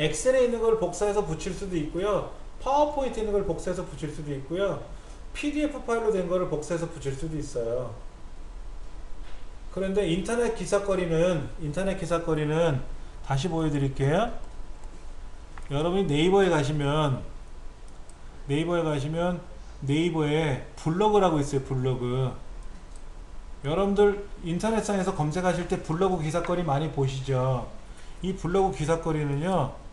엑셀에 있는 걸 복사해서 붙일 수도 있고요. 파워포인트에 있는 걸 복사해서 붙일 수도 있고요. PDF 파일로 된 거를 복사해서 붙일 수도 있어요. 그런데 인터넷 기사거리는 다시 보여드릴게요. 여러분이 네이버에 가시면 네이버에 블로그라고 있어요. 블로그. 여러분들 인터넷상에서 검색하실 때 블로그 기사거리 많이 보시죠. 이 블로그 기사거리는요.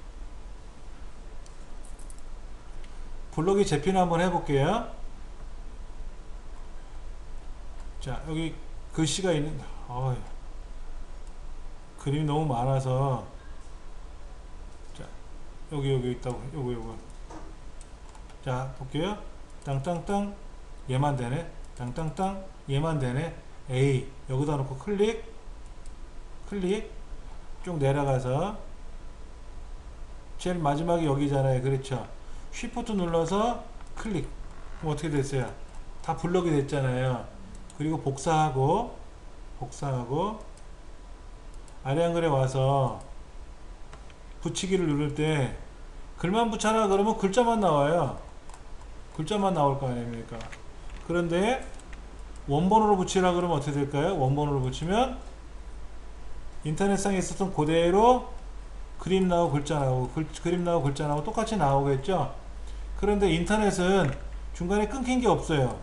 블로그 재피는 한번 해볼게요. 자, 여기 글씨가 있는 그림이 너무 많아서 자, 여기 있다고. 요거 자, 볼게요. 땅땅땅 얘만 되네. 땅땅땅 얘만 되네. A 여기다 놓고 클릭 쭉 내려가서 제일 마지막이 여기잖아요. 그렇죠? 쉬프트 눌러서 클릭. 그럼 어떻게 됐어요? 다 블럭이 됐잖아요. 그리고 복사하고 아래 한글에 와서 붙이기를 누를 때 글만 붙여라 그러면 글자만 나와요. 글자만 나올 거 아닙니까? 그런데 원본으로 붙이라 그러면 어떻게 될까요? 원본으로 붙이면 인터넷상에 있었던 그대로 그림 나오고 글자 나오고 그림 나오고 글자 나오고 똑같이 나오겠죠? 그런데 인터넷은 중간에 끊긴 게 없어요.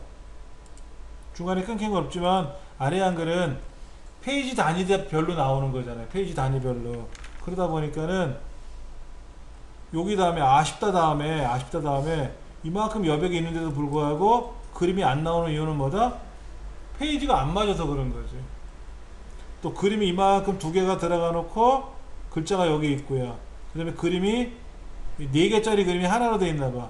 중간에 끊긴 거 없지만 아래 한글은 페이지 단위별로 나오는 거잖아요. 페이지 단위별로. 그러다 보니까는 여기 다음에 아쉽다 다음에 이만큼 여백이 있는데도 불구하고 그림이 안 나오는 이유는 뭐다? 페이지가 안 맞아서 그런 거지. 또 그림이 이만큼 두 개가 들어가 놓고 글자가 여기 있고요. 그 다음에 그림이 네 개짜리 그림이 하나로 돼 있나 봐.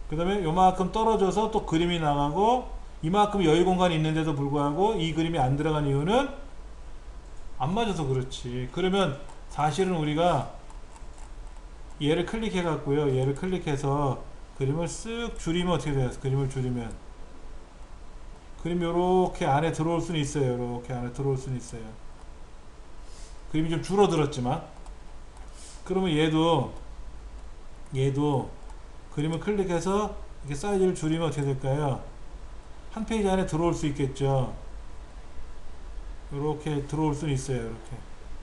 그 다음에 요만큼 떨어져서 또 그림이 나가고 이만큼 여유 공간이 있는데도 불구하고 이 그림이 안 들어간 이유는 안 맞아서 그렇지. 그러면 사실은 우리가 얘를 클릭해 갖고요. 얘를 클릭해서 그림을 쓱 줄이면 어떻게 돼요? 그림을 줄이면 그림 요렇게 안에 들어올 수는 있어요. 요렇게 안에 들어올 수는 있어요. 그림이 좀 줄어들었지만 그러면 얘도 그림을 클릭해서 이렇게 사이즈를 줄이면 어떻게 될까요? 한 페이지 안에 들어올 수 있겠죠. 요렇게 들어올 수는 있어요. 이렇게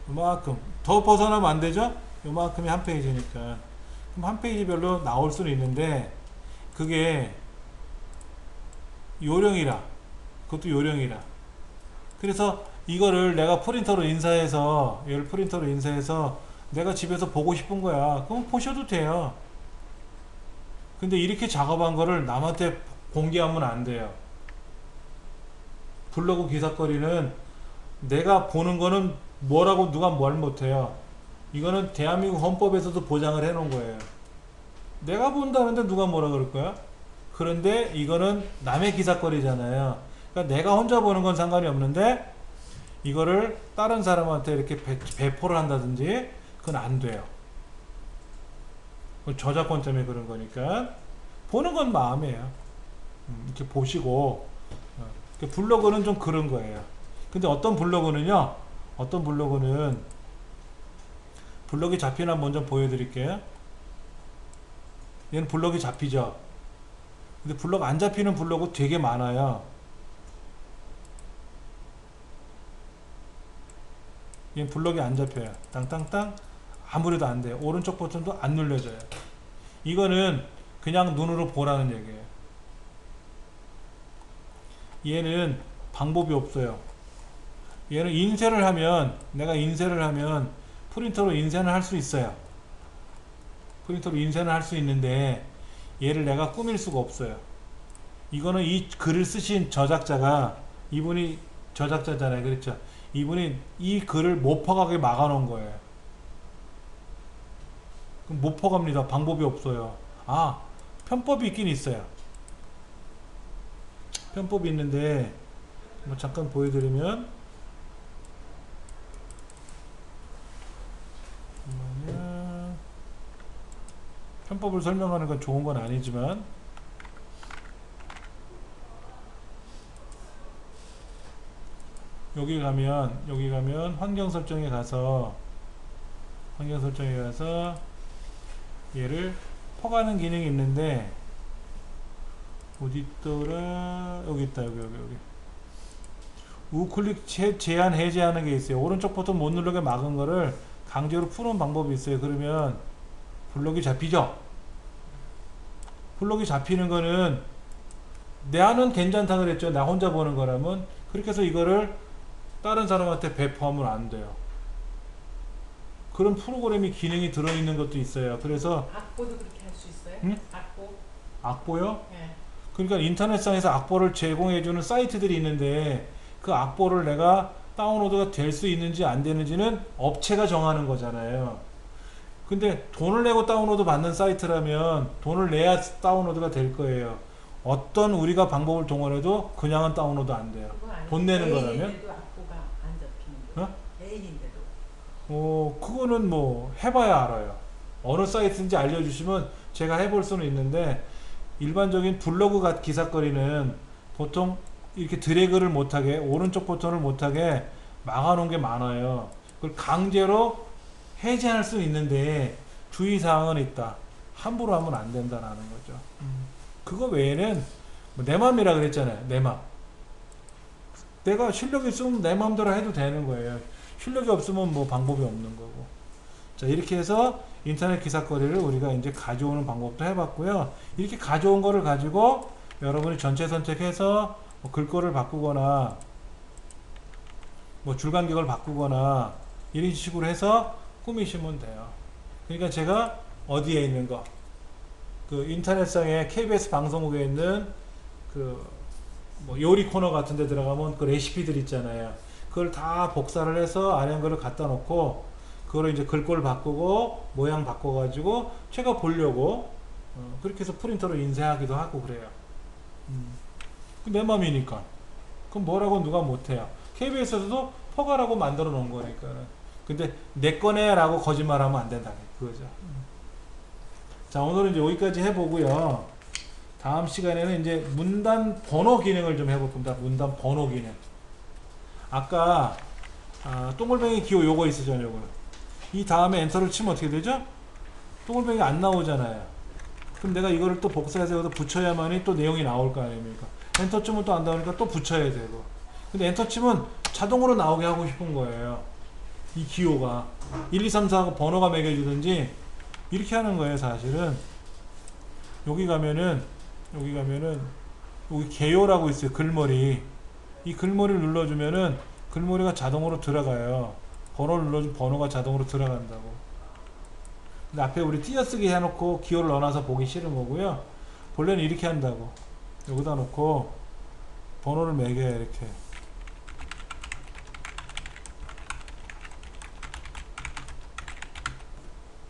요만큼 더 벗어나면 안 되죠? 요만큼이 한 페이지니까. 그럼 한 페이지별로 나올 수는 있는데 그게 요령이라, 그것도 요령이라. 그래서 이거를 내가 프린터로 인쇄해서 얘를 프린터로 인쇄해서 내가 집에서 보고 싶은 거야. 그럼 보셔도 돼요. 근데 이렇게 작업한 거를 남한테 공개하면 안 돼요. 블로그 기사거리는 내가 보는 거는 뭐라고 누가 뭘 못해요. 이거는 대한민국 헌법에서도 보장을 해 놓은 거예요. 내가 본다는데 누가 뭐라 그럴 거야? 그런데 이거는 남의 기사거리잖아요. 그러니까 내가 혼자 보는 건 상관이 없는데 이거를 다른 사람한테 이렇게 배포를 한다든지 그건 안 돼요. 저작권 때문에 그런 거니까. 보는 건 마음이에요. 이렇게 보시고. 블로그는 좀 그런 거예요. 근데 어떤 블로그는요, 블록이 잡히나 먼저 보여드릴게요. 얘는 블록이 잡히죠. 근데 블록 안 잡히는 블록은 되게 많아요. 얘는 블록이 안 잡혀요. 땅땅땅 아무래도 안 돼요. 오른쪽 버튼도 안 눌려져요. 이거는 그냥 눈으로 보라는 얘기예요. 얘는 방법이 없어요. 얘는 인쇄를 하면, 내가 인쇄를 하면 프린터로 인쇄는 할 수 있어요. 프린터로 인쇄는 할 수 있는데 얘를 내가 꾸밀 수가 없어요. 이거는 이 글을 쓰신 저작자가, 이분이 저작자잖아요. 그렇죠? 이분이 이 글을 못 퍼가게 막아 놓은 거예요. 그럼 못 퍼갑니다. 방법이 없어요. 아, 편법이 있긴 있어요. 편법이 있는데 뭐 잠깐 보여드리면, 편법을 설명하는 건 좋은 건 아니지만, 여기 가면 환경 설정에 가서 얘를 퍼가는 기능이 있는데, 어디 있더라? 여기 있다. 여기. 우클릭 제한 해제하는 게 있어요. 오른쪽 버튼 못 누르게 막은 거를 강제로 푸는 방법이 있어요. 그러면 블록이 잡히죠? 블록이 잡히는 거는 나는 괜찮다 그랬죠. 나 혼자 보는 거라면. 그렇게 해서 이거를 다른 사람한테 배포하면 안 돼요. 그런 프로그램이 기능이 들어있는 것도 있어요. 그래서 악보도 그렇게 할 수 있어요? 응? 악보요? 네. 그러니까 인터넷상에서 악보를 제공해주는 사이트들이 있는데 그 악보를 내가 다운로드가 될 수 있는지 안 되는지는 업체가 정하는 거잖아요. 근데 돈을 내고 다운로드 받는 사이트라면 돈을 내야 다운로드가 될 거예요. 어떤 우리가 방법을 동원해도 그냥은 다운로드 안 돼요. 돈 내는 거라면. 애인인데도 악보가 안 잡히는 거예요? 애인인데도. 그거는 뭐 해봐야 알아요. 어느 사이트인지 알려주시면 제가 해볼 수는 있는데, 일반적인 블로그 기사거리는 보통 이렇게 드래그를 못하게, 오른쪽 버튼을 못하게 막아놓은 게 많아요. 그걸 강제로 해제할 수 있는데 주의사항은 있다. 함부로 하면 안 된다라는 거죠. 그거 외에는 뭐 내 맘이라 그랬잖아요. 내 맘. 내가 실력이 있으면 내 맘대로 해도 되는 거예요. 실력이 없으면 뭐 방법이 없는 거고. 자, 이렇게 해서 인터넷 기사거리를 우리가 이제 가져오는 방법도 해봤고요. 이렇게 가져온 거를 가지고 여러분이 전체 선택해서 뭐 글꼴을 바꾸거나 뭐 줄간격을 바꾸거나 이런 식으로 해서 꾸미시면 돼요. 그러니까 제가 어디에 있는 거, 그 인터넷상에 KBS 방송국에 있는 그 뭐 요리 코너 같은 데 들어가면 그 레시피들 있잖아요. 그걸 다 복사를 해서 안에 거를 갖다 놓고 그거를 이제 글꼴 바꾸고 모양 바꿔가지고 제가 보려고 그렇게 해서 프린터로 인쇄하기도 하고 그래요. 내 맘이니까. 그럼 뭐라고 누가 못해요. KBS에서도 포괄하고 만들어 놓은 거니까. 근데 내 거네 라고 거짓말하면 안 된다. 그거죠. 자, 오늘은 이제 여기까지 해보고요. 다음 시간에는 이제 문단 번호 기능을 좀 해볼 겁니다. 문단 번호 기능. 아까 동글뱅이 기호 요거 있으죠, 요거. 이 다음에 엔터를 치면 어떻게 되죠? 동글뱅이 안 나오잖아요. 그럼 내가 이거를 또 복사해서 여기다 붙여야만이 또 내용이 나올 거 아닙니까? 엔터 치면 또 안 나오니까 또 붙여야 되고. 근데 엔터 치면 자동으로 나오게 하고 싶은 거예요. 이 기호가 1, 2, 3, 4 하고 번호가 매겨지든지 이렇게 하는 거예요. 사실은 여기 가면은 여기 개요라고 있어요. 글머리. 이 글머리를 눌러주면은 글머리가 자동으로 들어가요. 번호를 눌러주면 번호가 자동으로 들어간다고. 근데 앞에 우리 띄어쓰기 해놓고 기호를 넣어놔서 보기 싫은 거고요. 본래는 이렇게 한다고. 여기다 놓고 번호를 매겨요. 이렇게.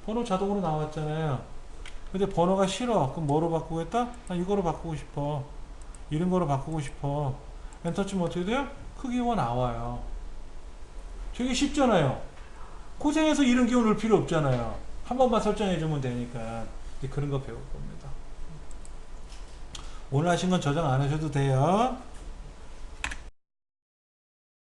번호 자동으로 나왔잖아요. 근데 번호가 싫어. 그럼 뭐로 바꾸겠다? 난 이거로 바꾸고 싶어. 이런 거로 바꾸고 싶어. 엔터 치면 어떻게 돼요? 크기가 나와요. 되게 쉽잖아요. 고생해서 이런 기호 넣을 필요 없잖아요. 한 번만 설정해주면 되니까. 이제 그런 거 배울 겁니다. 오늘 하신 건 저장 안 하셔도 돼요.